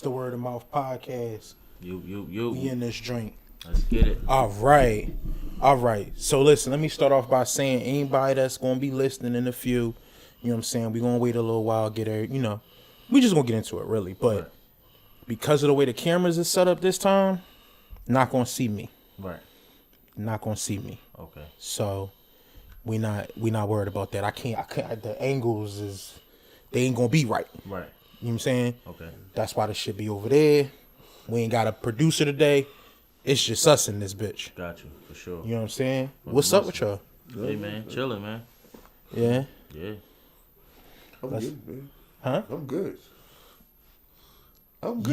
It's the Word of Mouth podcast. You. We in this drink. Let's get it. All right. So listen, let me start off by saying anybody that's gonna be listening in a few, you know what I'm saying, we're gonna wait a little while, get there, we just gonna get into it really. But because of the way the cameras is set up this time, not gonna see me. Right. Not gonna see me. Okay. So we not worried about that. I can't the angles they ain't gonna be right. Right. You know what I'm saying? Okay. That's why the shit be over there. We ain't got a producer today. It's just us in this bitch. Got you, for sure. You know what I'm saying? What's up with y'all? Hey, man. Chilling, man. Yeah? Yeah. I'm good, man. Huh? I'm good.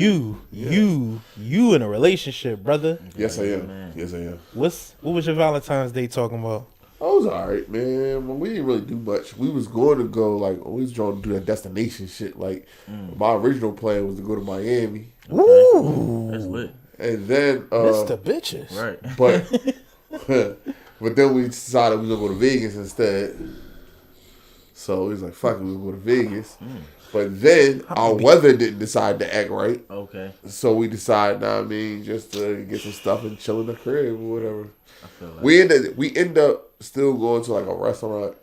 You in a relationship, brother. Yes, I am. Man. Yes, I am. What was your Valentine's Day talking about? I was alright, man. Well, we didn't really do much. We was going to go, we was trying to do that destination shit. My original plan was to go to Miami. Okay. Ooh. That's lit. And then, Mr. Bitches. Right. but then we decided we was going to go to Vegas instead. So we was like, fuck it, we was going to Vegas. But then our weather didn't decide to act right. Okay. So we decided, just to get some stuff and chill in the crib or whatever. I feel like We end up still going to a restaurant,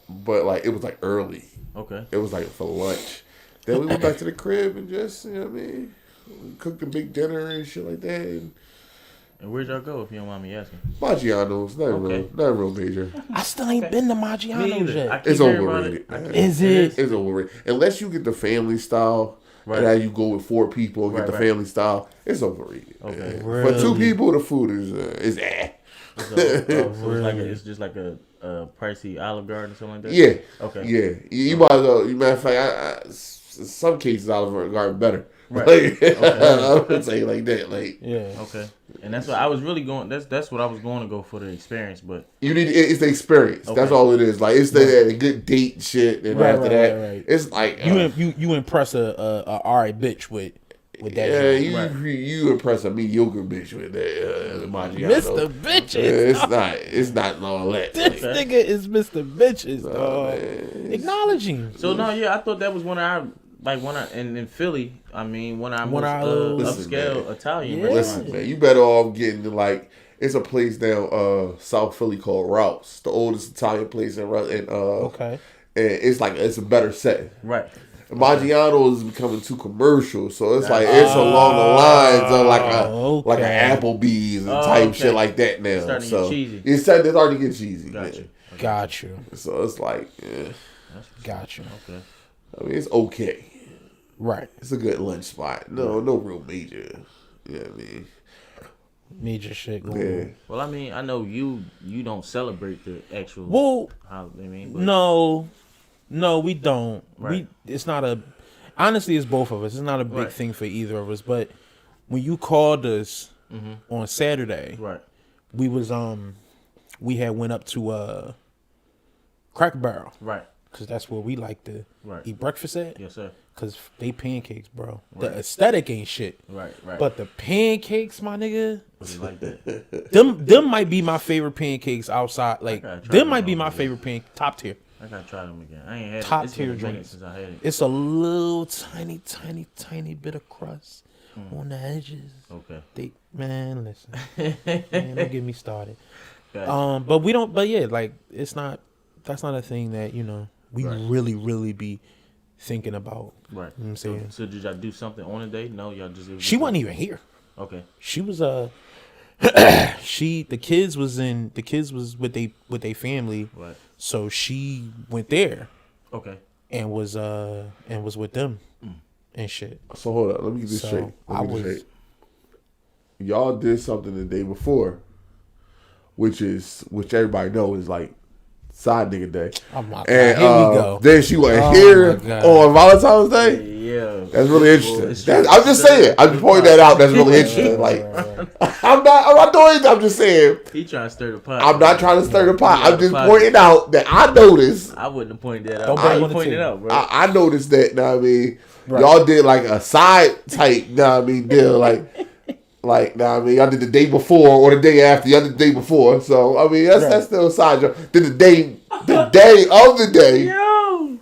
but it was early. Okay. It was for lunch. Then we went back to the crib and just, we cooked a big dinner and shit like that. And where'd y'all go, if you don't mind me asking? Maggiano's, not real major. I still ain't been to Maggiano's yet. It's overrated. Is it? It's overrated. Unless you get the family style, and now you go with 4 people and get the family style, it's overrated. Okay. For 2 people, the food is So it's just like a pricey Olive Garden or something like that? Yeah. Okay. Yeah. You might as well, matter of fact, in some cases, Olive Garden better. Right. I would say like that. Yeah. Okay. And that's what I was really going. That's what I was going to go for, the experience. But you need it's the experience. Okay. That's all it is. It's the good date shit. And after that, right. it's like you impress a alright bitch with that. Yeah, you impress a mediocre bitch with that Maggiano. Mr. Bitches. It's not all that. This nigga is Mr. Bitches, dog. Acknowledge him. So I thought that was one of our. In Philly, one of our upscale Italian restaurants. Listen, man, you better off getting it's a place down South Philly called Routes, the oldest Italian place in okay. And it's a better setting. Right. Maggiano is becoming too commercial, so it's it's along the lines of like an Applebee's and type shit like that now. It's starting to get cheesy. It's starting to get cheesy. Got you. So it's Got you. Okay. I mean, it's okay. Right. It's a good lunch spot. No real major. You know what I mean? Major shit going on. Well, I know you don't celebrate the actual. Well, but no, we don't. Right. It's not honestly, it's both of us. It's not a big thing for either of us. But when you called us on Saturday, right, we was we had went up to Cracker Barrel, right, because that's where we like to eat breakfast at. Yes, sir. Because they pancakes, bro. Right. The aesthetic ain't shit. Right. But the pancakes, my nigga. You like that? Them might be my favorite pancakes outside. Them might be my favorite top tier. I gotta try them again. I ain't had top it. It's tier been a minute drinks. since I had it. It's a little tiny bit of crust on the edges. Okay. Listen. Man, don't get me started. Gotcha. But we don't. But yeah, it's not. That's not a thing that we really be thinking about. Right. You know what I'm saying? So did y'all do something on the day? No, y'all just. She wasn't even here. Okay. She was the kids was with they family. Right. So she went there. Okay. And was with them and shit. So hold up, let me get this straight. Y'all did something the day before, which everybody knows is side nigga day. Oh my God, here we go. Then she wasn't here on Valentine's Day. Yeah, that's really interesting. I'm just saying. I'm just pointing that out. That's really interesting. I'm not doing it. I'm just saying. He trying to stir the pot. I'm not trying to stir the pot. I'm just pointing out that I noticed. I wouldn't have pointed that out. I pointed it out, bro. I noticed that. Know what I mean, y'all did a side type. Know what I mean, deal nah, I mean, y'all did the day before or the day after. Y'all did the day before, so I mean that's still a side job. Then the day of the day, Yo,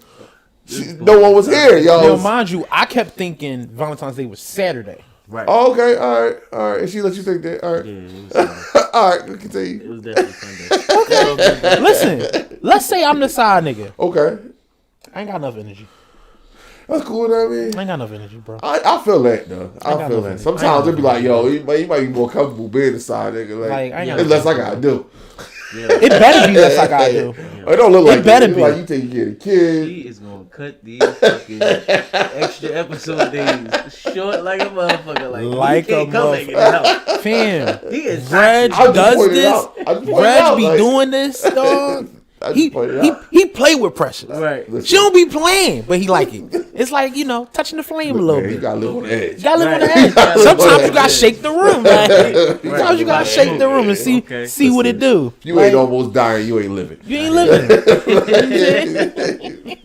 she no one was here, yo. Now, mind you, I kept thinking Valentine's Day was Saturday. Right. Oh, okay, all right. And she let you think that. All right. Yeah, it was All right, continue. It was definitely Sunday. Okay. Listen, let's say I'm the side nigga. Okay. I ain't got enough energy. That's cool, what I mean. I ain't got enough energy, bro. I feel that, though. I got feel no that. energy. Sometimes it be like, yo, you might be more comfortable being the side nigga. Like I ain't got it's less I gotta do. Yeah. It better be less I gotta do. It don't look like It better that. be. Like you taking care of the kid. He is gonna cut these fucking extra episode days short like a motherfucker. Like a he can't come back in the house. Fam, He is Reg I just does pointed this. out. I just pointed Reg out, be like- doing this, dog. I just He pointed out. he play with Precious. Right. She don't be playing, but he like it. It's like, touching the flame a little Man, you bit. gotta live on the edge. You gotta live on the Right. edge. Sometimes you gotta Yeah. shake the room, man. Sometimes you gotta Right. shake the room and see Okay. see what it do. You ain't almost dying. You ain't living. You ain't living.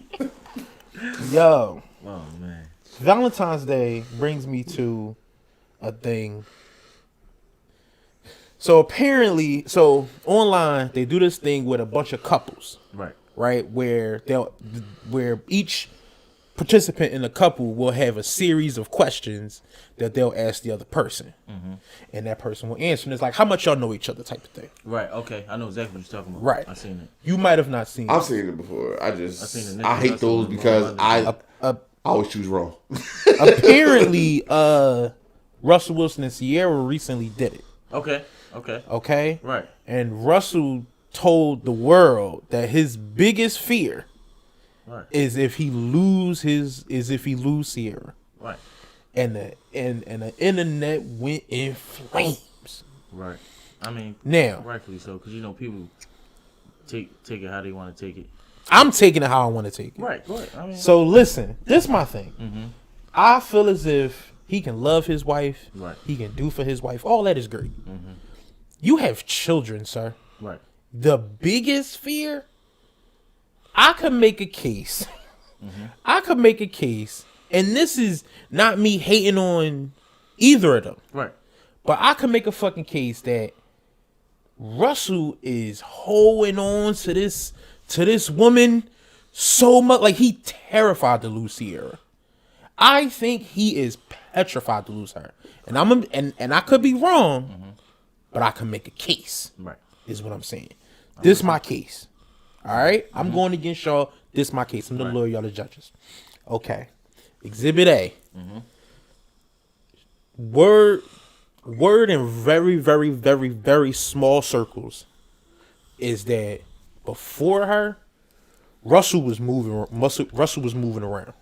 Yo, Oh man. Valentine's Day brings me to a thing. So apparently, online they do this thing with a bunch of couples, right? Where where each participant in a couple will have a series of questions that they'll ask the other person, and that person will answer. And it's like, how much y'all know each other, type of thing. Right. Okay. I know exactly what you're talking about. Right. I seen it. You might have not seen I've it. seen it before. I seen it. I hate those because I always choose wrong. Apparently, Russell Wilson and Sierra recently did it. Okay. Okay. Right. And Russell told the world that his biggest fear is if he lose Sierra. Right. And the internet went in flames. Right. I mean, Now, rightfully so, because people take it how they want to take it. I'm taking it how I want to take it. Right. Go ahead. I mean, So listen, this is my thing. I feel as if he can love his wife. Right. He can do for his wife. All that is great. You have children, sir. right. The biggest fear, I could make a case. I could make a case, and this is not me hating on either of them, Right. but I could make a fucking case that Russell is holding on to this woman so much, like he terrified to lose Sierra. I think he is petrified to lose her, and I could be wrong, but I can make a case. Right. Is what I'm saying. This my case. All right? I'm going against y'all. This my case. I'm the lawyer, y'all the judges. Okay. Exhibit A. Word in very, very, very, very small circles is that before her, Russell was moving around.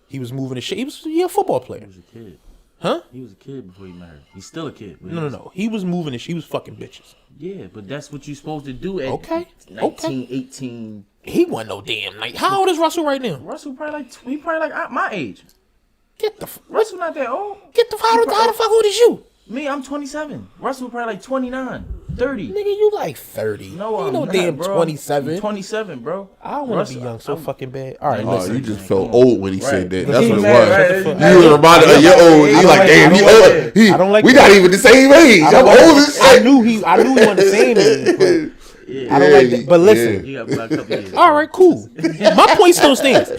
He was moving the shit. He was a football player. He was a kid. Huh? He was a kid before he married. He's still a kid. but No. He was moving and she was fucking bitches. Yeah, but that's what you're supposed to do at Okay. 19, 18. He wasn't no damn like. How old is Russell right now? Russell probably like my age. Get the Russell not that old. how the fuck old is you? Me, I'm 27. Russell probably like 29, 30. Nigga, you like 30. No, you I'm no not, damn bro. 27. I'm 27, bro. I don't want to be young so fucking bad. All right, Oh, listen. you just felt old when he said that. That's what it Right, was. right. You were reminded of your old. You like, damn, he old. I don't like we that. not even the same age. I'm old as I shit. knew he wasn't the same age, but Yeah. I don't like that. But listen, You got about a couple years. all right, cool. My point still stands.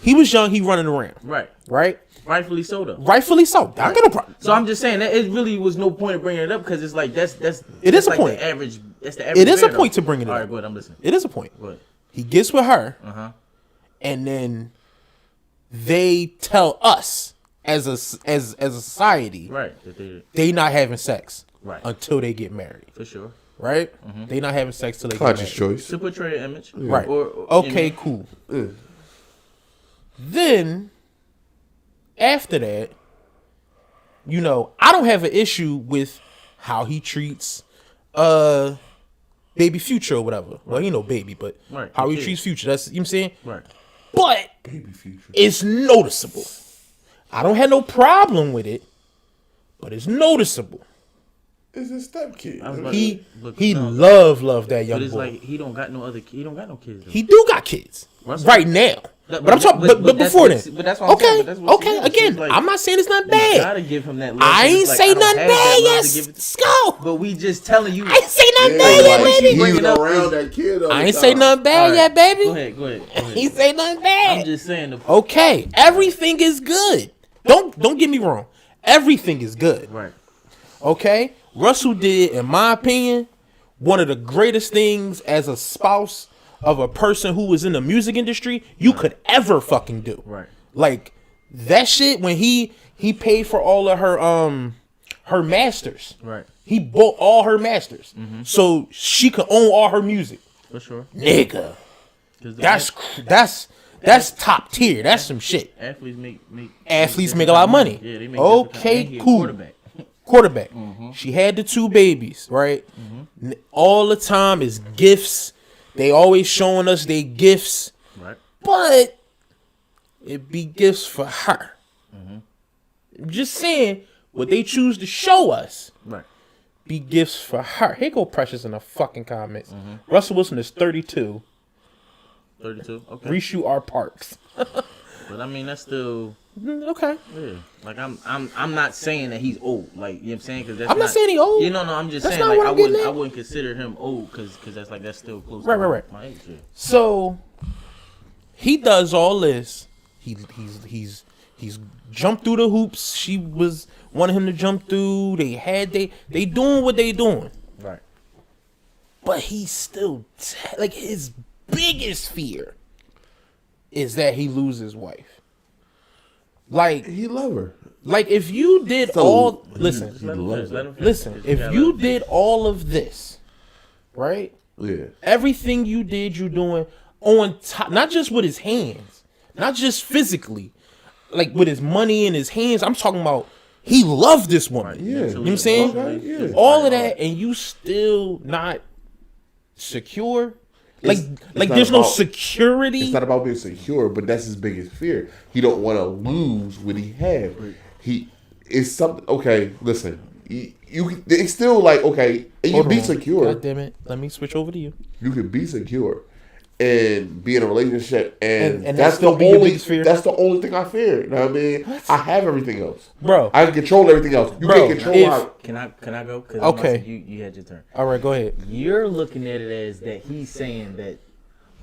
He was young. He running around, Right. right? Rightfully so, though. Rightfully so. I got no problem. So I'm just saying that it really was no point of bringing it up because it's like that's It is a like point. The average. That's the average. It is a bear, point though. to bring it All up. right, go ahead. I'm listening. It is a point. Go ahead. He gets with her, And then they tell us as a society, right. That they not having sex Right. until they get married. for sure. Right? They not having sex till they Conscious get married. choice. To portray an image. Right. Or Okay, cool. Then after that, I don't have an issue with how he treats baby Future or whatever. Well, baby, but Right, how he okay. treats Future. That's what I'm saying. Right. But it's noticeable. I don't have no problem with it, but it's noticeable. It's a step kid. I was about He to- look, he no. love that young But it's boy. like he don't got no kids. Though. He do got kids Russell? right now. But I'm talking, but before then. But that's what I'm saying. That's what Okay. Again, like, I'm not saying it's not you bad. gotta give him that love. I ain't say nothing bad. Yes, let's go. But we just telling you. I ain't say nothing bad yet, baby. He's around that kid. I ain't say nothing bad yet, baby. Go ahead. He ain't say nothing bad. I'm just saying. Okay, everything is good. Don't get me wrong. Everything is good. Right. Okay, Russell did, in my opinion, one of the greatest things as a spouse of a person who was in the music industry you could ever fucking do. Right. Like that shit when he paid for all of her masters. Right. He bought all her masters so she could own all her music. For sure. Nigga, that's top tier. That's some shit. Athletes make a lot of money. Yeah, they make okay, cool. Quarterback. She had the 2 babies, right? All the time is gifts. They always showing us they gifts, right? But it be gifts for her. I'm just saying what they choose to show us, right? Be gifts for her. Here go Precious in the fucking comments. Russell Wilson is 32. 32. Okay. Reshoot our parks. But I mean that's still okay. Yeah. Like I'm not saying that he's old. Like you know what I'm saying because that's I'm not saying he's old. You know, no, I'm just that's saying not like what I wouldn't consider him old because that's still close. Right. My age. Yeah. So he does all this. He's jumped through the hoops she was wanting him to jump through. They doing what they doing. Right. But he's still like his biggest fear is that he loses his wife. Like he love her. Like if you did all listen, listen. If you did all of this, right? Yeah. Everything you did, you doing on top, not just with his hands, not just physically, like with his money in his hands. I'm talking about he loved this woman. Yeah. You know what I'm saying? Okay, yeah. All of that, and you still not secure. Like there's no security. It's not about being secure, but that's his biggest fear. He don't want to lose what he have. He is something. Okay, listen. You it's still like okay, and you be secure. God damn it! Let me switch over to you. You can be secure and be in a relationship, and that's the biggest fear. That's the only thing I fear. You know what I mean? What? I have everything else, bro. I can control everything else. You can't control. Can I go? Okay. You had your turn. All right, go ahead. You're looking at it as that he's saying that.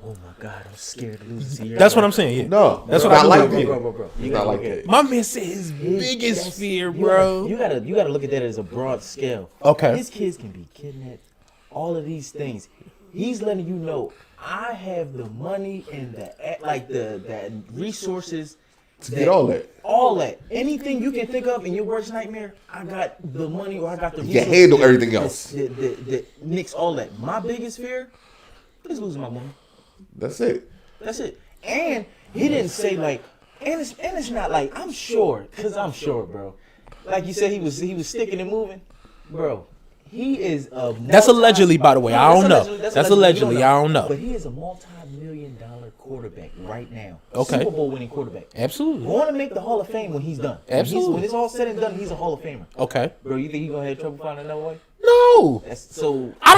Oh my God, I'm scared to lose this year. That's what I'm saying. Yeah. No, that's what I like it. Bro. You not like that. My man said his biggest fear, bro. You gotta look at that as a broad scale. Okay. His kids can be kidnapped. All of these things. He's letting you know I have the money and the resources to get all that. All that. Anything you can think of in your worst nightmare, I got the money or I got the resources. You can handle everything else. That nix all that. My biggest fear is losing my money. That's it. And he didn't say like, and it's not like I'm sure, bro. Like you said, he was sticking and moving, bro. He is a. That's allegedly, by the way. I don't know. That's allegedly. I don't know. But he is a multi-million-dollar quarterback right now. Okay. Super Bowl winning quarterback. Absolutely. Going to make the Hall of Fame when he's done. Absolutely. When it's all said and done, he's a Hall of Famer. Okay. Bro, you think he's gonna have trouble finding another way? No.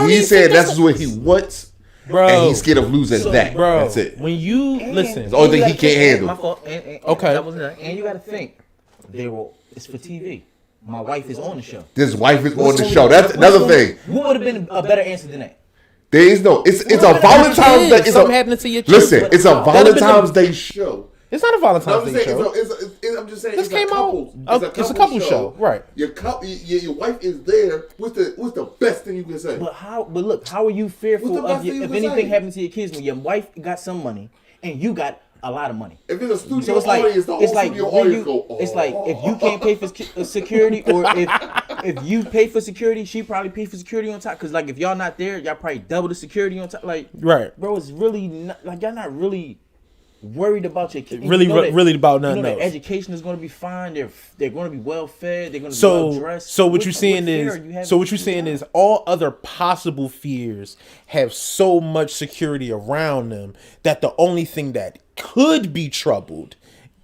He said that's what he wants. Bro, and he's scared of losing that. Bro, that's it. When you listen, it's the only thing he can't handle. My fault. Okay. That wasn't that. And you got to think, it's for TV. My wife is on the show. This wife is on the show. That's another thing. What would have been a better answer than that? There is no. It's a Valentine's Day. Something happening to your listen. It's a Valentine's Day show. It's not a Valentine's Day show. I'm just saying. This came out. It's a couple show, right? Your wife is there. What's the best thing you can say? But look, how are you fearful of if anything happens to your kids when your wife got some money and you got a lot of money? If it's a studio audience, the whole studio audience go. It's like if you can't pay for security, or if you pay for security, she probably pay for security on top. Because like if y'all not there, y'all probably double the security on top. Like right, bro, it's really not, like y'all not really worried about your kids. Really about nothing else. Their education is going to be fine. They're going to be well fed. They're going to be well dressed. So what you're saying is all other possible fears have so much security around them that the only thing that could be troubled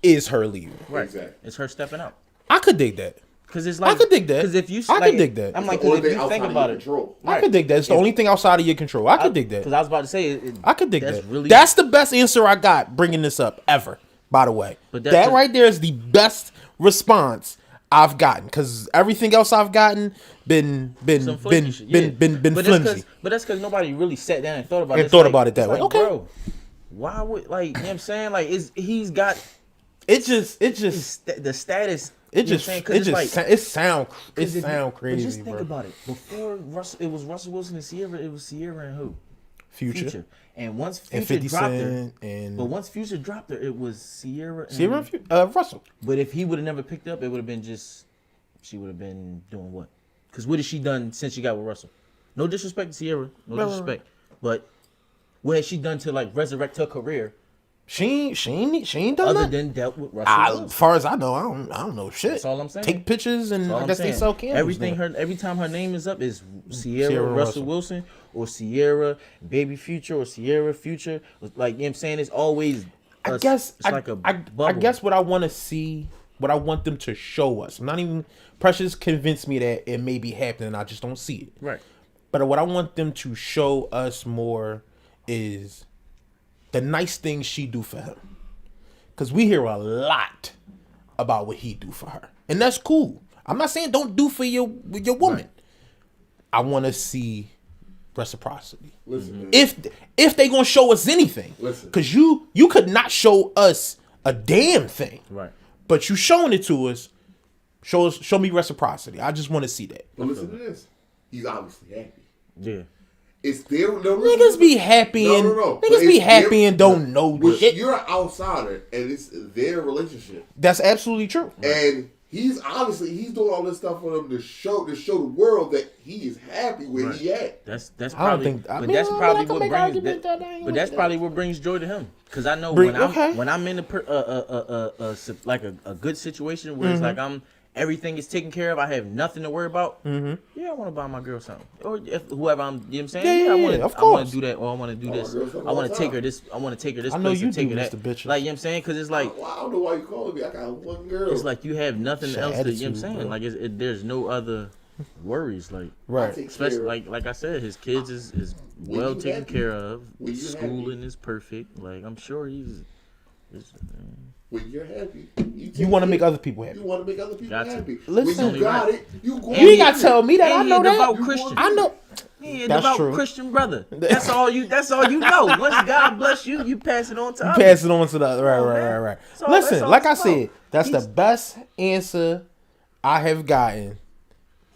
is her leaving. Right. Exactly. It's her stepping up. I could dig that. Because it's like I could dig that. Because if you, I like, could dig that. I'm like, the only because if thing you think outside of about your it, control. I could dig that. It's the only thing outside of your control. I could dig that. Because I was about to say, I could dig that's that. really- That's the best answer I got bringing this up ever. By the way, But that that's- right there is the best response I've gotten because everything else I've gotten been some flimsy shit, yeah. been But flimsy. But that's because nobody really sat down and thought about And it. It's thought like- about it that it's way. like, Okay. bro, why would, like, you know what I'm saying? Like, he's got It just the status. it you know just what I'm saying? 'Cause it it's just like, it sound Because if you- crazy, But just think bro. about it. Before it was Russell Wilson and Sierra. It was Sierra and who? Future. And once And Future 50 dropped her, Cent and but once Future dropped her, it was Sierra. And, Sierra and Russell. But if he would have never picked up, it would have been just. She would have been doing what? Because what has she done since she got with Russell? No disrespect to Sierra. No Right, disrespect. But what has she done to like resurrect her career She ain't done other that. than dealt with Russell? As far as I know, I don't know shit. That's all I'm saying. Take pictures and That's all I I'm guess they saying. sell candles. Everything now. every time her name is up is Sierra, Sierra Russell Russell. Wilson or Sierra Baby Future or Sierra Future. Like, you know what I'm saying? It's always I guess it's like a I bubble. guess what I want to see, what I want them to show us. I'm not even Precious convinced me that it may be happening. I just don't see it. Right. But what I want them to show us more is the nice things she do for him. Cause we hear a lot about what he do for her, and that's cool. I'm not saying don't do for your woman. Right. I want to see reciprocity. Listen, man. If they gonna show us anything, Listen. cause you could not show us a damn thing, Right. but you showing it to us. Show me reciprocity. I just want to see that. But listen to this. He's obviously happy. Yeah. It's their Niggas be happy and niggas be happy and don't know shit. You're an outsider, and it's their relationship. That's absolutely true. And he's doing all this stuff for them to show the world that he is happy where he at. That's I don't probably. think- I But mean, that's I probably can what make an brings. argument that I ain't But that's like probably what brings joy to him. Because I know Okay. when I'm in a good situation where it's like everything is taken care of, I have nothing to worry about. Yeah, I want to buy my girl something, or if whoever I'm, you know what I'm saying. Yeah, I yeah, want yeah, of I want course. to do that, or I want to do my this. girl something I want all to the take her time. this. I want to take her this I know place you and take do, her that. Mr. Bitches. Like, you know what I'm saying? Because it's like Well, I don't know why you calling me. I got one girl. it's like you have nothing Shit, else to. You know what I'm attitude, saying? bro. Like there's no other worries. Like Right. take especially care of- like I said, his kids is When well you taken happy. care of. When you Schooling is perfect. Like I'm sure he's when you're happy, You want to make other people happy. You want to make other people Got to. happy. Listen. when you got Right. it, you go. You ain't got to tell me that. I And know he a devout that. Christian. I know. Yeah, That's devout true. Christian brother. That's all you know. Once God bless you, you pass it on to others. Pass it on to the other. Right, on, right, man. right, right. That's all- Listen, that's all like I it's about. said, that's He's- the best answer I have gotten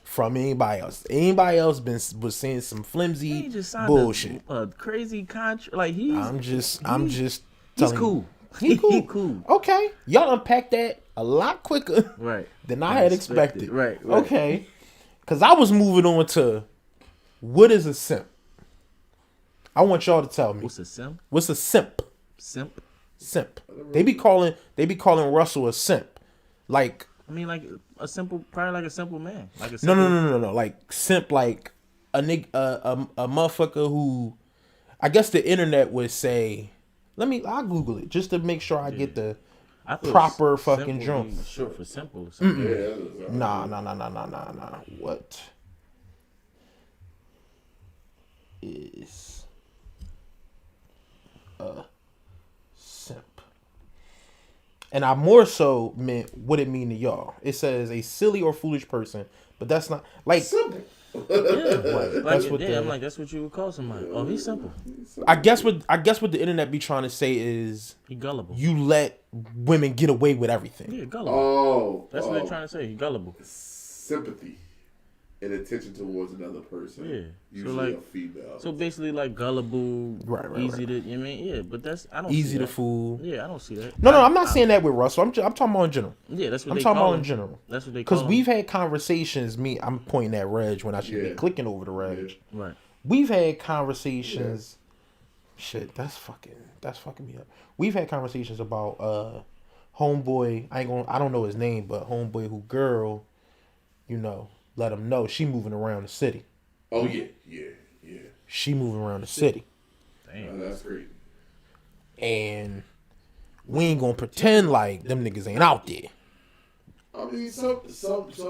from anybody else. Anybody else was saying some He flimsy just signed bullshit. a crazy contract. Like I'm just he's telling cool. you. He cool. Okay, y'all unpack that a lot quicker Right. than I had expected. Right. Okay, because I was moving on to what is a simp. I want y'all to tell me What's a simp? what's a simp. Simp. Simp. They be calling Russell a simp. Like I mean, like probably like a simple man. Like a no, simple, no. Like simp, like a nigga, a motherfucker who, I guess the internet would say. I'll Google it just to make sure I get the I thought proper simple fucking be drunk. Short for simple. Or something. Yeah, Nah. What is a simp? And I more so meant what it mean to y'all. It says a silly or foolish person, but that's not like. simple. Yeah, That's what yeah. the- I'm like, that's what you would call somebody. Oh, he's simple. I guess what the internet be trying to say is He gullible. you let women get away with everything. Yeah, gullible. Oh, That's what they're trying to say. He gullible. sympathy and attention towards another person. Yeah. So, Usually like- a female. So basically, like gullible, Right, easy to. You know what I mean, yeah, but I don't see Easy to that. fool. Yeah, I don't see that. No, I'm not saying that with Russell. I'm talking about in general. Yeah, that's what I'm they talking call about in him. general. That's what they call Because him. we've had conversations. I'm pointing at Reg when I should be Yeah. clicking over to Reg. Right. We've had conversations. Shit, that's fucking me up. We've had conversations about homeboy. I don't know his name, but homeboy who girl, let him know she moving around the city. Oh yeah. She moving around the city, Damn. That's great. and we ain't gonna pretend like them niggas ain't out there. I mean, some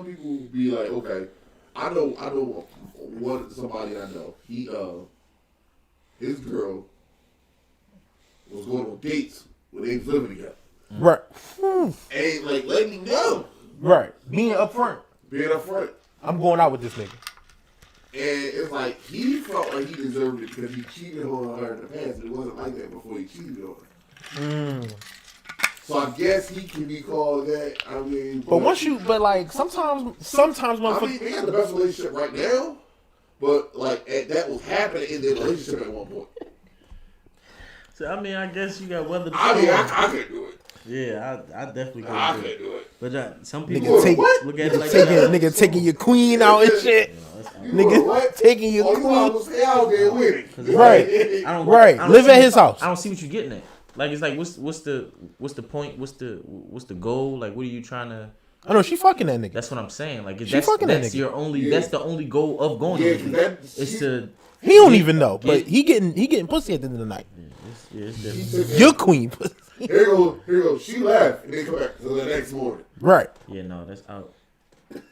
people be like, okay, I know somebody I know. His girl was going on dates when they was living together. Right. And like letting him know. Right. Being upfront. Being upfront. I'm going out with this nigga. And it's like he felt like he deserved it because he cheated on her in the past. It wasn't like that before he cheated on her. So I guess he can be called that. I mean, But sometimes I mean, they got the best relationship right now. But like that was happening in their relationship at one point. So I mean, I guess you got weather. I mean, I could do it. Yeah, I definitely couldn't I do could it. do it. But some people look at it like nigga taking your queen out and shit. Nigga taking your queen. You stay out there with it. Right. I don't Live see- at his house. I don't see what you're getting at. Like it's like what's the point? What's the goal? Like what are you trying to? I know she fucking that nigga. That's what I'm saying. Like She fucking that that's nigga. your only. Yeah. That's the only goal of going. Yeah, to the 'cause that- league. It's to. He don't even know, but he getting pussy at the end of the night. It's He different. took Your queen pussy. Here you go. She left and then come back to the next morning. Right. Yeah, no, that's out.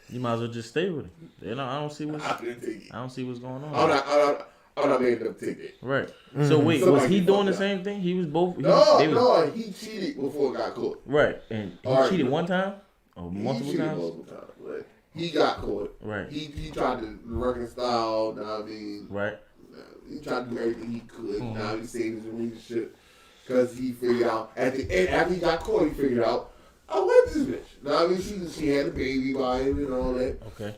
You might as well just stay with it. You know, I don't see what's. I couldn't take it. I don't see what's going on. I'm not making them take it. Right. So wait, was Somebody he doing the fucked same thing? He was both. No, he cheated before it got caught. Right, and he All right. cheated one time or He multiple cheated times. multiple times. But he got caught. Right. He tried to reconcile. Know what I mean, Right. he tried to do everything he could. Now he saved his relationship because he figured out at the end after he got caught, he figured out I want this bitch. Know what I mean, she had a baby by him and all that. Okay.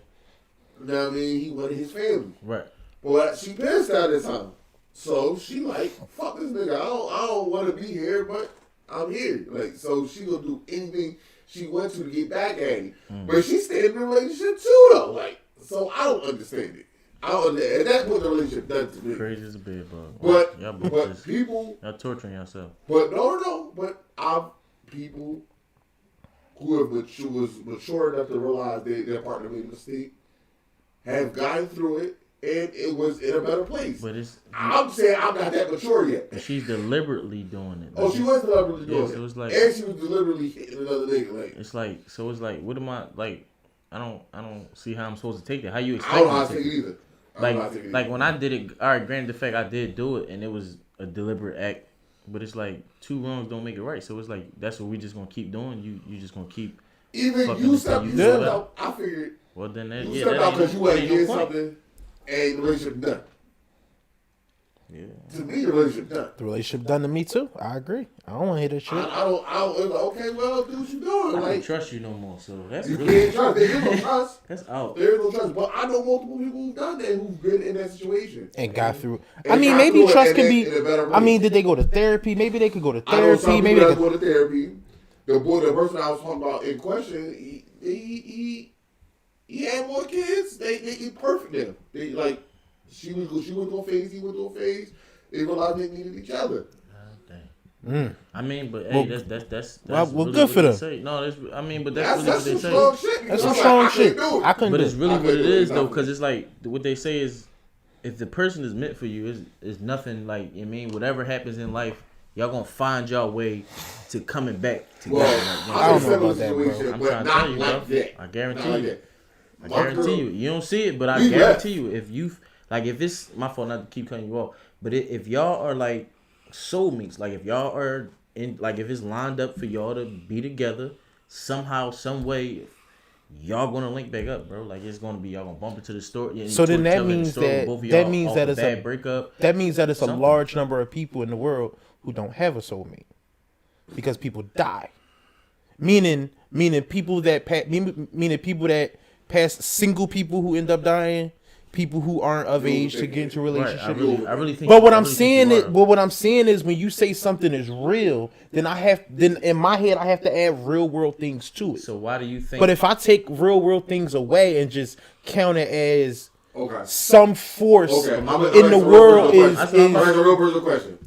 Know what I mean, he wanted his family. Right. But she pissed out this time. So she like, fuck this nigga. I don't want to be here, but I'm here. Like, so she gonna do anything she wants to get back at him. But she stayed in the relationship too, though. Like, so I don't understand it. I don't understand. And that's what the relationship done to me. Crazy as a bed bug. But y'all both but just, people, y'all torturing yourself. but no. But I've people who have was mature enough to realize their partner made a mistake have gotten through it. And it was in a better place. But it's. I'm saying I'm not that mature yet. But she's deliberately doing it. Oh, she was deliberately doing so it. it's like- and she was deliberately hitting another nigga. Like, It's like so. It's like what am I like? I don't see how I'm supposed to take that. How you I expect don't know me how to to take take it? it either. I don't know how to take it Like either. when I did it. All right, granted the fact I did do it and it was a deliberate act. But it's like two wrongs don't make it right. So it's like that's what we just gonna keep doing. You just gonna keep. Even fucking you this stepped thing, you do it. out. I figured Well then that you yeah. stepped That out ain't, because you that had ain't did no point. something, and the relationship done. Yeah. To me, the relationship done. The relationship done to me too. I agree. I don't want to hear that shit. I don't. It's like, okay, well, do what you doing. I Like, don't trust you no more. So that's you really can't trust. There is no trust. that's out. There is no trust. But I know multiple people who've done that, who've been in that situation. And got through. And I mean, got maybe through it trust and can in- be. in a better I mean, place. did they go to therapy? Maybe they could go to I know some therapy. Maybe people they that could. go to therapy. The person I was talking about in question, he had more kids. They perfect them. They like she went through a phase. He went through a phase. They realized they needed each other. I mean, but Well, hey, that's well, really good what for they them. say. No, that's I mean, but that's That's really some what they strong say. shit. That's because some I'm strong like, I shit. couldn't do it. I couldn't But do it's it. really I what couldn't it do it. is though, Exactly. because it's like what they say is, if the person is meant for you, is nothing like I mean, whatever happens in life, y'all gonna find y'all way to coming back together. Well, like, you know, I don't I'm know in a about similar that, bro. situation, I'm but trying to not tell you, like bro. that. I guarantee Not like you. that. I My guarantee girl- you. You don't see it, but I We guarantee you, if you like, if it's my fault not to keep cutting you off, but if y'all are like soulmates, like if y'all are in, like if it's lined up for y'all to be together somehow, some way, y'all gonna link back up, bro. Like it's gonna be y'all gonna bump into the story. So then that means that it's it's a breakup. That means that it's a Something. large number of people in the world who don't have a soulmate because people die. Meaning people that pass single people who end up dying, people who aren't of age to get into a Right, relationship. I really think. But what I I'm really think saying you is, are. but what I'm saying is, when you say something is real, then in my head I have to add real world things to it. So why do you think? But if I take real world things away and just count it as Okay. some force Okay. in the world is I'm a real personal question.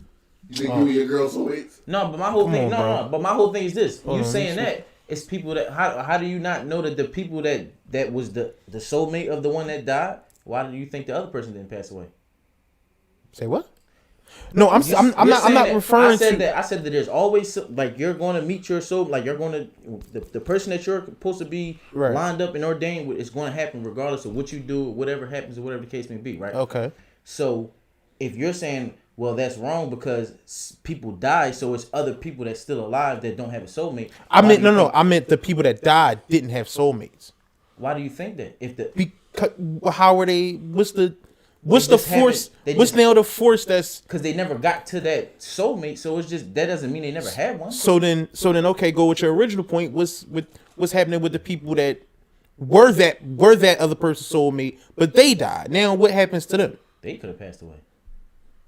You think you and your girl soulmates? No, but my whole Come thing, on, no, bro. no, but my whole thing is this: Hold you on, saying let me that it's people that how do you not know that the people that was the soulmate of the one that died? Why do you think the other person didn't pass away? say what? No, I'm not referring I said to. that. I said that there's always like you're going to meet your soul. Like you're going to the person that you're supposed to be Right. lined up and ordained with is going to happen regardless of what you do, whatever happens, or whatever the case may be. Right. Okay. So if you're saying, well, that's wrong because people die, so it's other people that's still alive that don't have a soulmate. I why meant do you no. think- I meant the people that died didn't have soulmates. Why do you think that? If the Because how are they? What's the They just force? haven't- they What's just- now the force that's because they never got to that soulmate, so it's just that doesn't mean they never had one. so then okay, go with your original point. What's happening with the people that were that other person's soulmate, but they died. Now what happens to them? They could have passed away.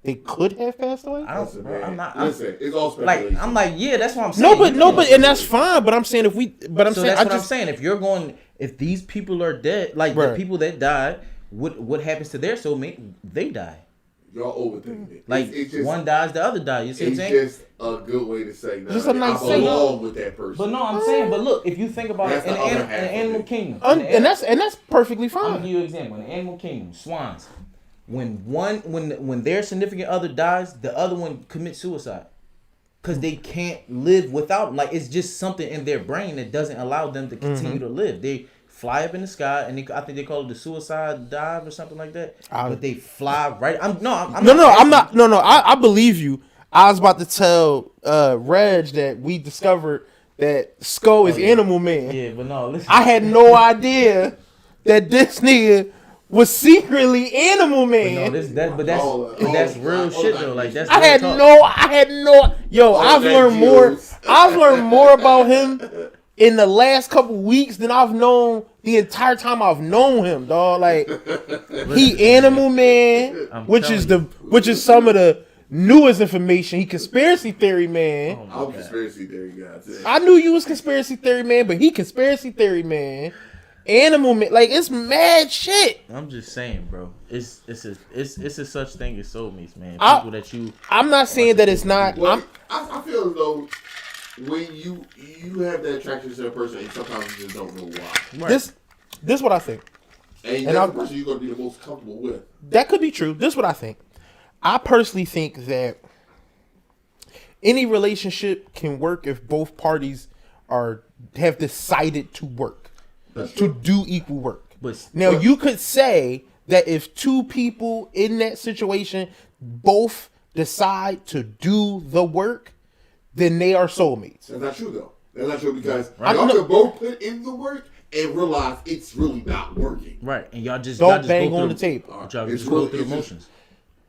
They could have passed away. I don't. Listen, Bro, man. I'm not. Listen, it's all Like speculation. I'm like, yeah, that's what I'm saying. No, but and that's fine. But I'm saying So that's what I'm saying. If these people are dead, like Right. the people that died, what happens to their soulmate? They die. Y'all overthinking it. Like it's just, one dies, the other dies. You see what I'm It's saying? just a good way to say that Just a nice I saying. belong with that person. But no, I'm saying. But look, if you think about That's it, in the the, other in half the of animal it. kingdom, and that's perfectly I'm gonna fine. give you an example. In the animal kingdom, swans, when their significant other dies, the other one commits suicide. Cause they can't live without them. Like it's just something in their brain that doesn't allow them to continue to live. They fly up in the sky, and I think they call it the suicide dive or something like that. But they fly right. I'm not. I believe you. I was about to tell Reg that we discovered that Skull is Animal Man. Yeah, but no. Listen. I had no idea that this nigga was secretly Animal Man. No, that's real shit though. Like that's. I real had talk. no. Yo, I've that learned more. juice. I've learned more about him in the last couple weeks than I've known the entire time I've known him, dog. Like he Animal Man, I'm which is telling some of the newest information. He conspiracy theory man. I'm a conspiracy theory guy too. I knew you was conspiracy theory man, but he conspiracy theory man. Animal Man, like it's mad shit. I'm just saying, bro. It's a such thing as soulmates, man. I- People that you. I'm not saying that it's not. Well, I feel as though when you have that attraction to a person, and sometimes you just don't know why. This is what I think. And that's the person you're gonna be the most comfortable with. That could be true. This is what I think. I personally think that any relationship can work if both parties have decided to work, to do equal work. But Now you could say that if two people in that situation both decide to do the work, then they are soulmates. That's not true though. That's not true because I y'all know- can both put in the work and realize it's really not working. right, and y'all just Don't go bang through on the table. Y'all It's just go really- through the it's just- motions.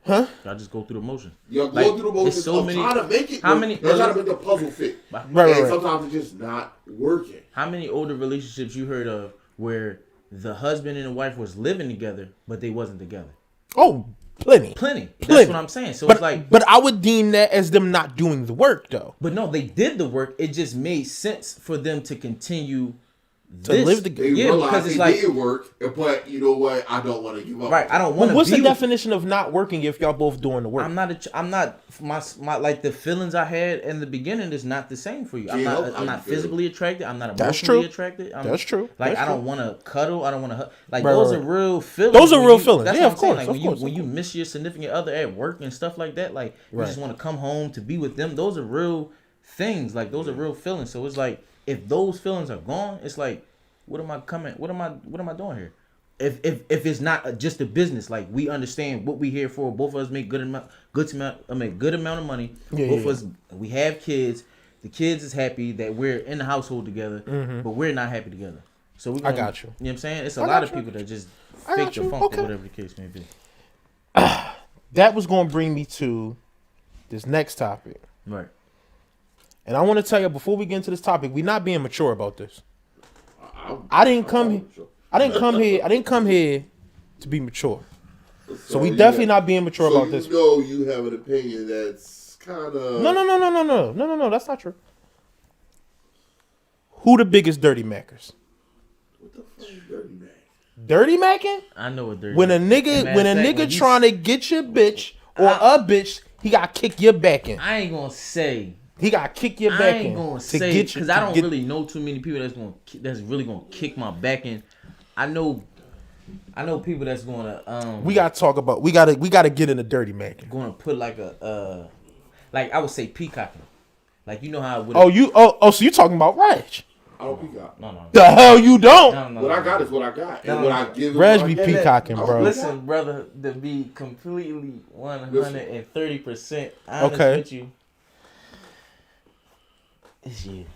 Huh? Y'all just go through the motions. Y'all go Like, through the motions it's so of many- trying to make it how work. many- They're trying to make the puzzle fit. Right, and right. sometimes it's just not working. How many older relationships you heard of where the husband and the wife was living together, but they wasn't together? Oh, plenty. Plenty. Plenty. That's what I'm saying. So it's like, but I would deem that as them not doing the work though. but no, they did the work. It just made sense for them to continue To live They together. Yeah, realize because it's it like, didn't work, but you know what? I don't want to give up. right. I don't want to. What's be the with- definition of not working if y'all both doing the work? I'm not my like the feelings I had in the beginning is not the same for you. I'm Yeah, not how you I'm not feel. physically attracted. I'm not That's emotionally true. attracted. That's true. Like That's I don't true. want to cuddle. I don't want to like Right, those right, are right. real feelings. Those are when real you- feelings. That's Yeah, what of I'm saying. course, Like of when you course, when of you course. miss your significant other at work and stuff like that, like you Right. just want to come home to be with them. Those are real things. Like those are real feelings. So it's like if those feelings are gone, it's like what am I doing here? If it's not just a business, like we understand what we here for. Both of us make good amount of money. Yeah, Both of yeah. us, we have kids. The kids is happy that we're in the household together, but we're not happy together. So we. I got you. You know what I'm saying? It's a I lot got of you. people that just I fake got the you. funk Okay. or whatever the case may be. That was going to bring me to this next topic. Right. And I want to tell you before we get into this topic, we're not being mature about this. I'm I didn't come I'm here. sure. I didn't come here to be mature. So we you definitely have- not being mature so about you this. know you have an opinion that's kind of No. That's not true. Who the biggest dirty mackers? What the fuck is dirty man? Dirty macking? I know what they're When a doing. nigga, Matter when a of fact, nigga when you- trying to get your bitch or a bitch, he got to kick your back in. I ain't gonna say. He got to kick your I back ain't in gonna to say get you. because I don't really know too many people that's really gonna kick my back in. I know I know people that's gonna We gotta talk about. We gotta get into dirty macking. gonna put like a like I would say peacocking. Like you know how with So you talking about Reg? I don't peacock. no. The hell you don't. What I got is what I got, and No. what I give. is Reg what I be get. peacocking, bro. Listen, brother, to be completely 130% honest Okay. with you, it's you.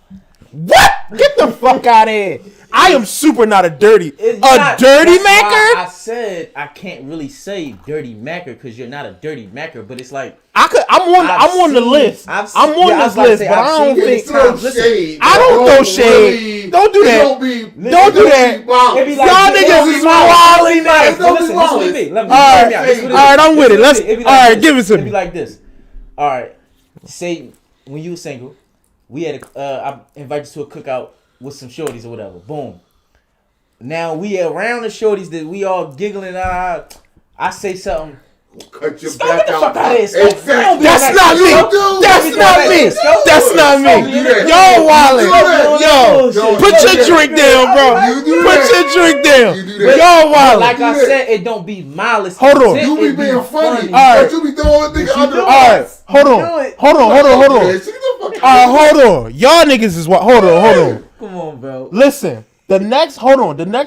What? Get the fuck out of here! I am super not a dirty. It's A not- dirty that's why macker? I said I can't really say dirty macker because you're not a dirty macker, but it's like I'm on the list. I'm on this list, but I don't think. I don't throw shade. Don't do that. Don't do that. It be like- Y'all niggas is wilding out. But listen, this what it be. Let me All hear right, me out. This what it all right, is. I'm with This it. what Let's. be. Be All right, this. give it to It be me. like this. All right, say when you were single, we had I invited you to a cookout with some shorties or whatever. Boom. Now we around the shorties that we all giggling. I say something. Cut your Stop back the out. fuck out of here, Scott. Exactly. That's not me. That's not me. That's not me. Y'all wildin'. Yo, put your drink down, bro. Put your drink down. Y'all wildin'. Like I said, it don't be malice. Hold on. intent, You be it being funny, All right. but you be throwing niggas under the All right, bus. hold on. Hold on. Y'all niggas is what? Hold on. Come on, bro. Listen, the next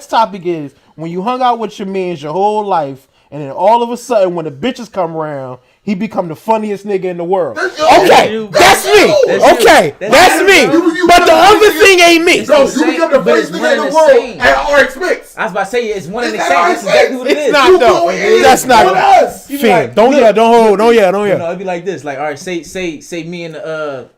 topic is when you hung out with your mans your whole life, and then all of a sudden when the bitches come around, he become the funniest nigga in the world. That's you. Okay, that's me. That's you. Okay, that's me. You But the become other the thing ain't me. No, you become the But best it's nigga one in the and the world same. at our expense. I was about to say it's one and the It's same. not That's exactly what it It's is. not You though. doing it That's not. with us. You be Fam, like, don't look, yeah, don't hold, don't yeah. You know, it'd be like this. Like, all right, say me and the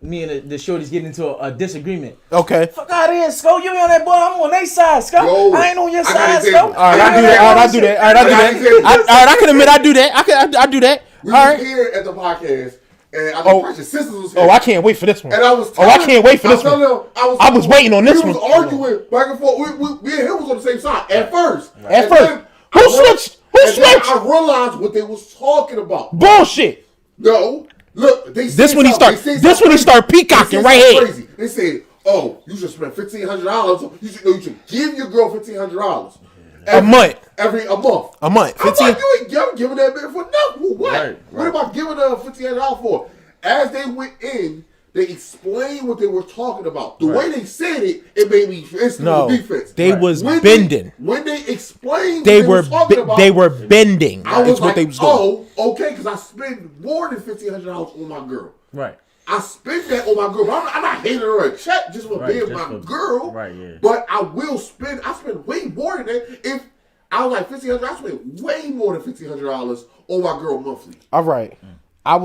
shorties get into a disagreement. Okay. Fuck out of here, Sco. You be on that boy. I'm on their side, Sco. Yo, I ain't on your I got side, an Sco. example. All right, I do that. All right, I do that. All right, I do that. All right, I can admit I do that. I do that. We All was right. here at the podcast, and I Oh. think Precious Sisters was here. Oh, I can't wait for this one. And I was Oh, I can't wait for this telling one. him- I was waiting on this we one. was arguing back and forth. Me and him was on the same side at first. At And first. then Who I real- switched? Who and then switched? I realized what they was talking about. Bullshit. No, look, they said This when he something- start. they said This when he something start crazy. peacocking They right said here. something crazy. They said, "Oh, you should spend $1,500. You should give your girl $1,500 A month. every a month." A month. I'm 15. like, you ain't giving that bitch for nothing. What? Right, What am I giving her $1,500 for? As they went in, they explained what they were talking about. The way they said it, it made me instantly No, defense. they was When bending. When they explained They what were was talking about, they were bending. I was That's what like, they was doing. oh, okay, because I spend more than $1,500 on my girl. Right. I spend that on my girl. But I'm not handing her a check just for Right, being just my for- girl. right, yeah. But I spend way more than that. If I was like $1,500, I spend way more than $1,500 on my girl monthly. All right. I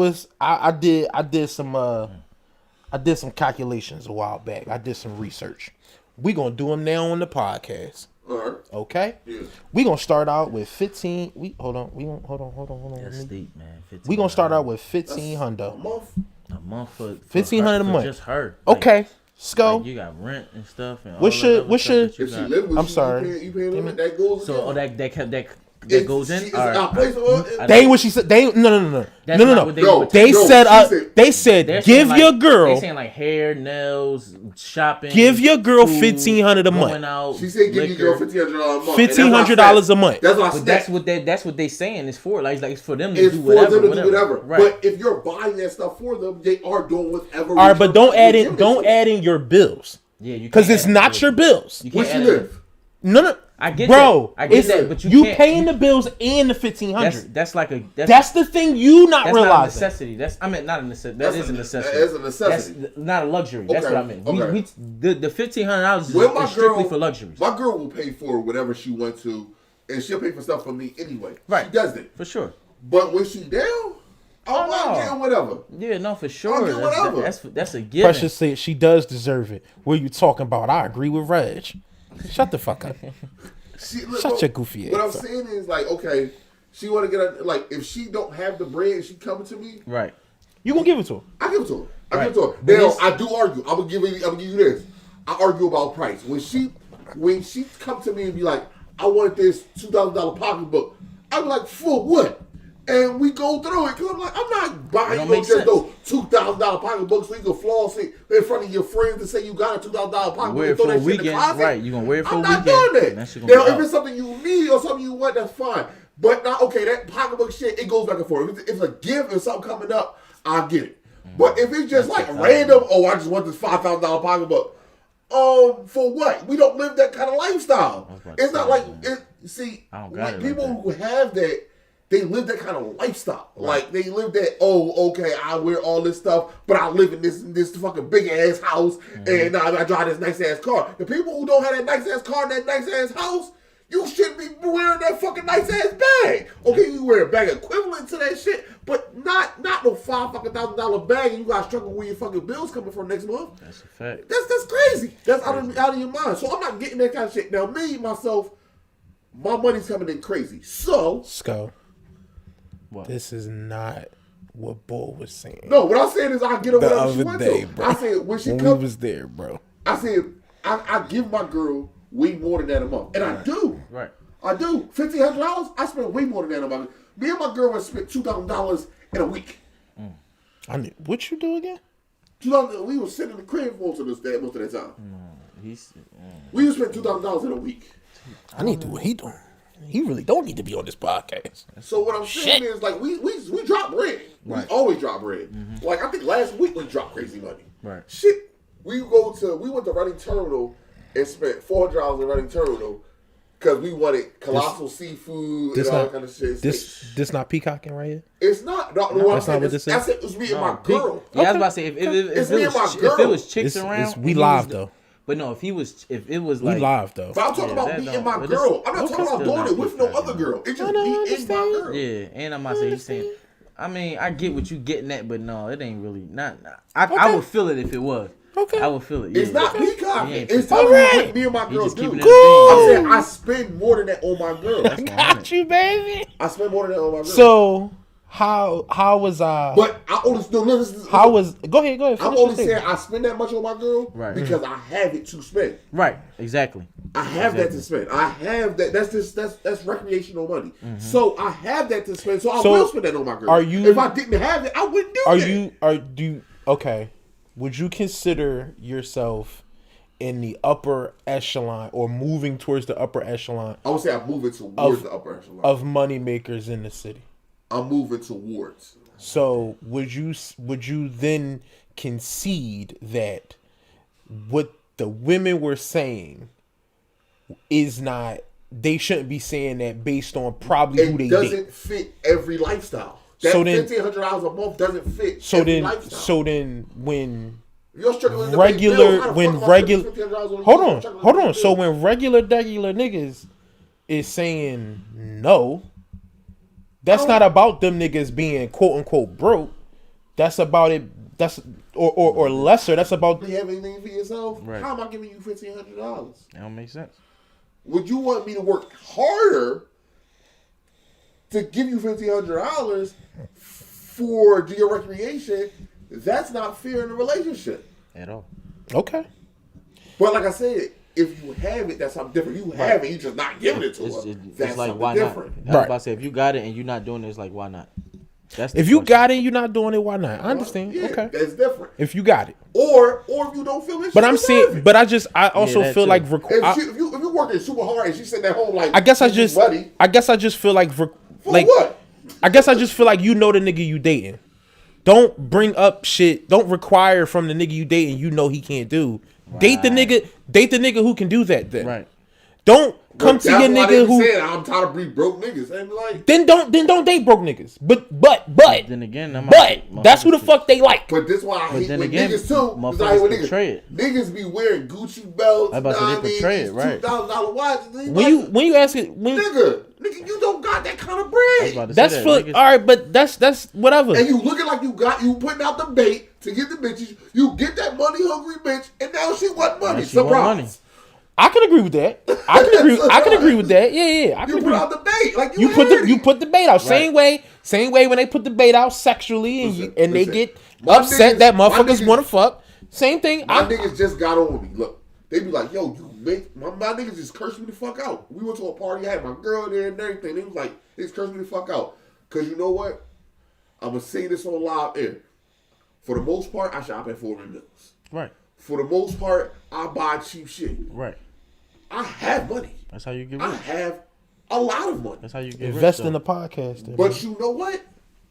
did some calculations a while back. I did some research. We gonna do them now on the podcast. All right. Okay. Yeah. We gonna start out with 15. Hold on. That's steep, man. We gonna start out with A 1,500. month. a month for 1,500 a for month. just her. Like, Okay. Sco. like you got rent and stuff. And What's all that your- other what's stuff your- that you If she got. live with I'm you, sorry. you paying them, that goes. So together. that goes in. It's All right. our place for her. They ain't what she said. They no. That's not what they No. would- They No, said she said- they said They're give saying, like, your girl They saying like hair, nails, shopping. give your girl food, 1,500 a month. going out, She said give your girl liquor. $1,500 a month. $1,500 a month. That's what I But said. that's what they saying it's for. Like it's for them to It's do for whatever. them to do whatever. Right. But if you're buying that stuff for them, they are doing whatever. All right, but don't add in your bills yeah, you because can't it's add not it. your bills. You Where can't she add it. live? No. I get Bro, that. I get it's that, but you you can't. paying the bills and the 1,500. That's like a That's the thing you not that's not a realizing. necessity. That's not a necessity. That's That is a necessity. That is a necessity. That's not a luxury. That's Okay, what I meant. okay. The $1,500 is When my strictly girl, for luxuries. My girl will pay for whatever she wants to, and she'll pay for stuff for me anyway. Right. She does it. For sure. But when she down, I'm no. getting whatever. Yeah, no, for sure. get whatever. That's a given. Precious said she does deserve it. What are you talking about? I agree with Reg. Shut the fuck up. Shut your goofy What I'm ass up. saying is like, okay, she want to get a, like if she don't have the bread and she coming to me, Right. You gonna give it to her? I give it to her. I Right. give it to her. But Now it's- I do argue. I'm gonna give you this. I argue about price. When she come to me and be like, I want this $2,000 pocketbook, I'm like, for what? And we go through it. Cause I'm like, I'm not buying don't no make just sense. those $2,000 pocketbooks so you can floss it in front of your friends and say you got a $2,000 pocketbook. Wear it and throw for a that shit in the weekend, closet. right? You gonna wear it for I'm a not weekend. doing that. That shit gonna Now, be if out. it's something you need or something you want, that's fine. But now, okay, that pocketbook shit, it goes back and forth. If it's a gift or something coming up, I'll get it. But if it's just like random, I just want this $5,000 pocketbook. For what? We don't live that kind of lifestyle. It's not like see, I don't got like it people like who have that, they live that kind of lifestyle. Like they live that. Oh, okay, I wear all this stuff, but I live in this fucking big ass house, and I drive this nice ass car. The people who don't have that nice ass car, and that nice ass house, you shouldn't be wearing that fucking nice ass bag. Okay, you wear a bag equivalent to that shit, but not no $5,000 bag, and you gotta struggle where your fucking bills coming from next month. That's a fact. That's crazy. That's out of your mind. So I'm not getting that kind of shit. Now me myself, my money's coming in crazy. So Sco, What? this is not what Bull was saying. no, what I'm saying is I get her The whatever she other wants day, to. bro. I said when she When we comes, was there, bro. I said I give my girl way more than that a month, and I do. Right. I do. $1,500. I spend way more than that a month. Me and my girl have spent $2,000 in a week. What you do again? $2,000. We was sitting in the crib most of that time. He's We was spend $2,000 in a week. I need to do what he doing. He really don't need to be on this podcast. So what I'm saying is like we drop bread. Right. We always drop bread. Like I think last week we dropped crazy money. Right. Shit. We went to Reading Terminal and spent $400 in Reading Terminal because we wanted colossal seafood and all that kind of shit. This not peacocking right here. It's not. No, That's not what this is? That's it. It's me and my girl. Yeah, I was about to say if It's it me and my was if girl. it was chicks It's around, we and he live was- though. But no, if it was We like live though. But I'm talking Yeah, about that me don't- and my but it's- girl. I'm not talking about Still doing not it with no peacocking. other girl. It's just No, me I and my understand. girl. yeah, and I'm about to say he's saying. I mean, I get what you getting at, but no, it ain't really not. I would feel it if it was. Okay. I would feel it. It's yeah. not peacocking. He ain't It's peacocking. telling you Alright. what me and my He girl just do. keeping it Cool. I'm saying I spend more than that on my girl. Got you, baby. I spend more than that on my girl. So how was but I only still listen. how was go ahead I'm finish only your saying statement. I spend that much on my girl Right. because I have it to spend. Right. Exactly. I have that to spend. I have that. That's recreational money. So I have that to spend. So I So, will spend that on my girl. are you- If I didn't have it, I wouldn't do that. Okay. Would you consider yourself in the upper echelon or moving towards the upper echelon I would say I'm moving towards the upper echelon. of money makers in the city? I'm moving towards. So would you then concede that what the women were saying is not, they shouldn't be saying that based on probably who It they doesn't date? fit every lifestyle. That So then- $1,500 a month doesn't fit So every then lifestyle. When you're struggling hold on. So when regular niggas is saying no, that's not about them niggas being quote unquote broke. That's about it. That's or lesser. That's about do you have anything for yourself? Right. How am I giving you $1,500? That don't make sense. Would you want me to work harder to give you $1,500 for your recreation? That's not fair in a relationship. At all. okay. But like I said, if you have it, that's something different. You have it, you just not giving it to It's, her. it's That's like something why different. not? I was Right. about to say if you got it and you're not doing it, it's like why not? That's the If you question. got it, you're not doing it. Why not? I understand. Yeah, Okay. that's different. If you got it, Or if you don't feel it, but I'm saying, but I also that feel too. like if you working super hard and she's sitting at home like I guess I she's just buddy, feel like for like what? I guess I just feel like you know the nigga you dating. Don't bring up shit. Don't require from the nigga you dating you know he can't do. Date the nigga who can do that then. Right. Don't come to your nigga who saying, I'm tired of being broke niggas. And like, then don't date broke niggas. But Then again, that's who the fuck they like. but this why I hate then with again, niggas too. This why I hate motherfuckers with portray niggas. it. Niggas be wearing Gucci belts. I about to say they portray it, right. $2,000 watches. When you ask it nigga, you don't got that kind of I was bread. about to that's say for that. Niggas- all right, but that's whatever. And you looking like you putting out the bait to get the bitches. You get that money hungry bitch, and now she want money. Now she want Surprise. money. I can agree with that. I can agree with that. Yeah. I can You agree. put out the bait like You put the bait out. Same way when they put the bait out sexually and they Listen. get My upset niggas- that my motherfuckers niggas- want to fuck. Same thing. My niggas just got on me. Look, they be like, yo, you make my niggas just cursed me the fuck out. We went to a party, I had my girl there and everything. They was like, they just cursed me the fuck out. Because you know what? I'm going to say this on live air. For the most part, I shop at Foreman Mills. Right. For the most part, I buy cheap shit. Right. I have money. That's how you get I rich. have a lot of money. That's how you get Invest rich. in the podcast. Then, But you know what?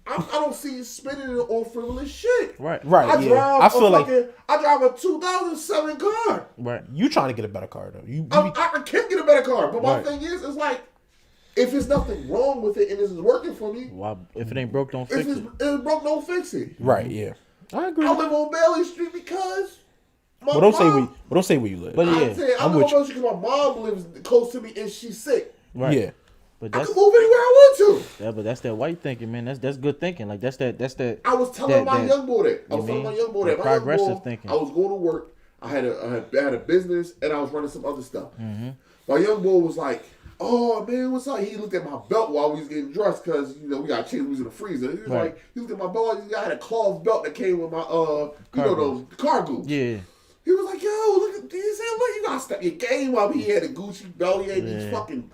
I don't see you spending it on frivolous shit. Right. right, I yeah. drive I feel like I drive a 2007 car. Right. you trying to get a better car though. You I can get a better car, but my Right. thing is, it's like, if there's nothing wrong with it and this is working for me, Why, if it ain't broke, don't if fix it's, it. it's broke, don't fix it. right, yeah. I agree. I live on Bailey Street because my But don't say mom, don't say where you live. But I yeah, said, I I'm live with on Bailey Street because my mom lives close to me and she's sick. right. Yeah. But I that's can move anywhere I want to. but that's that white thinking, man. That's good thinking. Like that's that. I was telling my young boy that. I was you telling my mean? young boy That that. My young progressive boy, thinking. I was going to work. I had a business and I was running some other stuff. Mm-hmm. My young boy was like, "Oh man, what's up?" He looked at my belt while we was getting dressed because we got changed. We was in the freezer. He was Right. like, he looked at my belt. I had a cloth belt that came with my those cargo. Yeah. He was like, "Yo, look at this. He said, look, you gotta step your game up." He had a Gucci belt. He had these fucking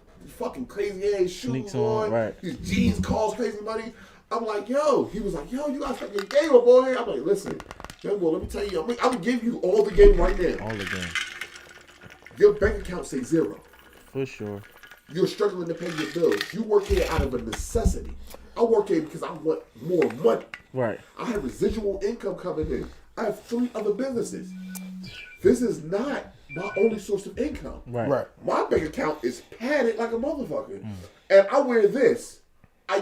crazy ass shoes Sneaks on. on, right. His jeans cost crazy money. I'm like, yo. He was like, yo, you gotta step your game up, boy. I'm like, listen, young boy, let me tell you, I'm gonna give you all the game right now. All again. Your bank account say zero. For sure. You're struggling to pay your bills. You work here out of a necessity. I work here because I want more money. Right. I have residual income coming in. I have 3 other businesses. This is not my only source of income. Right. Right. My bank account is padded like a motherfucker. And I wear this.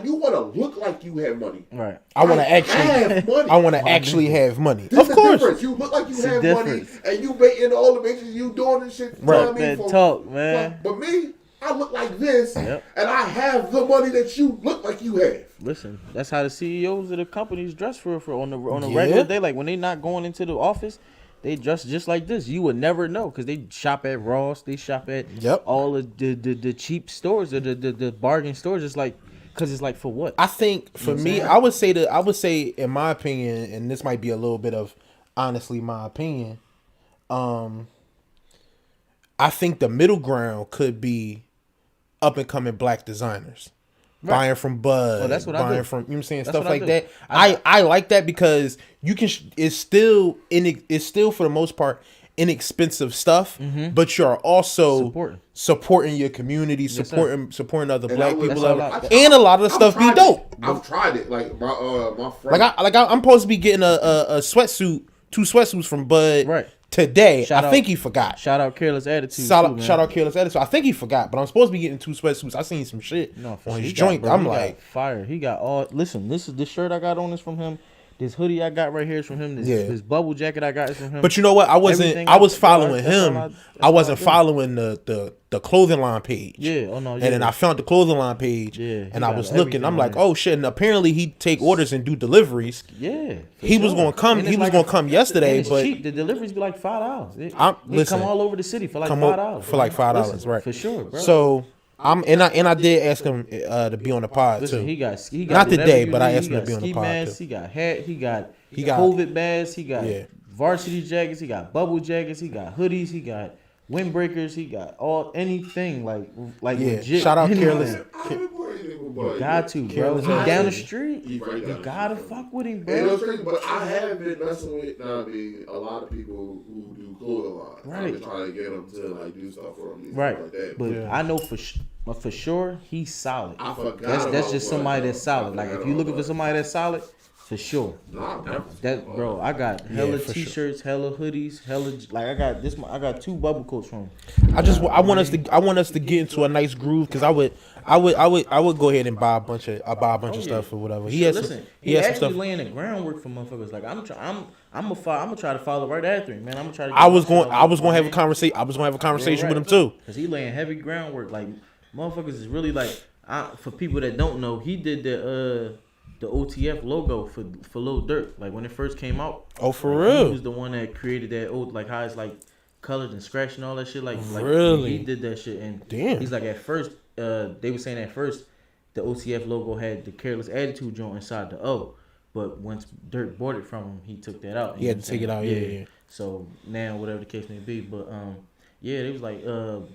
You want to look like you have money. Right. I want to have actually money. I want to actually have money. This Of is course. difference. You look like you have difference. money, and you making all the bitches you doing this shit. You know what I mean? That talk, man. But me, I look like this, Yep. and I have the money that you look like you have. Listen, that's how the CEOs of the companies dress for on the Yeah. regular day. Like when they not going into the office, they dress just like this. You would never know because they shop at Ross, they shop at Yep. all of the cheap stores, the bargain stores. It's like because it's like for what? I think for me, I would say in my opinion, and this might be a little bit of honestly my opinion. I think the middle ground could be up and coming black designers. Buying from Bud, that's what I buying do. from, you know what I'm saying, That's stuff what I like do. that. I like that because you can, it's still for the most part inexpensive stuff, but you're also supporting your community, supporting other And black I would- people, that's and a lot of the I've stuff be tried dope. it. I've tried it. Like my friend. I'm supposed to be getting a sweatsuit, 2 sweatsuits from Bud Right. today. Shout I out- think he forgot. Shout out Careless Attitude. Shout too, man. out Careless Attitude. I think he forgot, but I'm supposed to be getting 2 sweatsuits. I seen some shit No, on his he joint. bro, I'm he like, got fire. He got all. Listen, this shirt I got on is from him. This hoodie I got right here is from him. This bubble jacket I got is from him. but you know what? I was Everything following that's all him. that's I all wasn't I do. following the clothing line page. Yeah. Oh no. Yeah. And then I found the clothing line page, Yeah, he and I got was looking. I'm everything like, on there. oh shit! And apparently he take orders and do deliveries. Yeah. for He was sure. gonna come. And He it's was gonna come yesterday, and it's but cheap. The deliveries be like $5. They listen, come all over the city for like come $5. for like $5, Listen, right? For sure, bro. So I did ask him to be on the pod Listen, too. he got Not whatever today, you but I need. asked He him to got be on the ski pod, masks, too. he got hat, he got got- COVID masks, he got Yeah. varsity jackets, he got bubble jackets, he got hoodies, he got windbreakers, he got anything like Yeah. legit. Shout out anything. Careless. I haven't bought anything with Bud. Got to, bro. Careless He down the Attitude. street. He right You down the gotta street. fuck with him, And bro. it's crazy, but I have been messing with a lot of people who do clothing lines. I've Right. been trying to get them to like do stuff for me, Right, stuff like that. but Yeah. I know for sure he's solid. I forgot. That's about just Bud, somebody though. that's solid. I Like if forgot you looking about for somebody that's solid, for sure. Nah, never. That bro, I got hella for sure. t-shirts, hella hoodies, like I got this. I got 2 bubble coats from him. I want us to get into a nice groove because I would go ahead and buy a bunch of stuff or whatever. He has Listen, some, he has some actually stuff. laying the groundwork for motherfuckers. Like I'm gonna try to follow right after him, man. I'm gonna try to. I was going to have a conversation. I was going to have a conversation with him too. Cause he laying heavy groundwork. Like motherfuckers is really like. For people that don't know, he did the OTF logo for Lil Durk. Like when it first came out. Oh, for like, real? He was the one that created that like how it's like colored and scratched and all that shit. Like Really? he did that shit. And Damn. he's like at first, they were saying at first the OTF logo had the Careless Attitude joint inside the O. But once Dirk bought it from him, he took that out. He had to take it out, yeah. So now, whatever the case may be, but yeah, they was like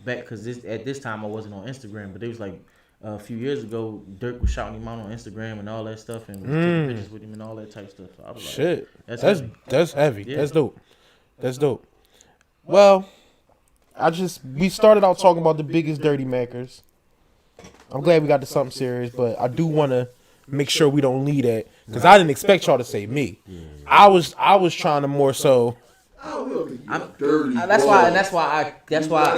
back because at this time I wasn't on Instagram, but they was like a few years ago, Dirk was shouting him out on Instagram and all that stuff, and was taking pictures with him and all that type stuff. So I was like, Shit, that's that's heavy. Yeah. That's dope. That's dope. Well, we started out talking about the biggest dirty makers. I'm glad we got to something serious, but I do want to make sure we don't leave that because I didn't expect y'all to say me. I was trying to more so I'm dirty. That's why.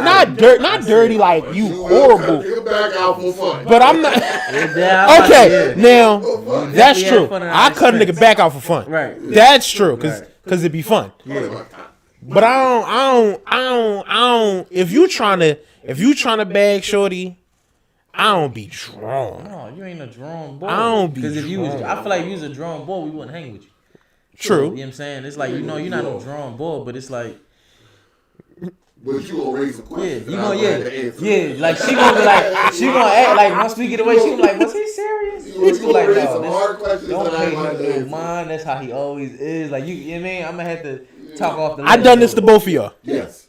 not dirty like you horrible. Take it back out for fun. But I'm not. Yeah, Okay, now that's Definitely true. had fun in our I cut a nigga expense. back out for fun. Right. That's true, cause it'd be fun. But I don't. If you trying to bag shorty, I don't be drawn. No, you ain't a drawn boy. I don't be Because if you was, drawn. I feel like if you was a drawn boy, we wouldn't hang with you. You True. know what I'm saying? It's like, you're not a drawn boy, but it's like, But you gonna raise some yeah, questions. you and gonna, I'm gonna have to answer. yeah, like she gonna be like, she gonna act like once we get away, she gonna be like, was he serious? You Bitch gonna like, raise no, some this- hard questions. don't and pay I'm gonna him have to no answer. mind. That's how he always is. Like, you know what I mean? I'm gonna have to talk off the. I done this to both of y'all. Yes.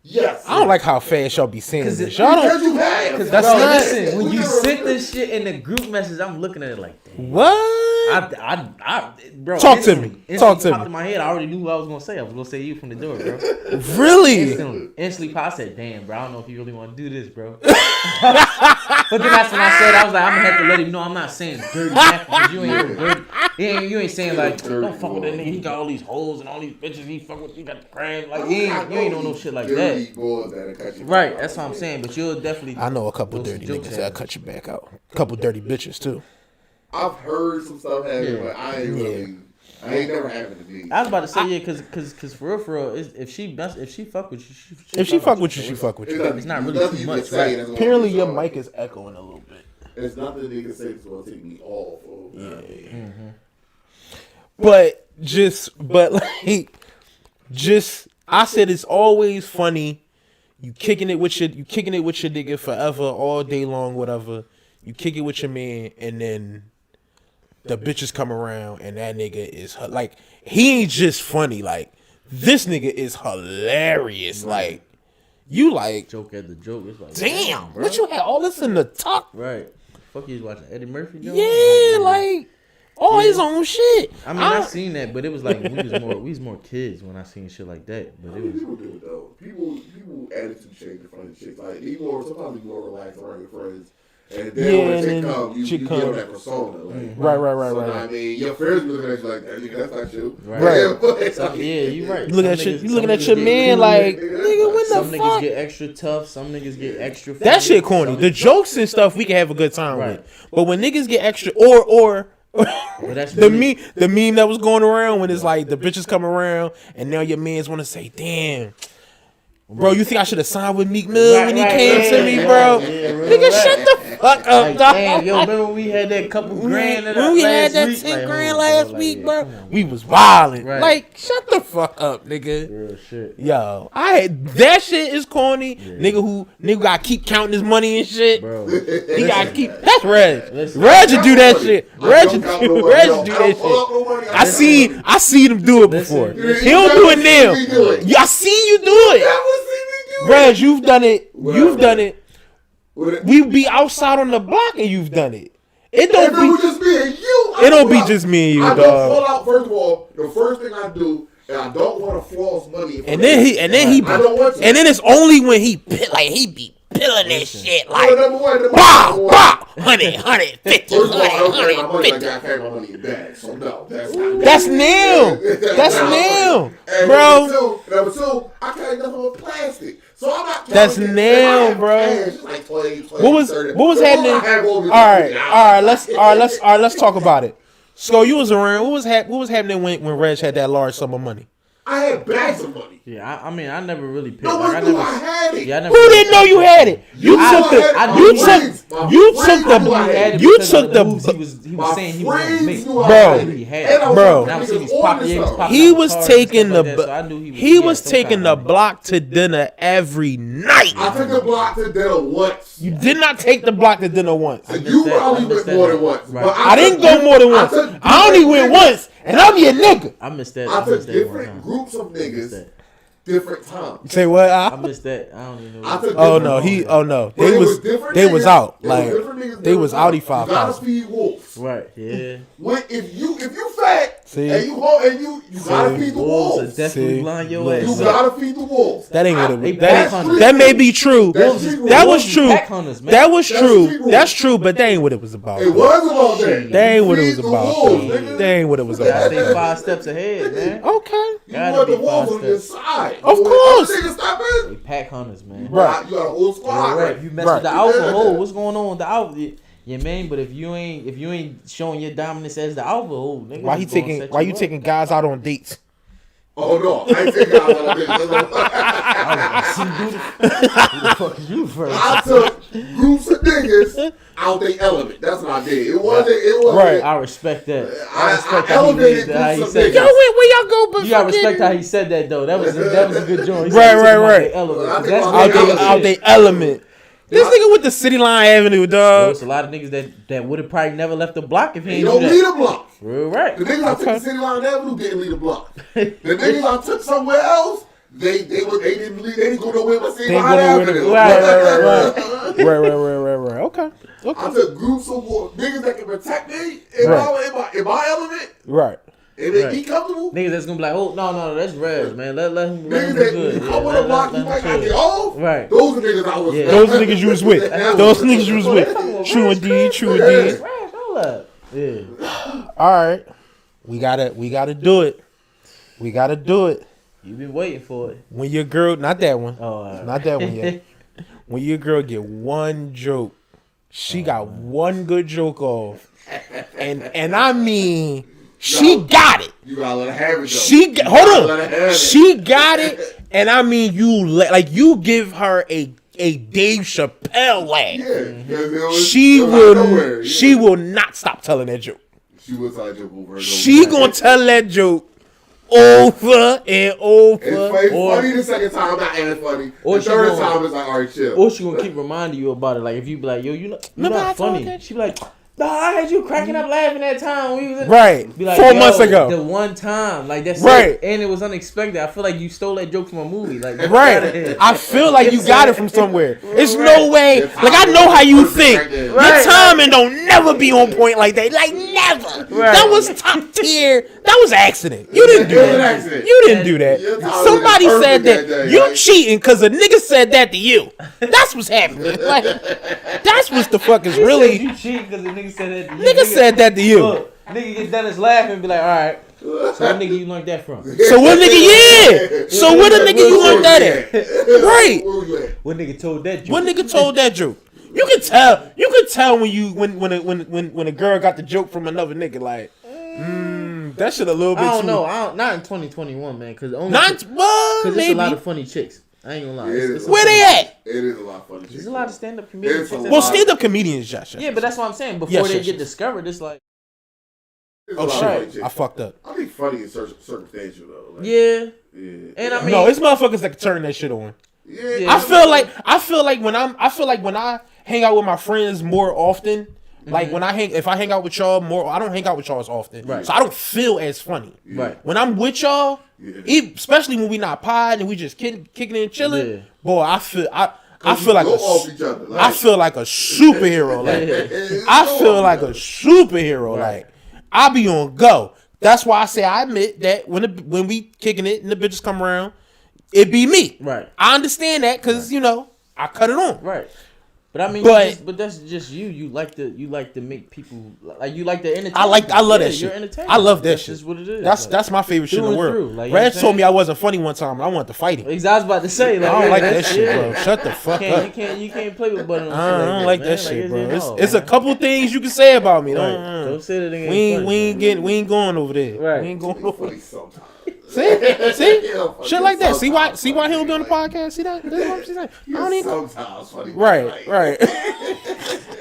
Yes. I don't like how fast y'all be saying this. Y'all Because don't. you have. That's Bro, not- listen, when you sent this shit in the group message, I'm looking at it like, damn. What? Bro, Talk to me. instantly Talk to popped me. in my head. I already knew what I was gonna say. I was gonna say you from the door, bro. Really? Instantly, I said, "Damn, bro, I don't know if you really want to do this, bro." But then that's when I said, I was like, I'm gonna have to let him know I'm not saying dirty because you ain't dirty. You ain't saying like, don't fuck with that nigga. He got all these holes and all these bitches. He fuck with. He got the crab. Like you ain't know no shit like Dirty that. boys that'll cut you Right. back That's out. what I'm saying. But you'll definitely. I know a couple throw some dirty jokes niggas at that'll me. cut you back out. A couple dirty bitches too. I've heard some stuff happen, Yeah. but I ain't really. I ain't never happened to me. I was about to say yeah, cause for real, if she fuck with you, If she fuck with you, she fuck with you. It's not really nothing too you much, can say right? that's gonna Apparently piss your her off. mic is echoing a little bit. There's nothing they can say that's gonna take me off. But I said it's always funny. You kicking it with your nigga forever, all day long, whatever. You kick it with your man, and then the bitches come around, and that nigga is like, he ain't just funny. Like, this nigga is hilarious. Like, you like, Joke at the joke. It's like, damn, bro. what you had all this in the tuck? Right. Fuck, you was watching Eddie Murphy, Joe? Yeah, like all his own shit. I mean, I seen that, but it was like we was more kids when I seen shit like that. But it was People do it though. People attitude change in front of chicks. Like sometimes you more relaxed around your friends. And then Yeah, when a and chick then come, you chick get come. on that persona. Like, Right. so, I mean, your friends be looking at you like that. Nigga, that's not you. Right. so, yeah, you right. You looking at Some your, niggas- you some looking at niggas your get- man like, nigga, when Some the niggas fuck? get extra tough. Some niggas get extra. That funny, shit corny. some- The jokes and stuff we can have a good time Right. with, but when niggas get extra, or that's the really- meme that was going around when it's like the bitches come around and now your mans want to say, damn. Bro, you think I should have signed with Meek Mill when he came to me, bro? Nigga, shut the fuck up, Like, dog. damn, yo, remember when we had that couple grand in When we had that week? 10 Like, grand oh, last like, week, yeah, bro, come on, we was wildin'. Right. Like, shut the fuck up, nigga. real shit. Yo, that shit is corny. Nigga gotta keep counting his money and shit. Bro, He gotta keep. That's Reg. Listen. Reg would do that shit. Reg don't would count do no money. that Don't pull up shit. no money. I see them do it before. Listen. He don't do it You never see me do now. it. Yeah, I see you do it. Never see me do it. Reg, you've done it. You've Whatever. done it. With We be outside on the block and you've done it. It If don't it was be. just me and you, It don't be pull out. just me and you, I dog. don't pull out. First of all, the first thing I do, and I don't want to floss money. in front And of then you. he I don't want to. and then it's only when he be pilling that shit No, like number one, wow, 100, 50, First of all, I don't carry my 100, money 50. like I carry my money in bags. So no, that's not. That's new. That's new, And bro. Number two, I carry nothing but plastic. So I'm not. That's counting it. new, I have bro. cash, it's like 20, What was 30. what was The happening? most I have over is All right. Let's talk about it. So you was around. What was happening when Reg had that large sum of money? I had bags of money. yeah, I mean, I never really picked. No like, one knew I had it. Yeah, I never. Who didn't know you had it? You I took the. had it. You My friends- took. my You friends took knew I the. had it. You Because of took the moves the. he was My saying he was gonna friends make. knew I Bro. had it. He had And I it. was Bro. Now fucking he was on popping. this Yeah, he was stuff. popping. He out was cars and taking stuff like the. that, so I knew he He had was some taking kind the of money. block to dinner every night. I took the block to dinner once. You did not take the block to dinner once. You that. probably I went missed more that. than once. Right. But I didn't go more than once. I only went once, and I'm your nigga. I missed that. I took missed that one different time. groups of I missed niggas that. different times. Say what? I missed that. I don't even know. I took Oh different no, times. they But it was different they was niggas. out. It was Like different niggas, they was different outie times. You gotta 5,000. feed wolves. Right, yeah. When if you fat See? and you gotta feed the Wolves are wolves. definitely See? blind your Look. You ass. up. gotta feed the wolves. That ain't what They it pack was. hunters. That may be true. That's That street was rules. true. Pack hunters, man. That was That's true. street rules. That's true, but that ain't what it was about. It was about that. That ain't what it was Feed the about. wolves, though. nigga. That ain't what it was Gotta about. stay 5 steps ahead, man. Okay. You Gotta want be the wolves on faster. your side. Of When course. other niggas step They in, pack hunters, man. Right. you got a whole squad. Right. If you mess Right. with the alpha hole, what's going on with the alpha? Yeah, man. But if you ain't showing your dominance as the alpha hole, nigga, Why you taking guys out on dates? Oh no, I ain't taking out all this. Who the fuck is you first? I took groups of niggas out their element. That's what I did. It wasn't. Right. I respect that. I respect elevated how he groups of said niggas. Yo, that. where y'all go? But You gotta fucking- respect how he said that though. That was a good joint. He Right, said he right, took him right. Out the element. I think That's my real nigga shit. out they element. This nigga with the City Line Avenue, dog. There's a lot of niggas that would have probably never left the block if he You ain't don't do lead that. a block. Real right. The niggas I took to City Line Avenue didn't lead a block. The niggas I took somewhere else, they didn't lead. They didn't go nowhere but City They Line go nowhere. Avenue. Right. Okay. I took groups of niggas that can protect me in my element Right. and make Right. me comfortable. Niggas that's gonna be like, oh no, that's Rez, man. Let him Niggas do that good. you Yeah, come on the block, you let might him not get chill. off. Right. Those are niggas I was. Yeah. Those niggas you was with. Those niggas you was with. True indeed. True indeed. Rez, hold up. Yeah. All right. We gotta do it. We gotta do it. You been waiting for it. When your girl, not that one, Oh, all right. not that one yet. When your girl get one joke, she got one good joke off, and I mean, she got it. You gotta let her have it though. She You hold gotta let her on. have it. She got it, and I mean, you give her a Dave Chappelle laugh. Yeah, 'cause it was- She it was out of will. nowhere, yeah. She will not stop telling that joke. She was like joke over. and She over. gonna tell that joke over and over. It's Or- funny the second time, not as funny. Or The she third gonna- time, it's like, all right, chill. Or she gonna keep reminding you about it. Like if you be like, yo, you're Remember I not told funny. that? She be like, nah, I had you cracking up laughing that time when we was in Right. Be like, 4 yo, months ago. The one time. Like that's Right. it. And it was unexpected. I feel like you stole that joke from a movie. Like Right. I feel like you got it from somewhere. It's no Right. way. Like I know how you think. Your Right. timing don't never be on point like that. Like never. Right. That was top tier. That was an accident. You didn't do It was an that. accident. You didn't do that. Your timing Somebody was said perfect that. day, You right? cheating because a nigga said that to you. That's what's happening. Like that's what the fuck is really. You cheat because the nigga said that. Nigga said that to you. Look, nigga get done his laughing and be like, all right. So what nigga you learned that from? So what nigga? Yeah. So what a nigga you learned that at? Right. Where you at? What nigga told that joke? What nigga told that joke? You can tell. You can tell when a girl got the joke from another nigga. Like, that shit a little bit I don't too. know. Not in 2021, man. Because only Not well, because there's maybe. a lot of funny chicks. I ain't gonna lie. Yeah, it is. Where they at? It is a lot of funny shit. There's a lot of stand-up comedians. It's a chicks lot. Well, that- stand-up comedians, Josh. Yeah, but that's what I'm saying. Before Yes, they yes, get yes. discovered, it's like, It's a Oh lot of shit, funny shit. I fucked up. I think funny is circumstantial though. Like, yeah. yeah. And I mean, No, it's motherfuckers that can turn that shit on. Yeah. I feel like when I hang out with my friends more often. Like when if I hang out with y'all more, I don't hang out with y'all as often, Right. so I don't feel as funny. Right. When I'm with y'all, Yeah. especially when we not podding and we just kicking it and chilling, Yeah. boy, I feel like go off each other. Like, I feel like a superhero. Like it's I go feel off like each a other. superhero. Right. Like I be on go. That's why I say I admit that when we kicking it and the bitches come around, it be me. Right. I understand that because I cut it on. right. But I mean, But- that's just you. You like to make people like you like to entertain. I love that You're shit. entertaining. I love that That's shit. just what it is. That's Like, that's my favorite shit in the through and world. through, like, you know what Reds I'm told me saying? I wasn't funny one time. And I wanted to fight him. I was about to say, like, I don't like that that's- shit, yeah. bro. Shut the fuck You up. can't play with butter. I don't like that shit, bro. It's a Right. couple things you can say about me. Don't say that nigga. We ain't going over there. Right. We ain't going It's over funny sometimes. See? Yeah, funny Shit like that. See why sometimes. he'll be on the podcast? See that? That's what I'm saying. I don't Yeah, even. sometimes funny. Right.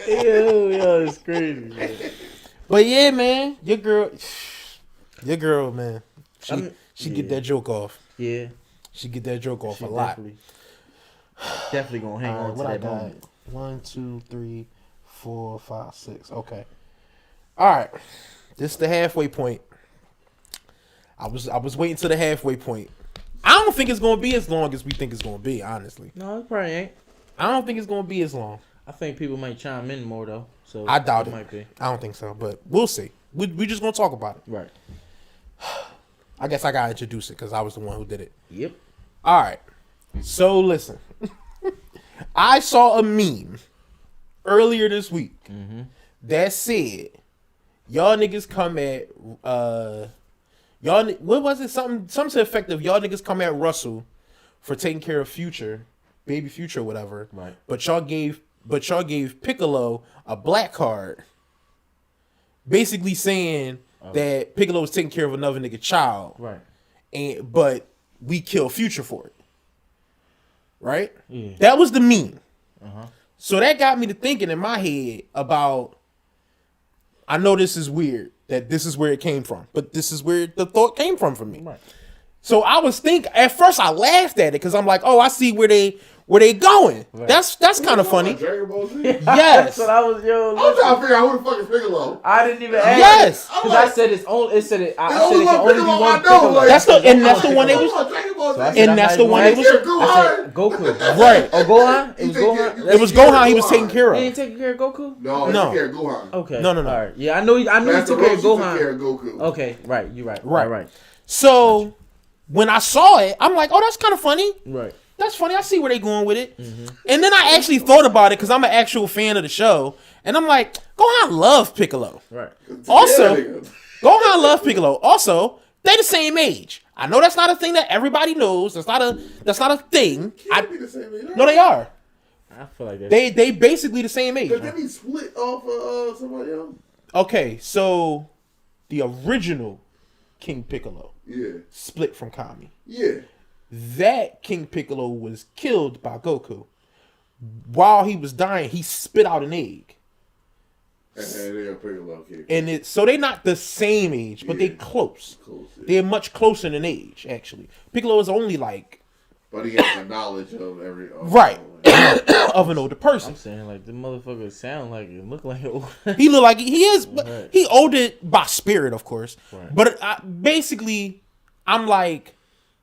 Yo, it's crazy. Man. But yeah, man, your girl, man, she get yeah. that joke off. Yeah, She get that joke off she a lot. definitely gonna hang on to What I that got? moment. 1, 2, 3, 4, 5, 6. Okay. All right. This is the halfway point. I was waiting to the halfway point. I don't think it's gonna be as long as we think it's gonna be. Honestly, No, it probably ain't. I don't think it's gonna be as long. I think people might chime in more though. So I doubt it. Might be. I don't think so, but we'll see. We just gonna talk about it. Right. I guess I gotta introduce it because I was the one who did it. Yep. All right. So listen, I saw a meme earlier this week that said, "Y'all niggas come at y'all. What was it? Something to the effect of y'all niggas come at Russell for taking care of Future, baby Future, or whatever. Right. But y'all gave Piccolo a black card, basically saying that Piccolo was taking care of another nigga child, Right. but we kill Future for it. Right? Yeah. That was the meme. So that got me to thinking in my head about, I know this is weird, that this is where it came from, but this is where the thought came from for me. Right. So I was thinking, at first I laughed at it because I'm like, oh, I see where they going. Right. That's kind of funny. Dragon Ball Z? Yes. That's what I was, yo. I'm trying to figure out who the fuck is Piccolo. I didn't even ask. Yes. Because I said it's only. It said it. I The said only it can one only be Piccolo one I know, Piccolo. like- That's the one they was. Oh, Dragon Ball So I Z. said, And I'm that's not the one even- they was. Gohan. I said Goku. Right. Oh, Gohan. It was You think Gohan. It was Gohan he was taking care He of. ain't taking care of Goku. No, No. he took care of Gohan. Okay. No. All right. Yeah, I knew he Master took care of Roshi took care Gohan. of Goku. Okay. Right. You're right. Right. Right. So when I saw it, I'm like, oh, that's kind of funny. Right. That's funny. I see where they going with it. And then I actually thought about it because I'm an actual fan of the show. And I'm like, Gohan love Piccolo. Right. Also, Yeah, nigga. Gohan love Piccolo. Also, they the same age. I know that's not a thing that everybody knows. That's not a thing. Can't be the same age. No, they are. I feel like that. They basically the same age. But then he split off of somebody else. Okay, so the original King Piccolo Yeah. split from Kami. Yeah. That King Piccolo was killed by Goku. While he was dying, he spit out an egg. And they're Piccolo kid. And so they're not the same age, but they Yeah. close. Close, yeah. They're much closer in age, actually. Piccolo is only like But he has the knowledge of every. right of an older person. I'm saying like the motherfucker sound like it, look like it. He look like he is, but Right. he older by spirit, of course. Right. But basically, I'm like,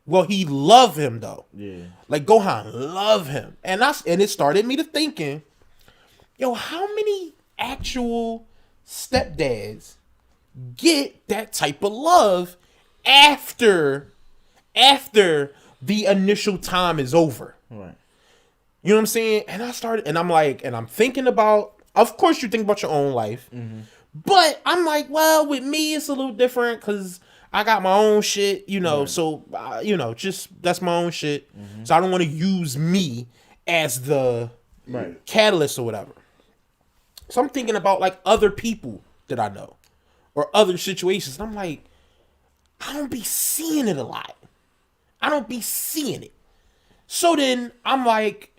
well, he love him though. Yeah. Like Gohan love him, and it started me to thinking, yo, how many actual stepdads get that type of love after the initial time is over? Right. You know what I'm saying? And I'm thinking about, of course you think about your own life, but I'm like, well, with me, it's a little different because I got my own shit, so, just that's my own shit. So I don't want to use me as the Right. catalyst or whatever. So I'm thinking about like other people that I know or other situations. And I'm like, I don't be seeing it a lot. I don't be seeing it. So then I'm like,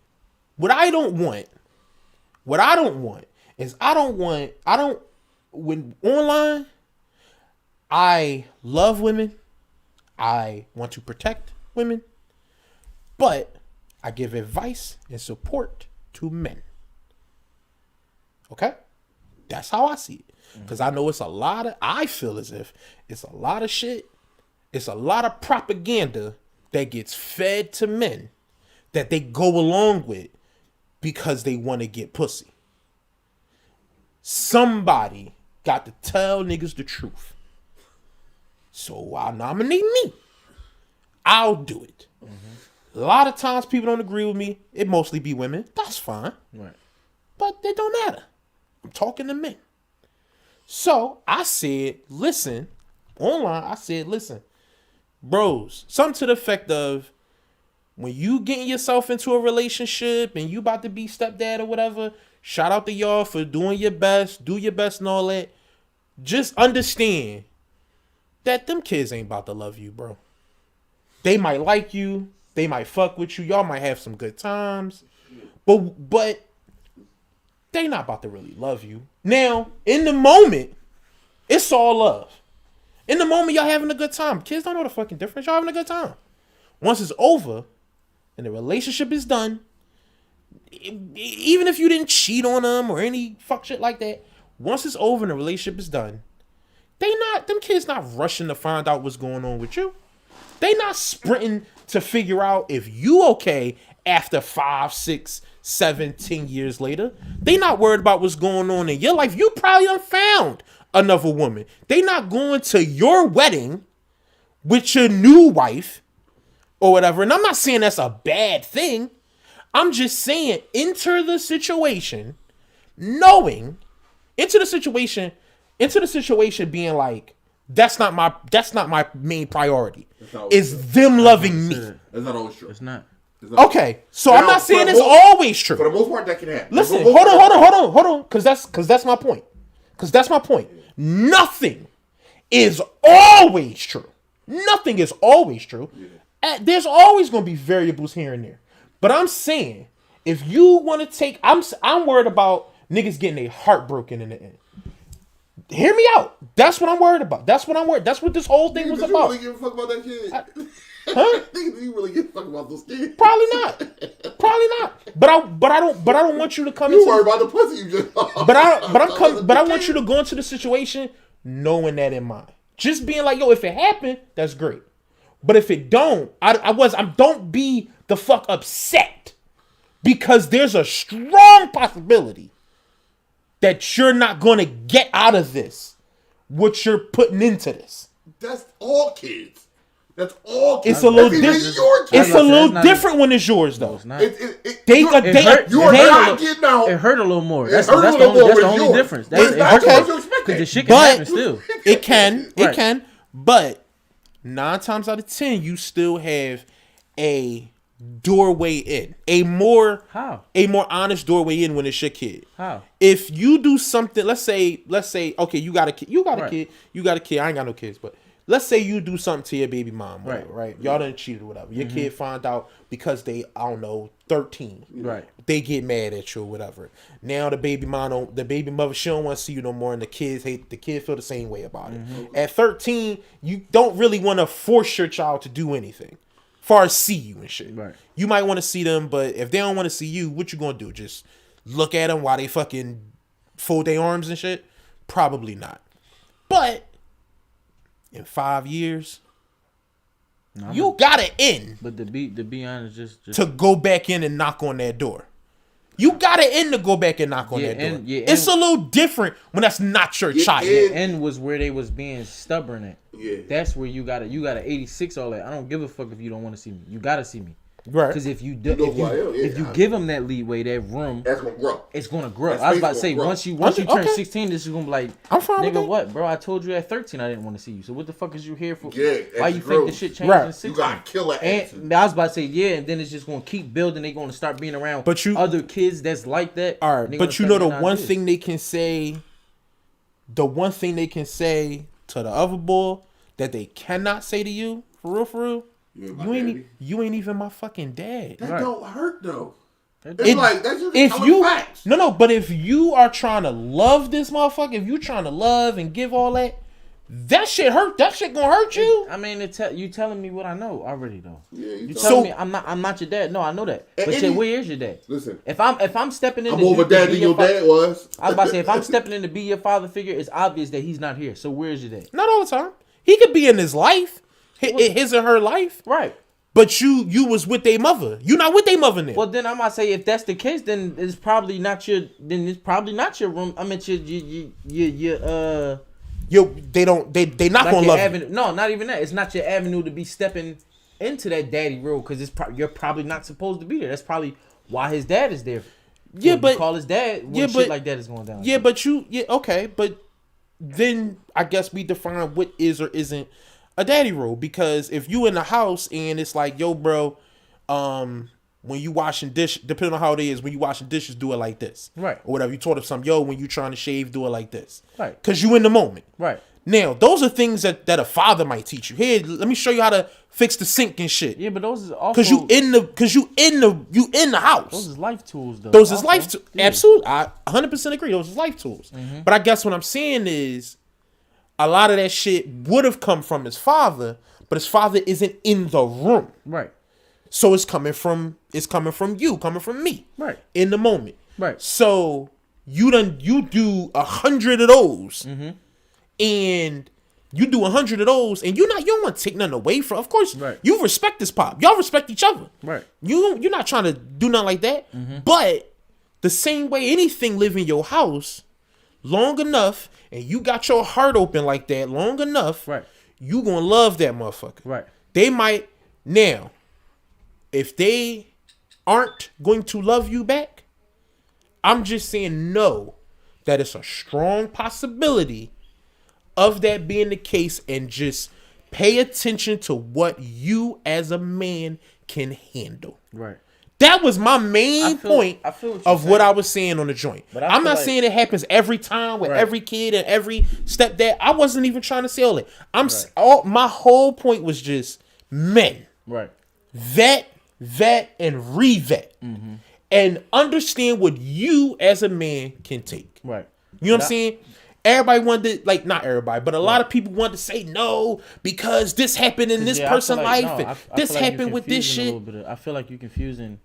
what I don't want is when online, I love women. I want to protect women, but I give advice and support to men. Okay? That's how I see it. Because I know I feel as if it's a lot of shit. It's a lot of propaganda that gets fed to men that they go along with because they want to get pussy. Somebody got to tell niggas the truth. So I'll nominate me. I'll do it. A lot of times people don't agree with me. It mostly be women. That's fine. Right. But it don't matter. I'm talking to men. So I said, listen, bros, something to the effect of, when you getting yourself into a relationship and you about to be stepdad or whatever, shout out to y'all for doing your best, do your best and all that. Just understand that them kids ain't about to love you, bro. They might like you, they might fuck with you, y'all might have some good times, but they not about to really love you. Now, in the moment, it's all love. In the moment, y'all having a good time. Kids don't know the fucking difference. Y'all having a good time. Once it's over and the relationship is done, even if you didn't cheat on them or any fuck shit like that, once it's over and the relationship is done, them kids not rushing to find out what's going on with you. They not sprinting to figure out if you okay after 5, 6, 7, 10 years later. They not worried about what's going on in your life. You probably done found another woman. They not going to your wedding with your new wife or whatever. And I'm not saying that's a bad thing. I'm just saying enter the situation knowing, into the situation being like, that's not my main priority. Is them loving me. That's not always true. It's not. Okay, so I'm Now, not saying for it's the always true. For the most part, that can happen. Listen, For the most part- hold on, because that's my point. Because that's my point. Nothing is always true. Nothing is always true. There's always going to be variables here and there. But I'm saying, if you want to take, I'm worried about niggas getting their heart broken in the end. Hear me out. That's what I'm worried about. That's what this whole thing was Did about. you really give a fuck about that kid? Huh? Nigga, do you really give a fuck about those kids? Probably not. But I don't want you to come You into worry about the pussy you just. But I want you to go into the situation knowing that in mind. Just being like, yo, if it happened, that's great. But if it don't, don't be the fuck upset, because there's a strong possibility that you're not gonna get out of this what you're putting into this. That's all kids. That's all kids. It's a little That's even different. your It's kids. a little not- different when it's yours though. It's not. They you- got- It they- hurt- You are they- not getting out. It hurt a little more. That's It hurt a the little more only with yours. difference. It's not okay. what you expect. Because the shit can But happen still. it can, Right. but 9 times out of 10, you still have a doorway in, a more honest doorway in when it's your kid. How? If you do something, let's say, okay, you got a kid, Right. I ain't got no kids, but let's say you do something to your baby mom, whatever, Right. right? Y'all done cheated or whatever. Your kid find out because they, I don't know, 13. Right. They get mad at you or whatever. Now the baby mother, she don't want to see you no more, and the kid feel the same way about it. At 13, you don't really want to force your child to do anything, far as see you and shit. Right. You might want to see them, but if they don't want to see you, what you gonna do? Just look at them while they fucking fold their arms and shit? Probably not. But in 5 years, you gotta end But to be honest, just to go back in and knock on that door. You gotta end to go back and knock on Yeah, that door. and- yeah, it's and- a little different when that's not your child. and- end was where they was being stubborn at. Yeah. That's where you gotta 86 all that. I don't give a fuck if you don't want to see me. You gotta see me. Right. Because if you do, know who I am, yeah. if you give them that leeway, that room, That's gonna grow. it's gonna grow. That I was space about to say gonna grow. once you turn Okay. 16, this is gonna be like, I'm fine with nigga, that. what, bro? I told you at 13 I didn't want to see you. So what the fuck is you here for? Yeah, Why as you it think grows. the shit changed Right. in 16? You got killer attitude. And I was about to say, yeah, and then it's just gonna keep building. They're gonna start being around But you- other kids that's like that. All and they right, but you gonna know the start one being thing they can say, to the other boy that they cannot say to you, for real, You ain't my you ain't daddy. you ain't even my fucking dad. That Right. don't hurt though. That It's It- like that's just If telling you facts. but if you are trying to love this motherfucker, if you trying to love and give all that, that shit hurt. That shit gonna hurt you. I mean, you telling me what I know already though. Yeah, You So- telling me I'm not your dad. No, I know that. But and where is your dad? Listen, If I'm stepping in, I'm to over be dad than your dad was. I was about to say, if I'm stepping in to be your father figure, it's obvious that he's not here. So where's your dad? Not all the time. He could be in his life, his or her life, Right. but you was with their mother. You not with their mother now. Well, then I'm gonna say if that's the case, then it's probably not your. Then it's probably not your room. I mean, your They not like gonna your love avenue. you. No, not even that. It's not your avenue to be stepping into that daddy role because you're probably not supposed to be there. That's probably why his dad is there. Yeah, When you but call his dad when yeah, shit but- like that is going down. Yeah, but okay, but then I guess we define what is or isn't a daddy role, because if you in the house and it's like, yo, bro, when you washing dish, depending on how it is, when you washing dishes, do it like this, Right. Or whatever. You taught him something, yo, when you trying to shave, do it like this, Right. Because you in the moment, Right. Now, those are things that a father might teach you. Here, let me show you how to fix the sink and shit. Yeah, but those is also Because you in the house. those is life tools though. Those is also. life tools. Yeah. Absolutely. I 100% agree. Those is life tools. But I guess what I'm saying is a lot of that shit would have come from his father, but his father isn't in the room. Right. So it's coming from you, coming from me. Right. In the moment. Right. So you do 100 of those. And You do 100 of those, and you don't want to take nothing away from. Of course, Right. you respect this pop. Y'all respect each other. Right. You're not trying to do nothing like that. But the same way anything live in your house long enough, and you got your heart open like that long enough, Right. you gonna love that motherfucker. Right. They might now, if they aren't going to love you back, I'm just saying no, that it's a strong possibility of that being the case, and just pay attention to what you as a man can handle. Right. That was my main point I feel what you're of what saying. I was saying on the joint. But I I'm feel not like- saying it happens every time with Right. every kid and every stepdad. I wasn't even trying to say all that. My whole point was just men. Right. Vet, and re-vet. And understand what you as a man can take. Right. You know what I'm saying? Everybody wanted to, like, not everybody, but a lot of people wanted to say no because this happened in this Yeah, I person's feel like- life, no, and I this feel like happened you're with this confusing a shit. little bit I feel like you're confusing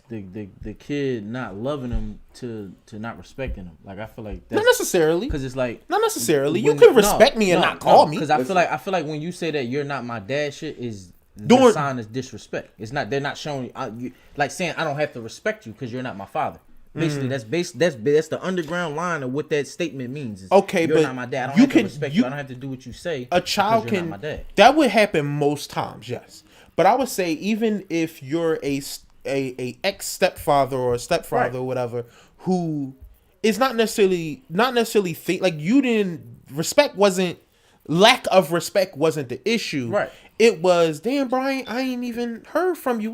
the kid not loving him to not respecting him. Like I feel like Not that's necessarily. because it's like Not necessarily. You when- can respect me and not call me. Because I feel like when you say that you're not my dad, shit is the Doing- sign is disrespect. It's not. They're not showing you like saying I don't have to respect you because you're not my father. Basically, that's the underground line of what that statement means. Is, Okay, you're but not my dad. I don't you have can- to respect you- you. I don't have to do what you say. A child because you're can. not my dad. That would happen most times, yes. But I would say even if you're a ex stepfather or a stepfather Right. or whatever who is not necessarily think like you didn't lack of respect wasn't the issue. Right. It was, damn, Brian, I ain't even heard from you.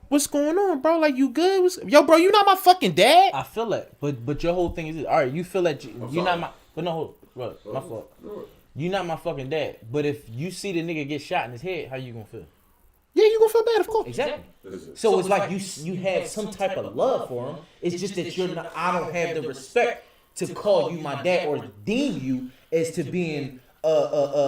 What's going on, bro? Like, you good? Yo, bro, you not my fucking dad. I feel that, but your whole thing is this. All right, you feel that you're not my. But no, hold, bro, my fault. You're not my fucking dad. But if you see the nigga get shot in his head, how you gonna feel? Yeah, you gonna feel bad, of course. Exactly. So it's like you have some type of love for him. It's just that you're not. I don't have the respect to call you my dad or deem you as to being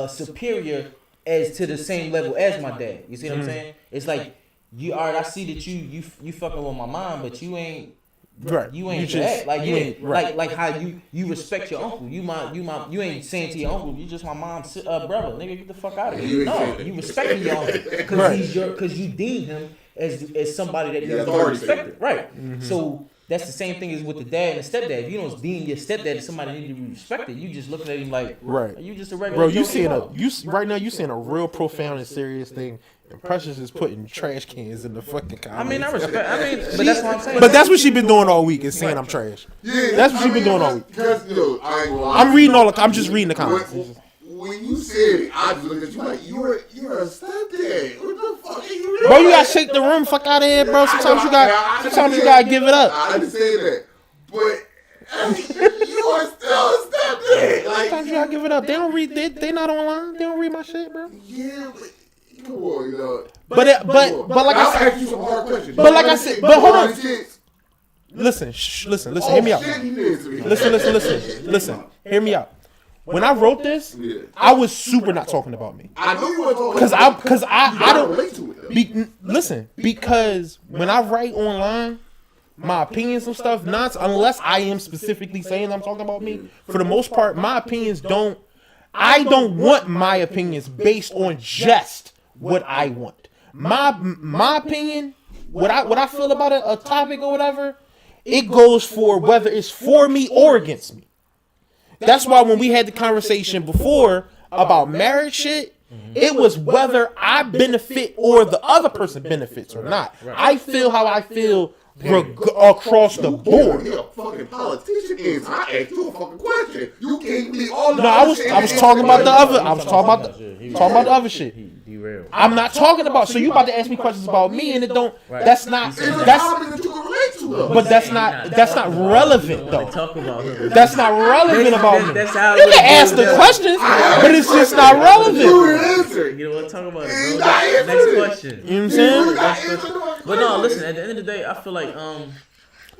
superior as to the same level as my dad. You see what I'm saying? It's like you. All right, I see that you fucking with my mom, but you ain't. Right. You ain't just that. Like you yeah, ain't right. like how you respect your uncle. You ain't saying to your uncle, you just my mom's brother. Nigga, get the fuck out of here. No, you respect your uncle because Right. because you deem him as somebody that Yeah, you authority respected. Right. So that's the same thing as with the dad and the stepdad. If you don't deem your stepdad as somebody that need to be respected, you just looking at him like, Right. you just a regular. Bro, you Joe seeing Schmo. right now you seeing a real profound and serious thing. And Precious is putting trash cans in the fucking comments. I mean, I respect. But that's what I'm saying. But that's what she been doing all week, is saying I'm trash. Yeah, That's what she been doing all week. Because, I ain't gonna lie. I'm reading I'm just reading the comments. When you said it, I just looked at you like, you're a stepdad. What the fuck are you doing? Bro, you gotta shake the room, fuck out of here, bro. Sometimes you gotta give it up. I understand that. But you are still a stepdad. Sometimes you gotta give it up. They don't read. They not online. They don't read my shit, bro. Yeah, but come on, you know. But like I I'll said, ask you some hard questions. But like I said, but hold on. Kids, listen. Hear me out. shit, he lives to me. Listen. Hear me out. When I wrote this, Yeah. I was super not talking about me. I know you want to talk Cause I don't relate to it. Though. listen, because when I write online my opinions and stuff, not unless I am specifically saying I'm talking about me, for the most part, my opinions I don't want my opinions based on just what I want. My opinion, what I feel about a topic or whatever, it goes for whether it's for me or against me. That's why when we had the conversation before about marriage shit, it was whether I benefit or the other person benefits or not. I feel how I feel across the board. You're a fucking politician. Is I asked you a fucking question. You gave me all the No, I was talking about the other. I was talking about the other shit. He derailed. I'm not talking about. So you about to ask me questions about me, and it don't. That's not. It's a That's. topic that you can relate to. Though. But that's not relevant though. Talk about him. That's not relevant about me. That's how You it can ask the goes down. questions, but it's just not You relevant. answer. You know what? Talk about He's it, not bro. Next answering. question. You know what I'm saying? You got answer the fucking But no, question. listen. At the end of the day, I feel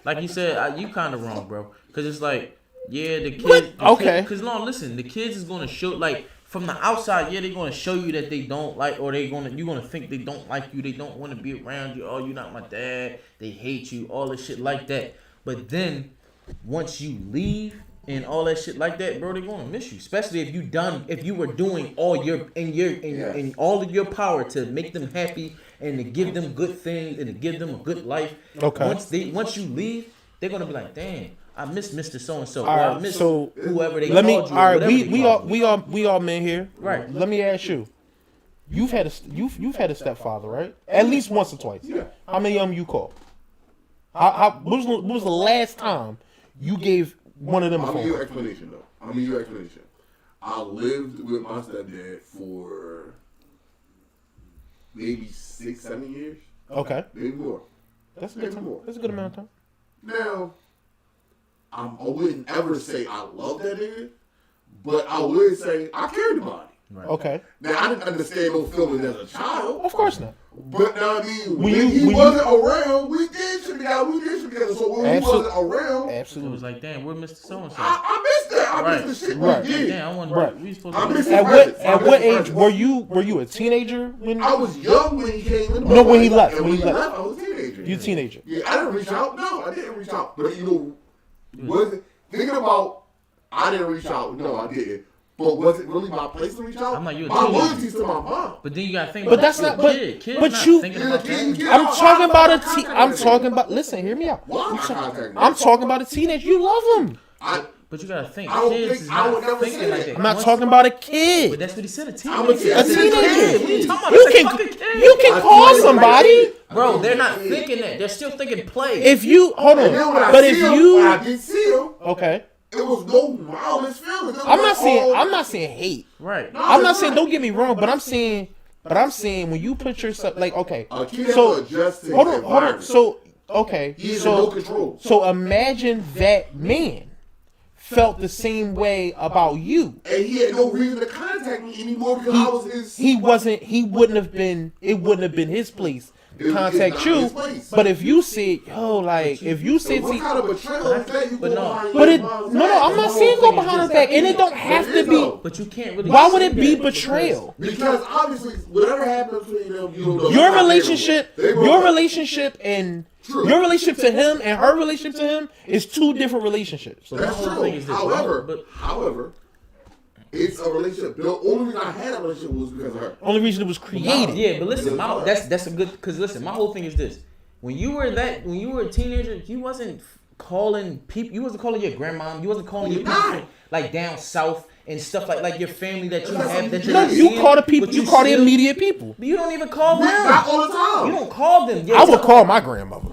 like you said, you kind of wrong, bro. Because it's like, yeah, the kids. What? Okay. Because no, listen, the kids is gonna show like from the outside, yeah, they're gonna show you that they don't like, or you're gonna think they don't like you, they don't want to be around you. Oh, you're not my dad. They hate you. All this shit like that. But then once you leave and all that shit like that, bro, they're gonna miss you. Especially if you were doing all in all of your power to make them happy and to give them good things and to give them a good life. Okay. Once you leave, they're gonna be like, damn, I miss Mr. So and so. All right, I miss so whoever they Let me. called you. All right, whatever they called you. we all men here. Right. Let me ask you. You've had a stepfather, right? At least once or twice. Yeah. How many of them you call? What was the last time you gave one of them a I'm phone gonna give you call? an explanation though. I'm gonna give you an explanation. I lived with my stepdad for maybe 6-7 years, Okay, maybe more. that's a good time. That's a good amount of time. Now, I wouldn't ever say I love that nigga, but I would say I cared about him. Okay, Now I didn't understand those feelings as a child, of course not. but now I mean when When he you- wasn't around, we did shit together. So when he wasn't around, It Absolutely. was like, damn, where Mr. So and so? I missed that. I Right. missed the shit Right. we did. Damn, I wonder Right. we supposed I to miss be. it. At what age were you a teenager when I was young when he came in. No, when he left, And when when he he left. left, I was a teenager. you a teenager? Yeah, I didn't reach out. No, I didn't reach out. But was it thinking about? I didn't reach out. No, I didn't. But was it really my place to reach out? I'm like, you a my teenager. loyalty's to my mom. But then you gotta think But about that's you're not- a but- kid. Kids but not you- thinking You're about a kid, that. you can't- I'm talking about I'm I'm talking about. Listen, hear me out. Why am I contacting I'm you? talking about a teenager. You love him. But you gotta think, I don't kids think- is I would not never thinking say like that. that. I'm not Once- talking about a But kid. that's what he said, a I'm teenager. a kid. A teenager. What are you talking about? You That's a can fucking kid. you can I call feel like somebody it. Bro, they're not thinking that. They're still thinking play. if you hold And then when on. I But see if him, you when I did see him, okay, it was no wildest feelings. It was I'm like, not saying hate. Right. I'm not saying don't get me wrong, but I'm saying when you put yourself like okay, A kid has so to adjust to hold his on. environment. So okay, He is in no so control. so imagine that man felt the same way about you. And he had no reason to contact me anymore because I was his. He wouldn't have been. It wouldn't have been his place to It's contact not you. his place. But if you said, yo, like if you said, What kind of betrayal is that? You But go no. behind but your it mom's no, back? I'm not saying go behind his back, and it don't have to be. But you can't really. Why would it say be that betrayal? Because obviously, whatever happened between them, you don't know. Your how they relationship, were. They broke your up. relationship, and True. your relationship to him and her relationship to him is two different relationships. So my That's whole true. thing is this. However, it's a relationship. The only reason I had a relationship was because of her. Only reason it was created. Yeah, but listen, that's a good. Cause listen, my whole thing is this: when you were a teenager, you wasn't calling people. You wasn't calling your grandma. You wasn't calling your people like down south and stuff like your family that you have. That you're No, not you seeing, call the people. but You call the still- immediate people. But you don't even call them. Not all the time. You don't call them. I would call my grandmother.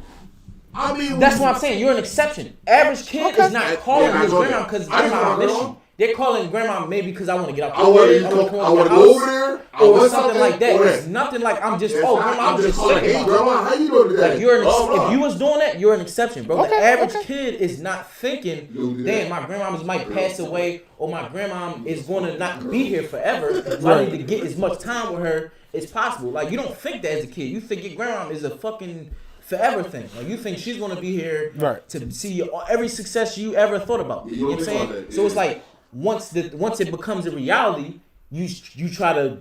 I mean, That's what I'm saying. You're an exception. Average kid is not calling Yeah, I his know grandma that. because I just grandma want miss her you. They're calling grandma maybe because I want to get out I want to the go. bed, I want to house, go over there. I or want something like that. or It's nothing like I'm just It's oh not- grandma, I'm I'm just calling, thinking hey, about you. grandma, how you doing today? Like you're Oh, if you was doing that, you're an exception, bro. Okay, The average okay. kid is not thinking, You'll do damn, that. my grandma might pass away, or my grandma is going to not be here forever. So I need to get as much time with her as possible. Like you don't think that as a kid. You think your grandma is a fucking forever thing. Like you think she's gonna be here Right. to see every success you ever thought about. You You know what I'm don't think saying? about that, So it's yeah. like once it becomes a reality, you try to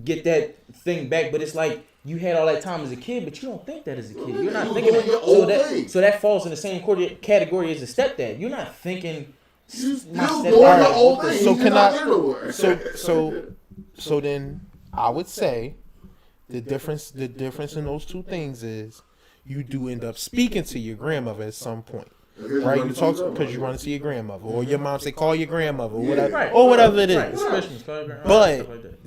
get that thing back, but it's like you had all that time as a kid, but you don't think that as a kid. You're not You thinking doing that. your So own thing. that falls in the same category as a stepdad. You're not thinking. You My still stepdad- doing your Alright, own thing. so He's can not I- there nowhere. So then I would say the difference in those two things is you do end up speaking to your grandmother at some point. Right, you talk because you run to your grandmother, or your mom say call your grandmother, or whatever, Right. or whatever it is. Right, it's Christmas, call your grandma, But- stuff like that.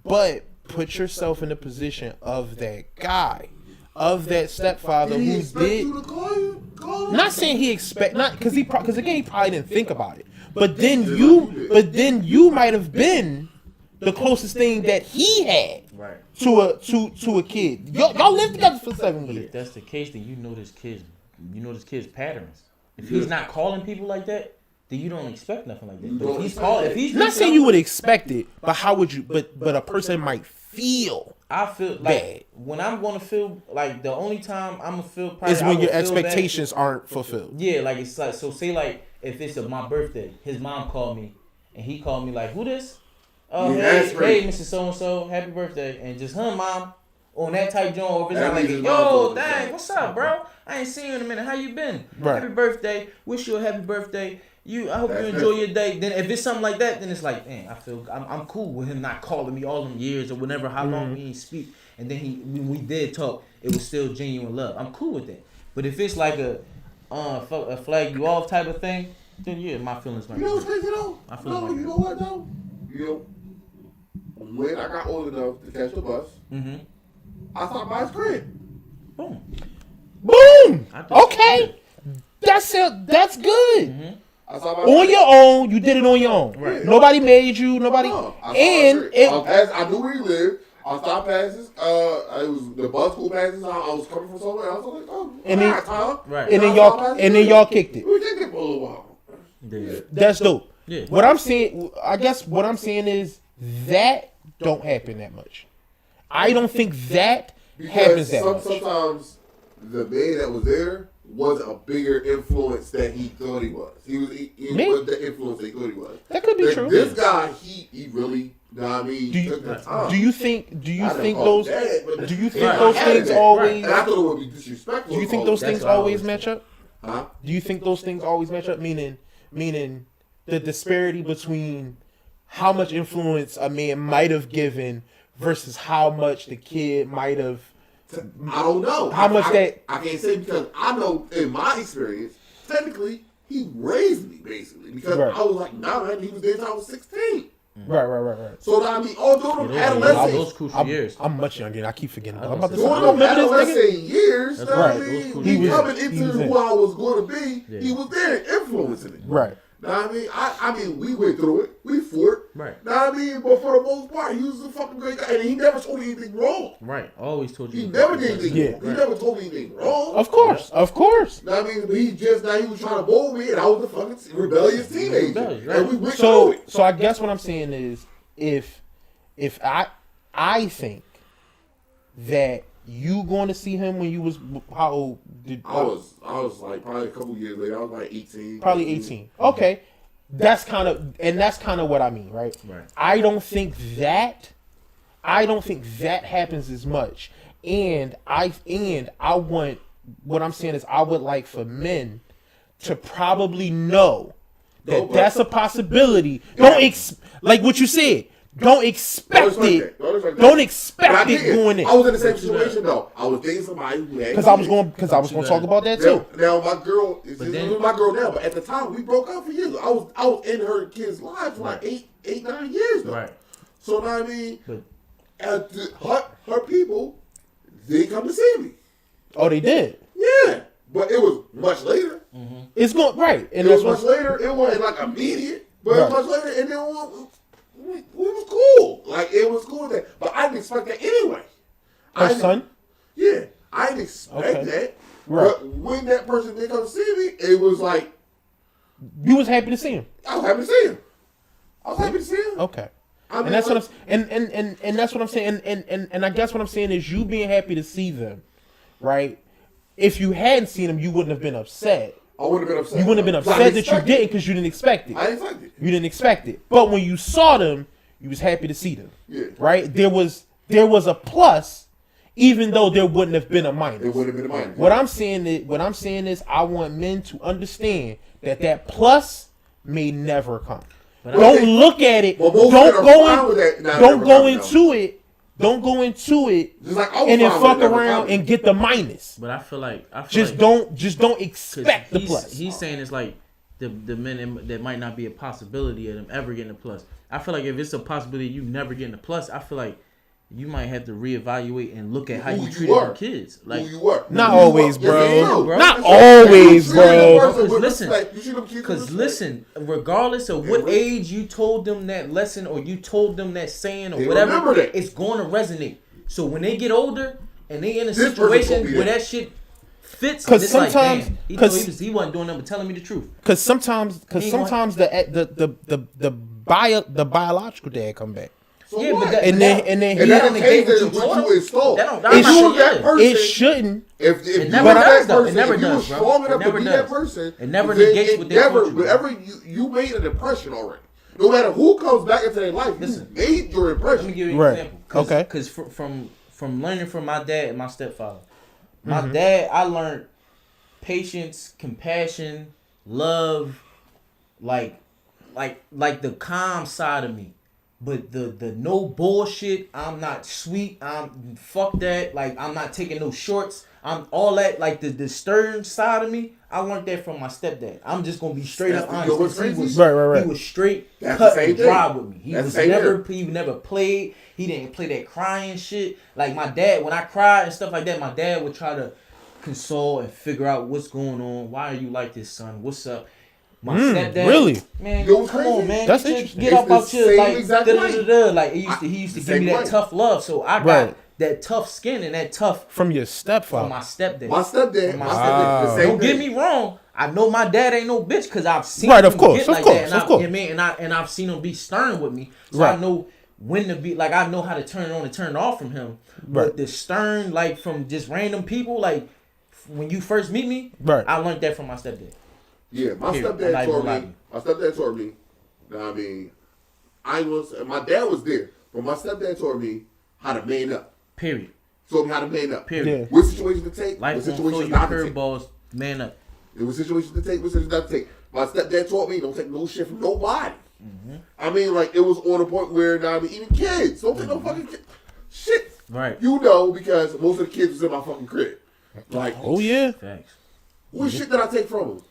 But put yourself in the position of that guy, of that stepfather Did he who expect did. you to call you? Call him? Not saying he expect not because again he probably didn't think about it. But then you might have been the closest thing that he had Right. to a kid. Y'all lived together for 7 But years. if that's the case, then you know this kid's patterns. If he's not calling people like that, then you don't expect nothing like that. But if he's Not saying you would expect it, but how would you? But a person might feel I feel like bad. when I'm gonna feel like the only time I'm gonna feel probably is I when would your feel bad- expectations aren't fulfilled. Yeah, like it's like so. Say like if it's my birthday, his mom called me and he called me like, "Who this? Oh Yeah, hey, that's crazy. Mrs. So and So, happy birthday!" And just her mom on that type joint. Or if it's That not like, means his mom "Yo, told him dang, so. what's up, bro? I ain't seen you in a minute. How you been? Right. Happy birthday. Wish you a happy birthday." I hope That's you enjoy your day. Then if it's something like that, then it's like, man, I'm cool with him not calling me all them years or whenever, how long we ain't speak. And then when we did talk, it was still genuine love. I'm cool with that. But if it's like a flag you off type of thing, then yeah, my feelings might You be know what's hurt. crazy though? I feel No, like you know what though? You know, when I got old enough to catch the bus, I stopped by his crib. Boom. Boom. I think- Okay, that's good. I stopped by On your own, you did it on your own. Right. Nobody made you. Nobody. No, I And I knew where he lived. I stopped past his. It was the bus school passes. I was coming from somewhere. I was like, oh, And I then- got time. Right. and then y'all kicked it. We kicked it for a little while. Yeah. That's dope. Yeah. What I'm saying, I guess what I'm saying is that don't happen that much. I don't think that happens that much. Sometimes the man that was there was a bigger influence than he thought he was. He Me? was the influence they thought he was. That could be Like, true. This guy, he really, you know what I mean, Do you took the time. do you think I didn't those call it that, but do you think Right. those I had things that. always And I thought it would be disrespectful. do you think to those call it things what I always always match up? that. Huh? Do you think those things always match up? Meaning the disparity between how much influence a man might have given versus how much the kid might have. I don't know. How much that- I can't say because I know in my experience, technically, he raised me basically because Right. I was like 9 and he was there until I was 16. Right. So I mean, all during Those adolescence, crucial years. I'm much younger. And I keep forgetting. I I'm about to was say, gonna during I them remember this nigga. adolescent years, That's you know what right. I Those mean, cool he years. coming He into was in. who I was going to be. Yeah. He was there influencing me. Right. Know what I mean? I mean, we went through it. We fought. Right. Know what I mean? But for the most part, he was a fucking great guy. And he never told me anything wrong. Right. Always told you. He never did anything Yeah. wrong. He never told me anything wrong. Of course. Know what I mean? But he was trying to bowl me, and I was a fucking rebellious teenager. Rebellious, right. And we went through it. So I guess what I'm saying is, if I think that you going to see him when you was how old? I was like probably a couple years later. I was like 18. Probably 18. Okay. That's kind of what I mean, right? Right. I don't think that happens as much. And I want, what I'm saying is I would like for men to probably know that that's a possibility. Like what you said. Don't expect it. Don't expect it going in. I was in the same situation though. I was dating somebody who had Because I was going to talk about that too. Now my girl is then- my girl now, but at the time we broke up for years. I was in her kids' lives for like 8-9 years though. Right. So now I mean, But her people, they come to see me. Oh, they did. Yeah, but it was much later. It's going right, and It was that's much what. later. It wasn't like immediate, but it Right. was much later, and then we was cool. Like it was cool that, but I didn't expect that anyway. Her son. Yeah, I didn't expect Okay. that. Right. But when that person did come see me, it was like You was happy to see him. I was happy to see him. I was happy to see him. Okay. I mean, And that's like, what I'm and that's what I'm saying. And I guess what I'm saying is you being happy to see them, right? If you hadn't seen them, you wouldn't have been upset. I wouldn't have been upset. You wouldn't have been I upset didn't that you expect it. didn't because you didn't expect it. I didn't expect it. You didn't expect it. But when you saw them, you was happy to see them. Yeah. Right? There was a plus, even though there wouldn't have been a minus. It wouldn't have been mine. What I'm saying is I want men to understand that plus may never come. Don't look at it. Well, most Don't men are go fine in. with that. Nah, Don't never go coming into it. Don't go into it. Just like I was And then fine with fuck it never around coming. and get the minus. but I feel like Just like, don't 'cause expect the plus. He's saying it's like the men that might not be a possibility of them ever getting a plus. I feel like if it's a possibility of you never getting a plus, I feel like you might have to reevaluate and look at how Who you you treated were. your kids. Who Like you were. Not Who you always, were. Yes, you bro. do. Not You always, treated the bro. person with Because listen, respect. You treat them kids with Because respect. listen, regardless of what Yeah, age you told them that lesson or you told them that saying or They whatever, remember that. it's going to resonate. So when they get older and they in a This person situation gonna be where there. that shit fits, 'Cause it's like, sometimes- damn, he 'cause- he wasn't doing nothing but telling me the truth. Because sometimes He ain't the biological dad come back. So Yeah, what? but that- And then And he that doesn't negate negate what what you taught you installed. That don't- If I'm you not was that saying- person, it shouldn't. if It you never were does, that though. It person, never if you does, was bro. strong It enough to never be does. that person, It never then negates it what they never, taught you, bro. whatever you made an impression already. No matter who comes back into their life, Listen. you made your Let me impression. give you an Right. example. Cause, Okay. Because from learning from my dad and my stepfather, my Mm-hmm. dad, I learned patience, compassion, love, like the calm side of me. But the no bullshit, I'm not sweet, I'm fuck that, like I'm not taking no shorts. I'm all that, like the stern side of me, I learned that from my stepdad. I'm just gonna be straight up honest. He was Right. He was straight That's cut the same and dry thing. with me. He That's was the same never here. he never played. He didn't play that crying shit. Like my dad, when I cried and stuff like that, my dad would try to console and figure out what's going on. Why are you like this, son? What's up? My stepdad, really? man, You know what's come crazy? on, man. That's Get interesting. Get It's up the out your same like exact da-da-da-da. Like he used to The give me same that way. tough love, so I got Right. that tough skin and that tough From your from stepfather. my stepdad. My stepdad, My my stepdad. stepdad, the same Don't get thing. me wrong. I know my dad ain't no bitch because I've seen Right, him of course, get of like course, that, and of I, course. you know what I mean, and I've seen him be stern with me, so Right. I know when to be like I know how to turn it on and turn it off from him. Right. But the stern, like from just random people, like when you first meet me, Right. I learned that from my stepdad. Yeah, my Period. I'm stepdad not taught even me. lying. My stepdad taught me. I mean, my dad was there, but my stepdad taught me how to man up. Period. Taught me how to man up. Period. Yeah. What situations to take, Life what gonna throw situations you not to take. curveballs, man up. There was situations to take, what situations not to take. My stepdad taught me don't take no shit from nobody. Mm-hmm. I mean, like it was on a point where I mean, even kids don't take no fucking shit. Right. You know, because most of the kids was in my fucking crib. Like, Oh yeah. Facts. what shit did I take from him?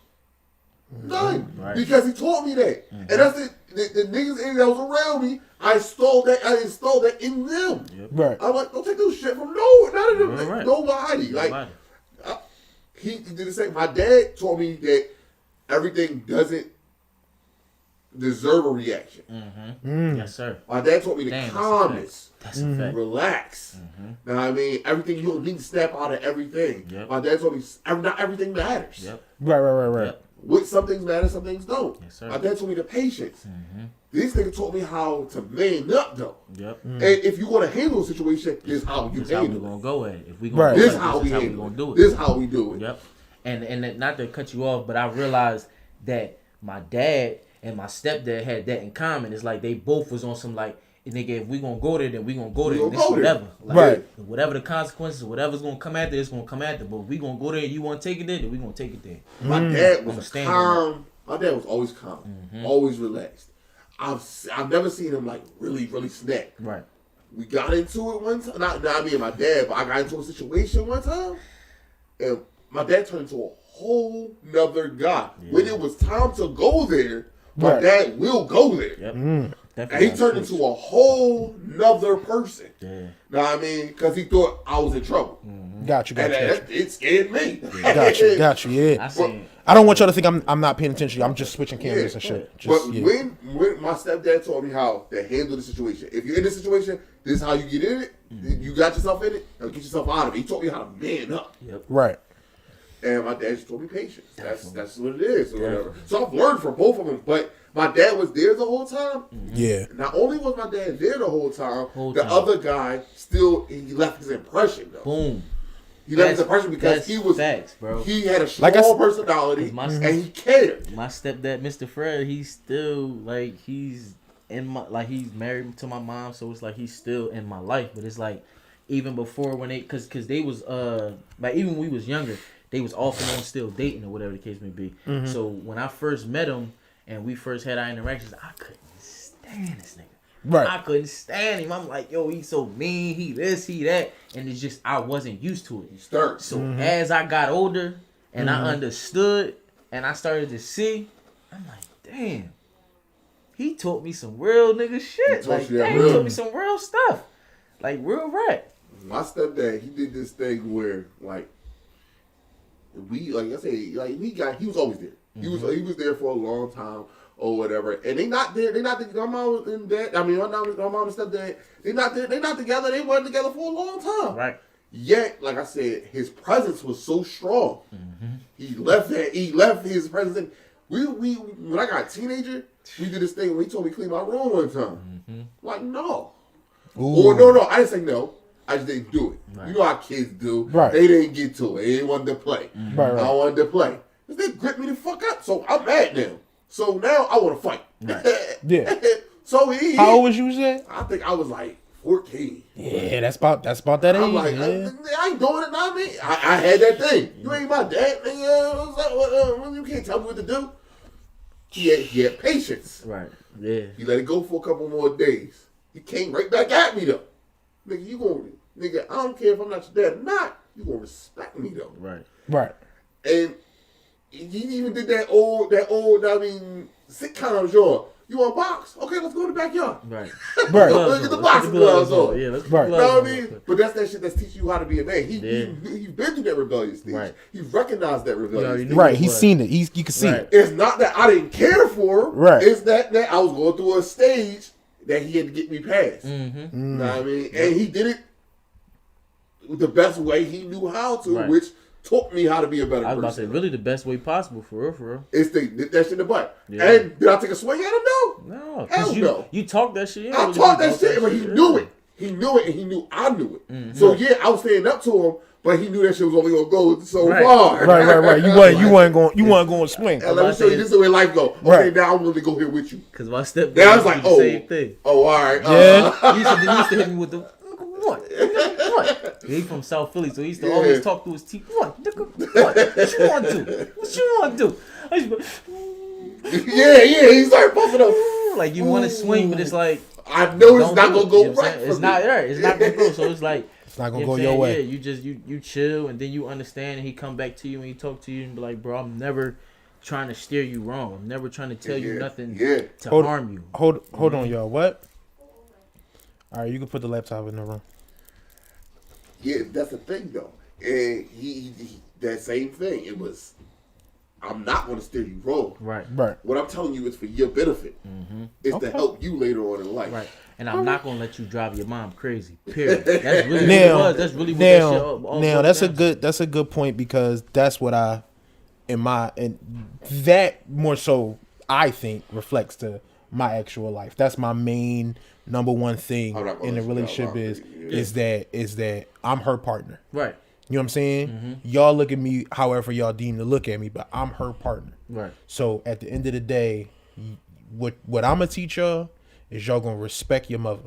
None. Right. Because he taught me that. And that's it. The niggas that was around me, I installed that in them. Right. I'm like, don't take no shit from none of them. Right. Nobody. Like, Nobody. he did the same. My dad taught me that everything doesn't deserve a reaction. Yes, sir. My dad taught me the Damn, that's a calmness. That's a fact. Relax. Now, I mean, everything, you don't need to snap out of everything. Yep. My dad told me not everything matters. Yep. Right. Yep. Some things matter, some things don't. Yes, sir. My dad told me the patience. These niggas taught me how to man up, though. Yep. And if you want to handle a situation, this is how you This how we handle gonna it. go at it. If we Right. gonna This go is how we this is how we handle gonna it. do it. This is how we do it. Yep. And not to cut you off, but I realized that my dad and my stepdad had that in common. It's like they both was on some like, nigga, if we gonna go there, then we gonna go there. gonna This go there. whatever. Like, Right. Whatever the consequences, whatever's gonna come after, it's gonna come after. But if we gonna go there and you wanna take it there, then we gonna take it there. My dad was Understand calm. My dad was always calm, always relaxed. I've never seen him like really snap. Right. We got into it one time. Not me and my dad, but I got into a situation one time, and my dad turned into a whole nother guy. When it was time to go there, my Right. dad will go there. Yep. And Definitely. he turned into a whole nother person. Yeah. Know what I mean? Because he thought I was in trouble. Got you. And it scared me. Got you. Yeah. I seen. I don't want y'all to think I'm not paying attention. I'm just switching cameras and shit. But Just, yeah. when my stepdad taught me how to handle the situation, if you're in this situation, this is how you get in it. You got yourself in it, now get yourself out of it. He taught me how to man up. Yep. Right. And my dad just told me patience. That's what it is or whatever. So I've learned from both of them. But my dad was there the whole time. Yeah. Not only was my dad there the whole time, Whole the time. other guy still he left his impression though. Boom. He left his impression because that's he was facts, bro. he had a strong Like I s- personality My- and he cared. My stepdad, Mr. Fred, he's still like he's in my like he's married to my mom, so it's like he's still in my life. But it's like even before when they cause they was like even when we was younger, they was off and on still dating or whatever the case may be. So when I first met him and we first had our interactions, I couldn't stand this nigga. Right. I couldn't stand him. I'm like, yo, he's so mean, he this, he that. And it's just I wasn't used to it. Stern. So as I got older and I understood and I started to see, I'm like, damn, he taught me some real nigga shit. taught Like, you that damn, he real. taught me some real stuff. Like real rap. My stepdad, he did this thing where like we like I say, like he was always there. He was there for a long time or whatever. And they not there. They not my mom and dad. I mean, my mom and stepdad. They not there. They not together. They weren't together for a long time. Right. Yet, like I said, his presence was so strong. He left his presence. In. We when I got a teenager, we did this thing when he told me to clean my room one time. Like no. Or no, I didn't say no. I just didn't do it. Right. You know how kids do. Right. They didn't get to it. They didn't want to play. Right. I wanted to play. They gripped me the fuck up. So I'm mad now. So now I want to fight. Yeah. So How old was you? Said? I think I was like 14. Yeah, that's about that age. I'm like, yeah. I ain't doing it, not me. I had that thing. You ain't my dad, nigga. You can't tell me what to do. He had patience. Right. Yeah. He let it go for a couple more days. He came right back at me though. Nigga, I don't care if I'm not your dad or not. You gonna respect me though. Right. Right. And he even did that old, sitcom genre. You want a box? Okay, let's go in the backyard. Right. Right. Let's get the boxing gloves on. Yeah, let's put Right. You gloves know what on I real mean? quick. But that's that shit that's teaching you how to be a man. He's been through that rebellious stage. Right. He recognized that rebellious already stage. knew Right. it He's was. seen it. You can see Right. it. It's not that I didn't care for him. Right. It's that I was going through a stage that he had to get me past. Mm-hmm. You know what I mean? And he did it the best way he knew how to, Right. which taught me how to be a better I was about to person. say, really the best way possible, for real, for real. It's that shit in the butt. Yeah. And did I take a swing at him? No. No, Hell cause no. you talk that shit. I taught that shit, but he knew it. He knew it, and he knew I knew it. Mm-hmm. So yeah, I was standing up to him, but he knew that shit was only gonna go so Right. far. Right. You wasn't going to swing. And let me show you, this is the way life go. Okay, Right. now I'm willing to go here with you. Cause my stepdad Then I was like, do the oh, same thing. oh, all right. Yeah. He used to hit me with the what? Nigga, what? He from South Philly, so he used to Yeah. always talk through his teeth. What? Nigga, what? What you want to do? What you want to do? I used to be, yeah, he started puffing up. like you want to swing, but it's like I know it's don't not do gonna it, go you know what I'm right saying? for It's me. not right. It's not gonna go. So it's like It's not going you to know go what I'm your saying? way. Yeah, you just you chill, and then you understand, and he come back to you and he talk to you and be like, bro, I'm never trying to steer you wrong. I'm never trying to tell you Yeah. nothing Yeah. to Hold- harm you. Hold on, y'all. What? All right, you can put the laptop in the room. Yeah, that's the thing though. And he that same thing. It was, I'm not going to steer you wrong. Right. Right. What I'm telling you is for your benefit. It's Okay. to help you later on in life. Right. And I'm not gonna let you drive your mom crazy. Period. That's really what it Now, was. That's really what that shit all now boils that's a down to. good point because that's what and that more so I think reflects to my actual life. That's my main number one thing I'm not gonna in the let you relationship drive is that I'm her partner. Right. You know what I'm saying? Mm-hmm. Y'all look at me however y'all deem to look at me, but I'm her partner. Right. So at the end of the day, what I'm gonna teach y'all is y'all gonna respect your mother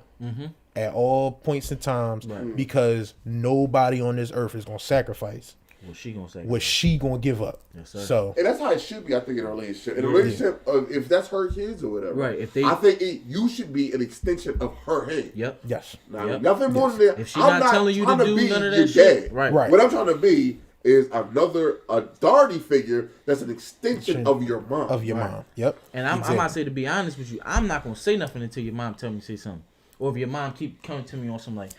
at all points and times because nobody on this earth is gonna sacrifice What she gonna say? what she gonna give up. Yes, sir. So And that's how it should be, I think, in a relationship. In a relationship, if that's her kids or whatever, Right, if they- I think you should be an extension of her hand. Yep. yes, Now, Yep. nothing more than that. If she's I'm not telling you to trying do be none of your that shit, dad. right. Right. What I'm trying to be is another authority figure that's an extension of your mom. of your mom. Yep. And I'm Exactly. about to say, to be honest with you, I'm not gonna say nothing until your mom tell me to say something. Or if your mom keep coming to me on some like,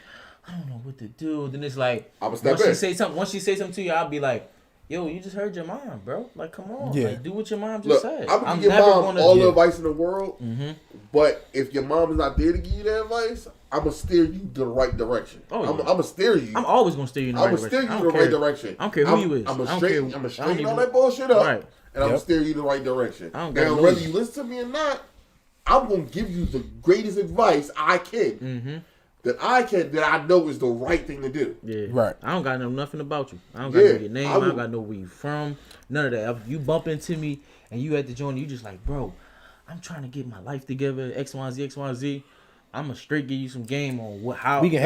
I don't know what to do, then it's like I'ma step once in. she say something to you, I'll be like, yo, you just heard your mom, bro. Like, come on, Yeah. like, do what your mom just Look, said. I'm gonna give your mom all the advice in the world, Mm-hmm. but if your mom is not there to give you that advice, I'm gonna steer you the right direction. Oh, I'm yeah. gonna steer you. I'm always gonna steer you in the I'm right gonna steer direction. you I in don't the right care. direction. I don't care who you is. I'm gonna I don't straighten care. I don't all even- that bullshit up, Right. and I'm gonna Yep. steer you in the right direction. I don't got Now, no whether issue. you listen to me or not, I'm gonna give you the greatest advice I can. Mm-hmm. That I know is the right thing to do. Yeah. Right. I don't gotta know nothing about you. I don't gotta Yeah, know your name. I I, don't would- gotta know where you from. None of that. If you bump into me and you at the joint, you just like, bro, I'm trying to get my life together. X, Y, Z, X, Y, Z. I'm gonna straight give you some game on how I did it.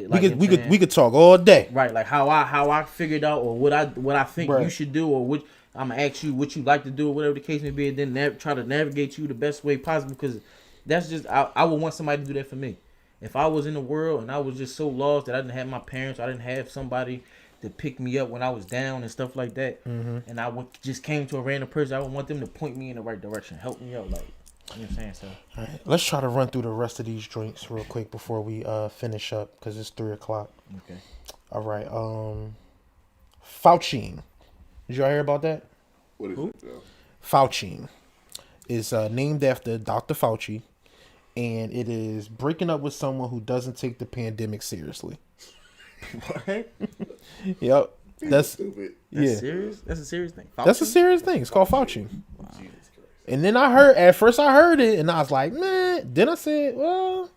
Like, you know what I'm saying? we could talk all day. Right, like how I figured out, or what I think Right. you should do, or what I'm gonna ask you what you like to do, or whatever the case may be, and then try to navigate you the best way possible. Because that's just I would want somebody to do that for me. If I was in the world and I was just so lost that I didn't have my parents, I didn't have somebody to pick me up when I was down and stuff like that, and I just came to a random person, I would want them to point me in the right direction, help me out, like, you know what I'm saying? So All right, let's try to run through the rest of these drinks real quick before we finish up because it's 3:00. okay. All right. Fauci. Did y'all hear about that? What is it, though? Fauci is named after Dr. Fauci, and it is breaking up with someone who doesn't take the pandemic seriously. What? Yep. That's Stupid. yeah. Serious? That's a serious thing. That's a Fauci? serious thing. It's called Fauci. Jesus Christ. And then at first I heard it, and I was like, man. Then I said, well,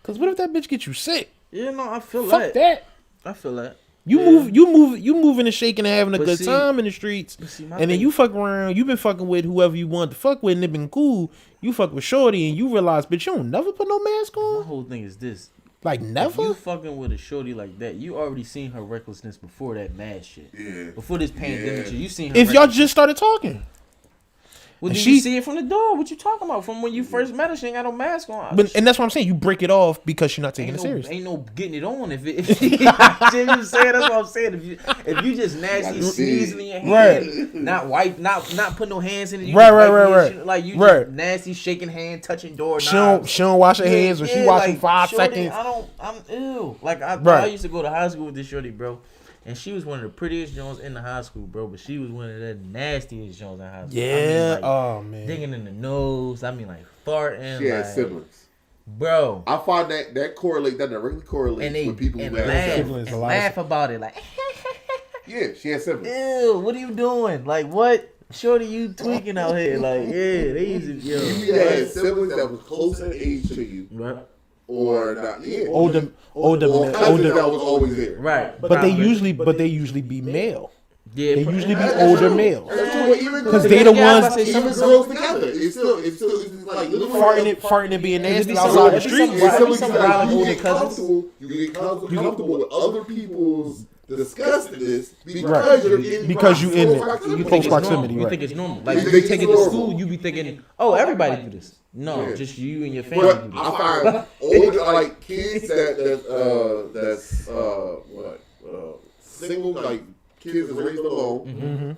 because what if that bitch gets you sick? Yeah, no, I feel Fuck that. that. I feel that. You moving and shaking and having a But good see- time in the streets, but see, my and then thing- you fuck around. You been fucking with whoever you want to fuck with, and it been cool. You fuck with shorty, and you realize, bitch, you don't never put no mask My on. whole thing is this. Like If never. you fucking with a shorty like that, you already seen her recklessness before that mad shit. Yeah. Before this pandemic Yeah. shit, you seen her If y'all recklessness. just started talking, Well, And did she, you see it from the door? What you talking about? From when you first met her, she ain't got no mask on. and that's what I'm saying. You break it off because you're not taking Ain't it no, serious. ain't no getting it on if it. If you know saying, that's what I'm saying. If you just nasty sneezing in your hand, not putting no hands in it. You Right, just right, wiping right, your right. shit, like you Right. just nasty shaking hand, touching door. She don't wash her hands, or she wash them 5 seconds. I'm ill. Like I Right. used to go to high school with this shorty, bro. And she was one of the prettiest Jones in the high school, bro. But she was one of the nastiest Jones in high school. Yeah. I mean, like, Oh man. digging in the nose. I mean, like farting. She had like, siblings. bro. I find that directly correlates And they with people and who have laugh, siblings. and laugh about it, like, Yeah, she had siblings. ew, what are you doing? Like, what? Shorty, you tweaking out here? Like, yeah, they used to, yo. You had siblings that was close in age to you, Right. or not. Yeah, Older, or cousins that older. was always there. Right. But they usually be male. yeah, They pro- usually be That's older true. males. That's true. Even Because girls- they the Yeah, I was ones about to say, even girls together. It's like little farting and being nasty be outside the some- street. it'd be some- It's some like wild you older get cousins. comfortable. You get comfortable with other people's disgustingness because Right. you're in Because you in it. proximity. You think close it's proximity, normal. You right. think it's normal. Like, You you think take it's it to normal. school, you be thinking, oh, everybody do this. No, Yeah. just you and your family But do this. I find older like kids that's single, like kids that's raised alone,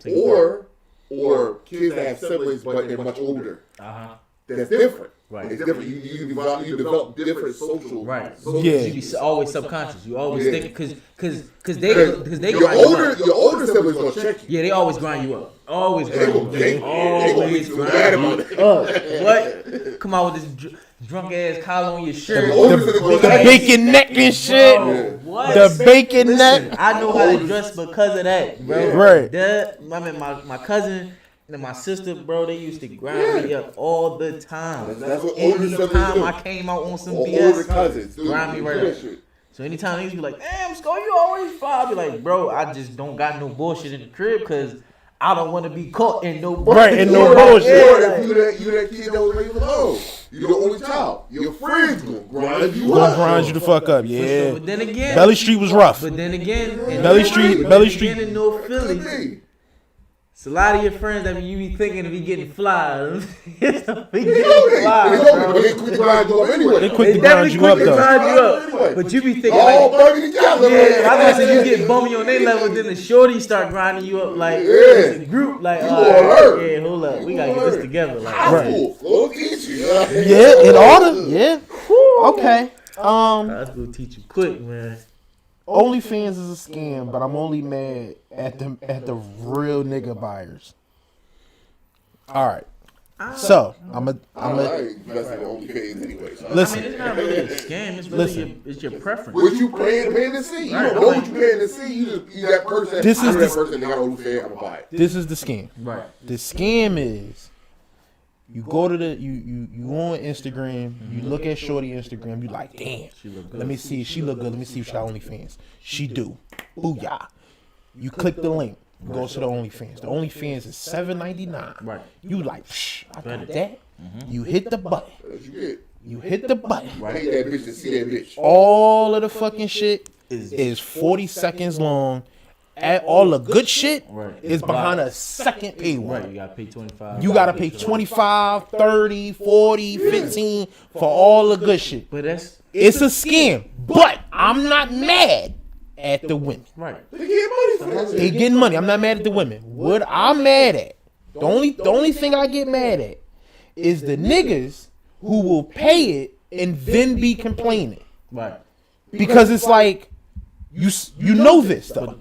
or kids that have siblings but they're much older. Uh-huh. That's different. Right. It's different. You develop different social. Right. social Yeah. You be always subconscious. You always Yeah. thinking, because they Your grind you older up. your older siblings gonna check you. Yeah, they always grind you up. Always They grind gonna you they up. gonna be Always too grind mad you about it. up. What? Come out with this drunk ass collar on your shirt. The older siblings The gonna check you. bacon neck and shit. Yeah. What? The bacon Listen, neck. I know how to dress because of that, bro. Yeah. Right. My cousin and my sister, bro, they used to grind me up all the time. That's what older siblings Anytime do. I came out on some Or BS, older cousins do. grind me Do right that up. shit. So anytime they used to be like, damn, Sko, you always fly. I be like, bro, I just don't got no bullshit in the crib because I don't want to be caught in no bullshit. Right, in no Or bullshit. if you that kid that was raised alone, you the only child. Your friends gonna grind you Gonna up. grind you the fuck up, yeah. But then again, Belly Street was rough. But then again, Belly Street- Belly Street- Again in North Philly, Could be. it's a lot of your friends that you be thinking to be getting fly. be They getting know that. fly, But they quit to grind you up anyway. They quick They to grind definitely you quick up to though. grind you up. Anyway. But you be thinking All like, burning together. yeah, I was say you get bummy on their level, then the shorty start grinding you up like Yeah. it's a group. Like, You all gonna right, hurt. yeah, hold up, we gotta get this together. Like, High school. Go teach you. Yeah, in order. Yeah. Okay. That's gonna teach you quick, man. OnlyFans is a scam, but I'm only mad at the real nigga buyers. All right. So I'm I a ain't investing in OnlyFans anyway. So. I mean, listen. it's not really a scam. It's really it's your preference. What you paying to see? You Right, don't know I'm what you paying to see. You that person. This is that the- person. They got OnlyFans. I'm gonna buy it. This is the scam. Right. The scam is you go to the you on Instagram, you look at Shorty Instagram, you like, damn, She look good. let me see, she look good, let me see if she got OnlyFans. She do. Booyah. You click the link, goes to the OnlyFans. The OnlyFans is $7.99. Right. You like, psh, I Bet got it. that. You hit the button. That's what you get. You hit the button. Pay that bitch to see that bitch. All of the fucking shit is 40 seconds long. All the good shit Right. is behind a second paywall. Right. You gotta pay 25. You gotta pay 25, 30, 40, 15 for all the good shit. But that's It's a scam, but I'm not mad at the women. right. They get money for that They shit. getting money. I'm not mad at the women. What I'm mad at, the only thing I get mad at is the niggas who will pay it and then be complaining. Right. Because it's like you know this though.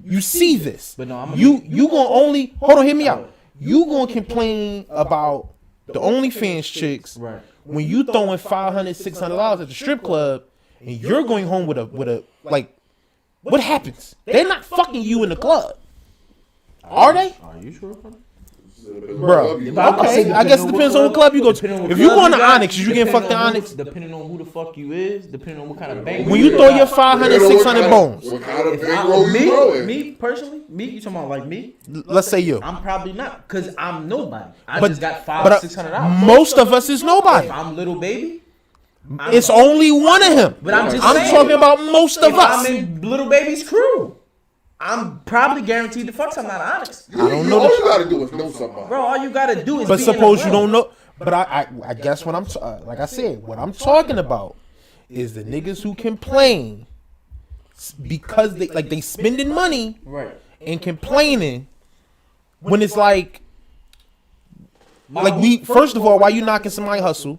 You see this. But no, I'm you gonna only hold on, hear me out. You gonna complain about the OnlyFans chicks Right. when you throwing $500, $600 at the strip club and you're going home with a like what happens? They're not fucking you in the club. Are they? Are you sure? Bro, okay, I guess it depends on what club you go to. If you going to Onyx, you getting fucked to Onyx. Depending on who the fuck you is, depending on what kind of bank. When you throw your 500, 600 bones, What kind of bankroll you throwing? me personally, you talking about like me? let's say you. I'm probably not, cause I'm nobody. I But- just got but $500-$600. most of us is nobody. If I'm little baby, It's only one of him. But I'm just I'm saying. talking about most of if I'm us. in little baby's crew, I'm probably guaranteed to fuck something out of Onyx. I don't know All that- you gotta do is know somebody. Bro, all you gotta do is But be in the suppose you room. don't know. But I guess what I'm like I said, what I'm talking about is the niggas who complain because they spending money Right. and complaining when it's like we first of all, why you knocking somebody hustle?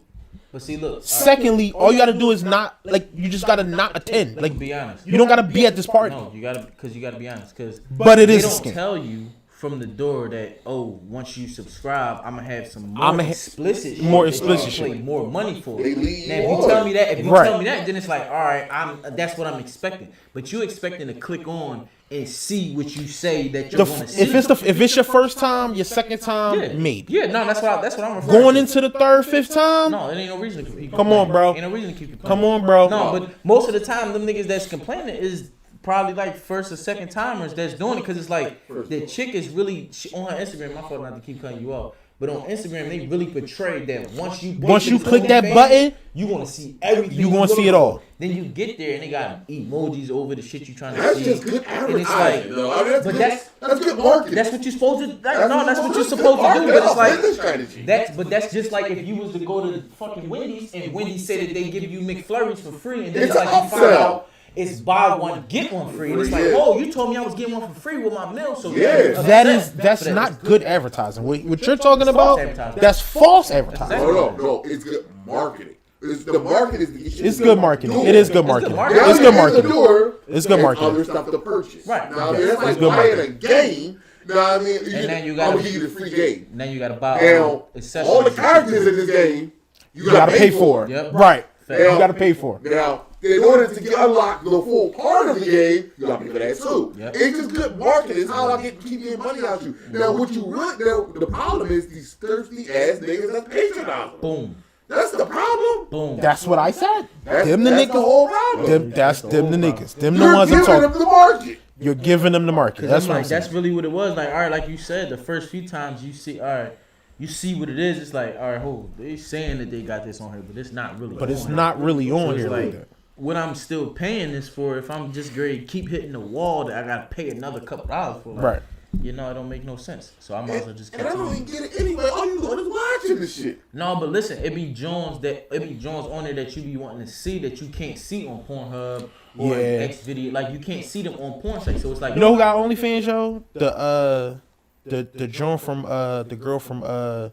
But see, look. Secondly, all you gotta do is not you just gotta not attend. Like Be honest. you don't gotta be at this party. No, you gotta be honest, because But it they is a don't scam. tell you from the door that once you subscribe, I'm gonna have some more I'ma explicit, shit more that you explicit can shit. pay more money for. They lead Now, you if you on. tell me that, Right. then it's like, all right, that's what I'm expecting. But you expecting to click on and see what you say that you want to see. If it's your first time, your second time, yeah. maybe. Yeah, no, that's what I'm referring Going to. into the third, fifth time, No, it ain't no reason to keep Come on, complaining. bro. Ain't no reason to keep complaining. come on, bro. No, but most of the time, them niggas that's complaining is probably like first or second timers that's doing it because it's like the chick is really on her Instagram. My fault not to keep cutting you off, but on Instagram they really portray that once you click that button, you want to see everything. you gonna looking see it for. all. Then you get there and they got emojis over the shit you trying to That's see. just good And it's like, advertising. though. I mean, but that's good marketing. that's what you're supposed to. That's what you're good supposed to do. marketing. But it's That's a like business strategy. that's just like if you was to go to fucking Wendy's and Wendy's said that they give you McFlurries for free, and then It's it's like an you find upsell. out it's buy one get one free, and it's like, Yeah. oh, you told me I was getting one for free with my meal, so Yeah. That's not good advertising. What you're talking about, advertising. that's false advertising. No, it's good marketing. The market is the issue. It's good marketing. It is good marketing. marketing. It's good The marketing. door It's good and marketing. Other stuff to purchase. Right. Now, I mean, that's like good buying a marketing. game. Now, I mean, And then you I'm gotta- gonna give you the free game. Now you gotta buy Now, accessories. all the characters in this game, you You gotta pay for it. Yep. Right. Fact. You gotta pay for it. Now, in order to get unlocked the full part of the game, you gotta pay for that too. Yep. It's just good marketing. It's how I keep getting money out you. Now, what you really, the problem is these thirsty ass niggas that patronize them. Boom, That's the problem. boom. That's what I said. That's Them the the niggas. whole problem. That's them the niggas. Them the You're ones I'm giving them talking. the market. You're giving them the market. Cause That's I'm what I'm like, saying. that's really what it was. Like, all right, like you said, the first few times you see, all right, you see what it is. It's like, all right, they saying that they got this on here, but it's not really. But it's on not really So on it's here like like, that. what I'm still paying this for, if I'm just going to keep hitting the wall, that I gotta pay another couple dollars for. Like, Right. You know, it don't make no sense. So I might as well just And I don't continue. even get it anyway. All you doing is watching this shit. No, but listen, it be Jones on there that you be wanting to see that you can't see on Pornhub or Yeah. X video. Like you can't see them on porn sites. So it's like, You know who got OnlyFans, yo? The Joan from the girl from the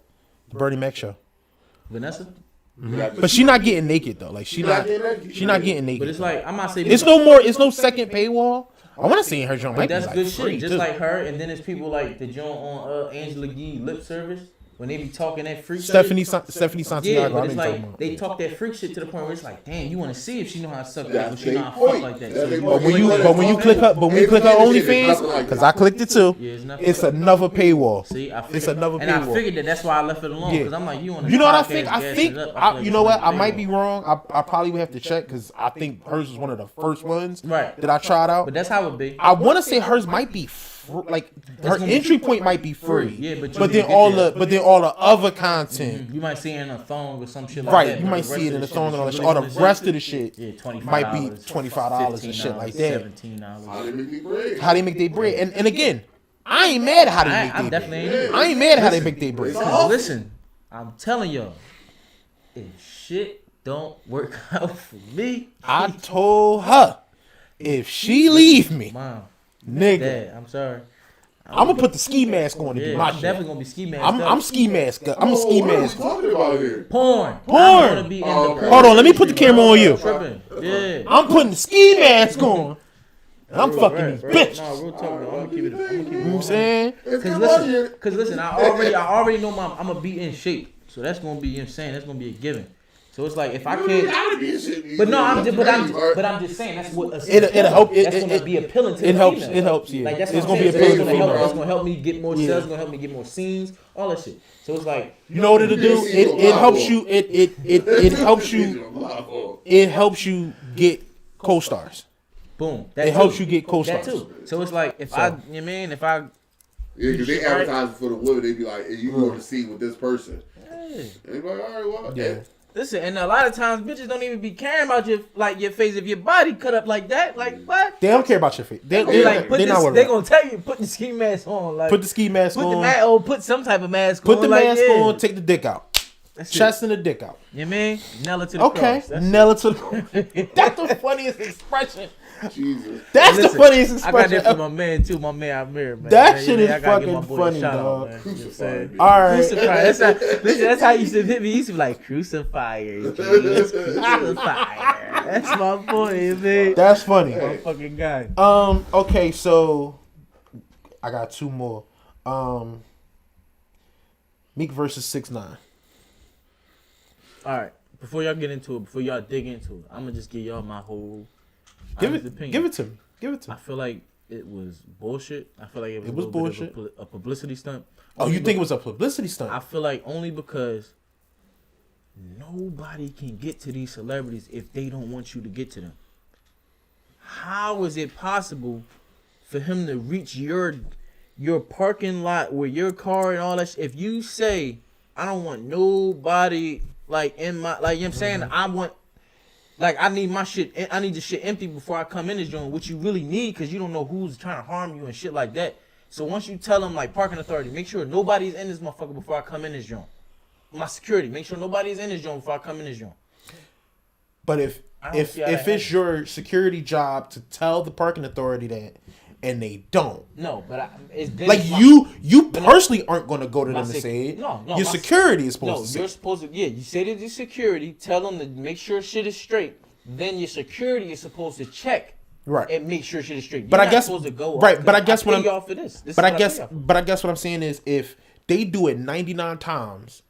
Bernie Mac show. Vanessa. But she not getting naked though. Like she not getting naked. But it's like I'm not saying It's no second paywall. I want to see her Joan. But that's good shit. Just like her, and then there's people like the joint on Angela Yee lip service when they be talking that freak Stephanie shit. Santiago. Yeah, I but it's know you're talking like about. they talk that freak shit to the point where it's like, damn, you want to see if she know how to suck that, That's but she know how to their fuck point. like that. That's So their you point. But when you click her OnlyFans, because I clicked it too, Yeah, it's nothing. it's another paywall. See, I figured, It's another and I paywall. figured that's why I left it alone Yeah. because I'm like, you on You know what I podcast think? I gassing think it up. I feel like you know it's what? I another might be paywall. wrong. I probably would have to check because I think hers was one of the first ones Right. that I tried out. But that's how it be. I want to say hers might be like her gonna be entry point might be free. Yeah, but you but need then to all get there. the all the other content, You might see it in a thong or some shit like right? that. You but might the rest see it of in the shit song that and all you that shit. really Or the wanna see- rest of the shit Yeah, $25 might be $25 and shit like that. $17. How they make me bread? How they make their bread, and again, I ain't mad at how they I make their definitely ain't bread. either. I ain't mad at how they make their bread. Cause listen, I'm telling y'all, if shit don't work out for me, I told her if she leave me, mom, nigga, dad, I'm sorry. I'm gonna put the ski mask on to do Yeah, my I'm shit. definitely gonna be ski mask. I'm ski mask. I'm a ski What are we mask. talking about here? porn. Porn. I'm gonna be in Oh, the okay. Hold on, let me put the camera on you. tripping. Yeah. I'm putting the ski mask on. And I'm fucking Right, these right. bitches. No, real talk though. I'm gonna keep it. I'm gonna keep it. You know what I'm saying? It's Cause good listen, I already know I'm gonna be in shape. So that's gonna be, you know what I'm saying, that's gonna be a given. So it's like if I can't, but no, I'm just saying that's what It'll help. that's gonna be appealing to it the helps. female. It helps. Yeah, Like that's it's what gonna I'm be saying. appealing to It's gonna help- females. It's gonna help me get more Yeah. sales. It's gonna help me get more scenes. All that shit. So it's like You know what it'll do? It helps you. It helps you. It helps you get co-stars. boom. It helps you get co-stars. That too. So it's like if I, you know what I mean, if I, Yeah, because they advertise for the women. They be like, hey, you going to see with this person. yeah. And they be like, all right, well, Yeah. Listen, and a lot of times bitches don't even be caring about your face if your body cut up like that. Like what? They don't care about your face. They Like put they're not this, worried. they gonna tell you put the ski mask on. Like Put the ski mask put on. the mask or put some type of mask Put on. the like, mask yeah. on. Take the dick out. That's Chest and the dick out. You mean? Nail it to the Okay. cross. That's Nail it to the. That's the funniest expression. Jesus. That's Listen, the funniest I got expression. that from my man too. My man Amir, man. That Man, shit man, is I gotta give my fucking boy a funny, shout out, dog. man. You know what I'm saying? All right. Crucify. That's how he used to hit me. He used to be like, crucifier, Jesus, crucifier. That's my boy, man. That's funny. My fucking guy. Okay, so I got two more. Meek versus 6ix9ine. All right. Before y'all get into it, before y'all dig into it, I'm gonna just give y'all my whole Give honest it opinion. to me. Give it to I me. feel like it was bullshit. I feel like it was, It was a little bit bullshit. of a publicity stunt. Oh, you think it was a publicity stunt? I feel like only because nobody can get to these celebrities if they don't want you to get to them. How is it possible for him to reach your parking lot with your car and all that shit? If you say, I don't want nobody like in my, like, you know what I'm saying? I want, like, I need my shit, I need the shit empty before I come in this joint, which you really need because you don't know who's trying to harm you and shit like that. So once you tell them, like, parking authority, make sure nobody's in this motherfucker before I come in this joint. My security, make sure nobody's in this joint before I come in this joint. But if I don't see how that it's your security job to tell the parking authority that, and they don't, No, but it's like my- you personally aren't going to go to my them and sec- say it. no, Your my- security is supposed No, to say you're it. supposed to. Yeah, you say to the security, tell them to make sure shit is straight. Then your security is supposed to check Right. and make sure shit is straight. You're But I not guess- supposed to go right, off, but I 'cause guess what pay I'm- y'all for this. This But is I what guess, pay y'all for. but I guess what I'm saying is, if they do it 99 times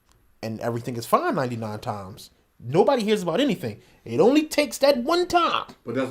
and everything is fine 99 times, nobody hears about anything. It only takes that one time. But that's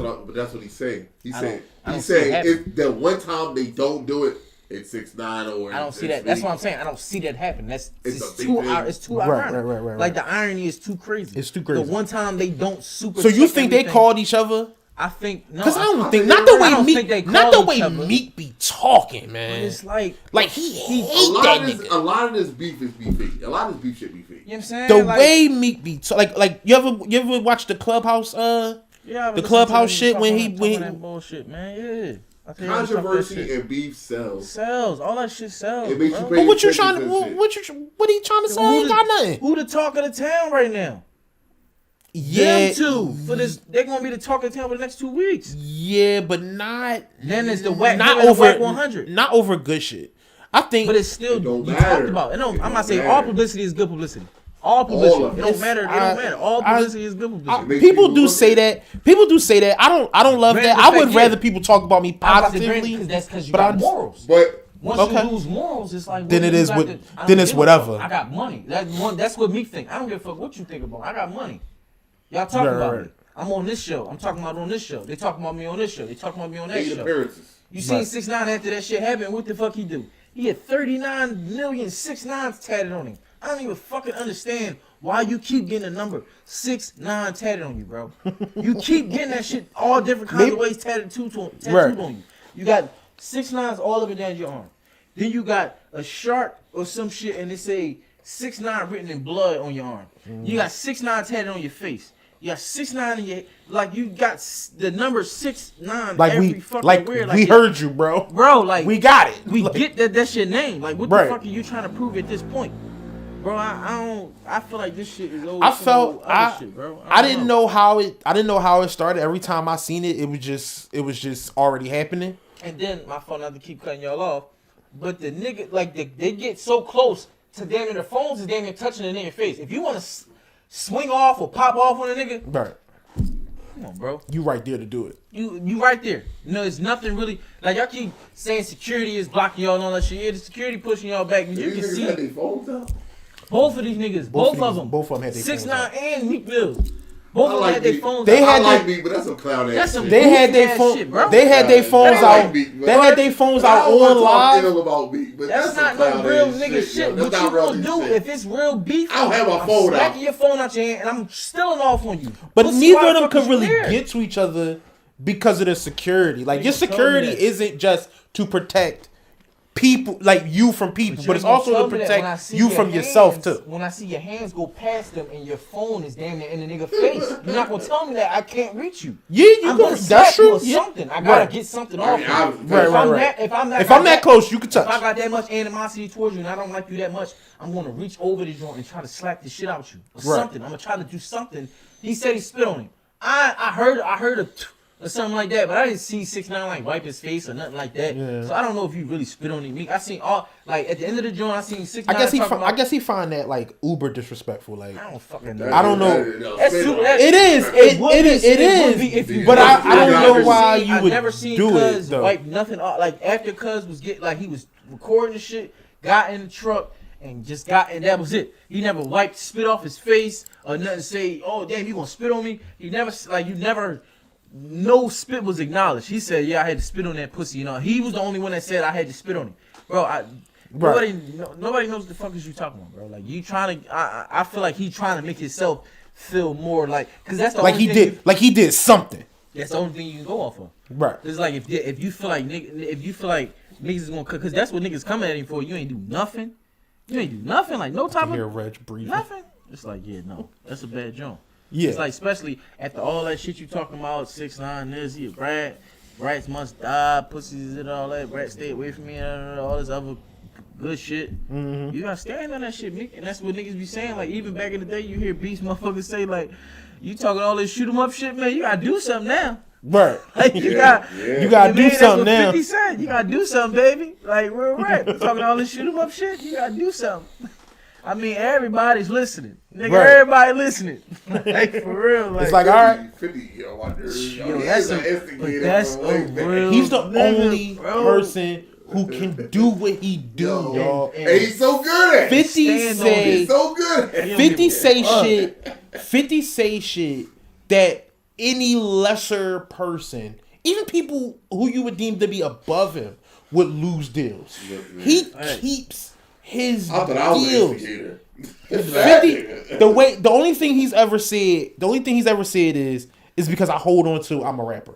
what he's saying. He's I saying don't he's see it saying happen. if the one time they don't do it, it's 6ix9ine or I don't see that. That's what I'm saying. I don't see that happen. That's It's it's, a big too. thing. It's too Right, ironic. right. Like the irony is too crazy. It's too crazy. The one time they don't super. So you check think they everything, called each other? I think no. Because I don't think think not they the were. way I don't think they Meek, not the called way each other. Meek be talking, man. It's like He A hate lot that of this, nigga. a lot of this beef is beef fake. A lot of this beef should be fake. you know what I'm saying. The Like, way Meek be like you ever watch the Clubhouse yeah, the Clubhouse shit when he that bullshit, man. Yeah. I tell you, Controversy that shit. and beef sells. Sells. All that shit sells. It makes bro. you pay But what you attention trying to what are you trying to say? Who Ain't the- got nothing. Who the talk of the town right now? Yeah, Them two for this. They're gonna be the talk of the town for the next 2 weeks. yeah, but not Then it's the whack. not him and the over whack 100. not over good shit. I think But it's still It don't you matter. talked about. It don't, It I'm don't not saying matter. all publicity is good publicity. All publicity. of It it. don't matter. It don't matter. All publicity is good publicity. makes people people do look say at that. People do say that. I don't love Granted, that. the I would fact rather is- people talk about me I'm about to grant positively. because that's because you but got I'm- morals. But Once Okay. you lose morals, it's like Then what it you is got what- to- I then don't it's give a whatever. fuck. I got money. That's what me think. I don't give a fuck what you think about. I got money. Y'all talking Right, about right. me. I'm on this show. I'm talking about on this show. They talking about me on this show. They talking about me on that 8 show. appearances. You seen Right. 6ix9ine after that shit happened? What the fuck he do? He had 39 million 6ix9ines tatted on him. I don't even fucking understand why you keep getting a number 6ix9ine tatted on you, bro. You keep getting that shit all different kinds of ways tattooed Right. on you. You got 6ix9ines all over down your arm. Then you got a shark or some shit and it say 6ix9ine written in blood on your arm. You got 6ix9ine tatted on your face. You got 6ix9ine in your like you got the number 6ix9ine Like every we fucking like where. we heard you, bro. Bro, like We got it. we Like, get that that's your name. Like what Right. the fuck are you trying to prove at this point? Bro, I don't I feel like this shit is old. I felt shit, bro. I don't didn't know how it started. Every time I seen it, it was just already happening. And then my phone, not to keep cutting y'all off, but the nigga like they get so close to damn near the phones is damn near touching the nigga face. If you want to swing off or pop off on a nigga, Right. come on, bro. You right there to do it. You right there. No, it's nothing really. Like y'all keep saying security is blocking y'all and all that shit. Yeah, the security pushing y'all back. You These can niggas see had their phones out. both of these niggas, Both both of of these- them, both of 'em had their phones 6ix9ine and Meek Mill. Both I of them like had their Meek. phones. They out. had I like their- beef, but that's some clown ass That's some shit. They had goofy their ass phone. shit, bro. They had their I phones like out. Meek, but They had their phones I out don't wanna on talk live. ill about beef, but That's some not no clown real ass nigga shit. yo. What That's you not gonna really do shit. if it's real beef? I don't have my I'm phone smacking out. your phone out your hand and I'm stealing off on you. But Pussy, neither why of the them fuck could is really you there? get to each other because of the security. Like Nigga your told me security that. isn't just to protect people, like you from people, but it's also to protect you from yourself too. When I see your hands go past them and your phone is damn near in the nigga face, you're not gonna tell me that I can't reach you. Yeah, I'm gonna that's true. You or something. I gotta get something off. Right. If I'm that close, you can touch. If I got that much animosity towards you and I don't like you that much, I'm gonna reach over the joint and try to slap the shit out you or something. I'm gonna try to do something. He said he spit on him. I heard a or something like that, but I didn't see 6ix9ine like wipe his face or nothing like that. Yeah. So I don't know if he really spit on him. I seen all like at the end of the joint, I seen 6ix9ine. I guess he find that like uber disrespectful. Like I don't fucking know. I don't know. It is. But I don't know why you would never seen do it. Cuz wipe nothing off. Like after Cuz was he was recording the shit, got in the truck. And just and that was it. He never wiped spit off his face or nothing. Say, oh damn, you gonna spit on me? He never. No spit was acknowledged. He said, yeah, I had to spit on that pussy. You know, he was the only one that said I had to spit on him, bro. Nobody knows what the fuck is you talking about, bro. Like you trying to. I feel like he trying to make himself feel more like because that's the only thing he did something. That's the only thing you can go off of. Right. It's like if you feel like niggas is gonna because that's what niggas come at him for. You ain't do nothing. You ain't do nothing, like no type of Reg breathing. Nothing. It's like, yeah, no, that's a bad joint. Yeah. It's like, especially after all that shit you talking about, 6ix9ine, this, he a brat, brats must die, pussies and all that, brats stay away from me, all this other good shit. Mm-hmm. You gotta stand on that shit, Meek, and that's what niggas be saying. Like, even back in the day, you hear beast motherfuckers say, like, you talking all this shoot 'em up shit, man, you gotta do something now. Right. Like you gotta do something now. 50 Cent. You gotta do something, baby. Like we're right. Talking all this shoot 'em up shit. You gotta do something. I mean, everybody's listening. Nigga, right. Everybody listening. Like for real. Like, it's like 50, all right. 50, that's a real. He's the only person who can do what he do, y'all. And he's so good at it. 50 say he's so good at it. 50 say shit. 50 say shit that any lesser person, even people who you would deem to be above him, would lose deals. He keeps his deals. 50, the only thing he's ever said is because I hold on to I'm a rapper.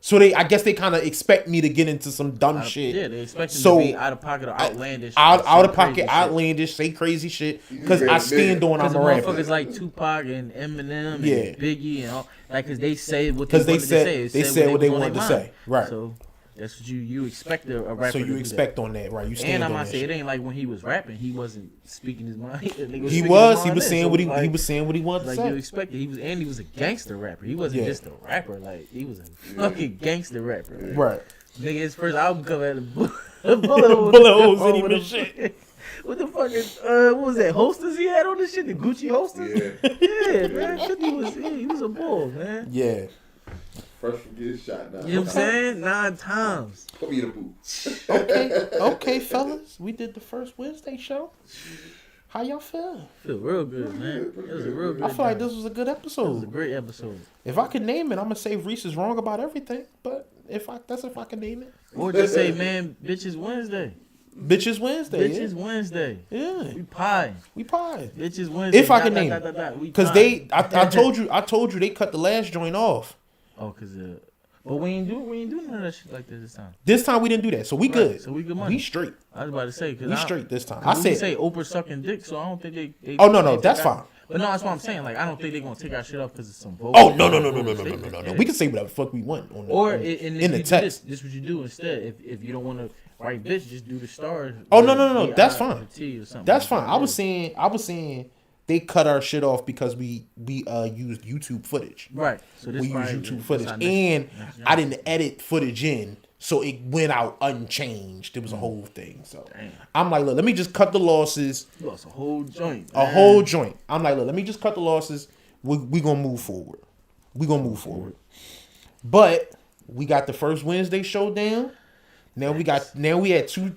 So I guess they kind of expect me to get into some dumb shit. Yeah, they expect me to be out of pocket or outlandish. Out of pocket, outlandish, say crazy shit. Because I stand on I'm a rapper. Motherfuckers like Tupac and Eminem and Biggie and all, like, because they say what they wanted to say. They said what they wanted to say. Right. So that's what you expect a rapper. So you expect on that, right? You stand on that. And I might say it ain't like when he was rapping, he wasn't speaking his mind. He was saying what he wanted to say. Like you expected, he was a gangster rapper. He wasn't just a rapper. Like he was a fucking gangster rapper. Right. Nigga, his first album cover had a bullet holes in him and shit. What the fuck is what was that holsters he had on this shit? The Gucci holsters? Yeah, man. He was a bull, man. Yeah. First from getting shot now. You know what I'm saying? 9 times. Put me in the booth. Okay, fellas. We did the first Wednesday show. How y'all feel? Feel real good, man. It was a real good. I feel like this was a good episode. It was a great episode. If I could name it, I'm gonna say Reese is wrong about everything. But if I can name it. Or just say, man, bitches Wednesday. Bitches Wednesday. Bitches Wednesday. Yeah. We pie. Bitches Wednesday. If I can name it. Because I told you they cut the last joint off. Oh, cause but we ain't do none of that shit like this time. This time we didn't do that, so we good. So we good money. We straight. I was about to say we straight this time. I say Oprah sucking dick, so I don't think they oh no, that's fine. But no, that's what I'm saying. Like I don't think they're gonna take our shit off because it's some vote. Oh no. We can say whatever the fuck we want on in the text. This what you do instead. If you don't want to write bitch, just do the stars. Oh no. That's fine. That's fine. I was saying. They cut our shit off because we used YouTube footage. Right. So we used YouTube footage, and I didn't edit footage in, so it went out unchanged. It was a whole thing. So I'm like, look, let me just cut the losses. You lost a whole joint. A whole joint. I'm like, look, let me just cut the losses. We gonna move forward. But we got the first Wednesday show down. Now we had two.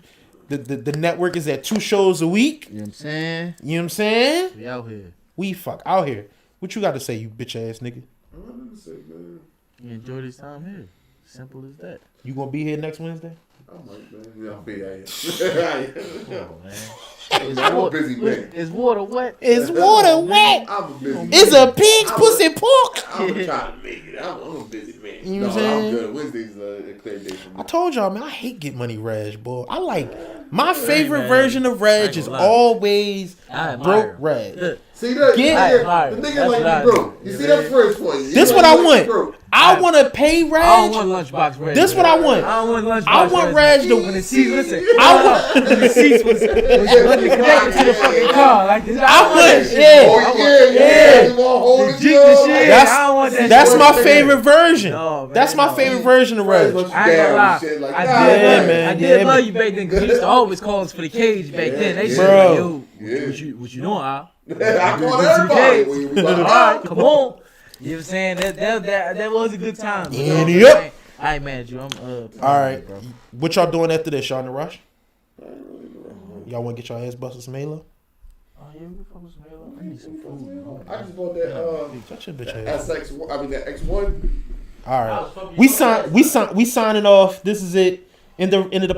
The network is at 2 shows a week. You know what I'm saying? We out here. We out here. What you got to say, you bitch ass nigga? I don't know to say, man. You enjoy this time here. Simple as that. You gonna be here next Wednesday? I might, man. Yeah, I'll be out here. Come on, man. I'm a busy man. Is water wet? Is water wet? I'm a busy man. Is a pig's pussy pork? I'm trying to make it. I'm a busy man. You know what I'm I'm saying? good. Wednesday's a clear day for me. I told y'all, man, I hate Get Money Reg, boy. I like my Hey, favorite man. version of Reg ain't is gonna lie. always I admire broke him. Reg. See that? Get- The nigga That's like what I you broke. do. You see that first point? You This like what I you want. broke. I want to pay I don't Reg. want lunchbox Reg. This what I want. I don't want lunchbox. I want Reg to. When the seats, listen. I want. When the seats was connected to the fucking car, like this. I want want. that shit. Yeah. You wanna hold it Jig down? the shit. That's- I don't want that. That's shit. my favorite version. No, man, That's my no. favorite version of Reg. I ain't gonna lie. Shit like I that. did, Yeah, love, man. I did Yeah, love man. you back then because you used to always call us for the cage back then. They said, Bro. like, yo, Yeah. what you doing, Al? I called everybody. when you was All like, right, come on. You know what I'm saying? That was a good time. But no, Yep. I ain't mad at you. I'm All right. What y'all doing after this? Y'all in a rush? Y'all want to get y'all ass busted some Halo? Oh, yeah, we fuck with some Halo. I need some food. I just bought that Shut your bitch ass. SX. I mean that X1. All right. We signing off. This is it. End of the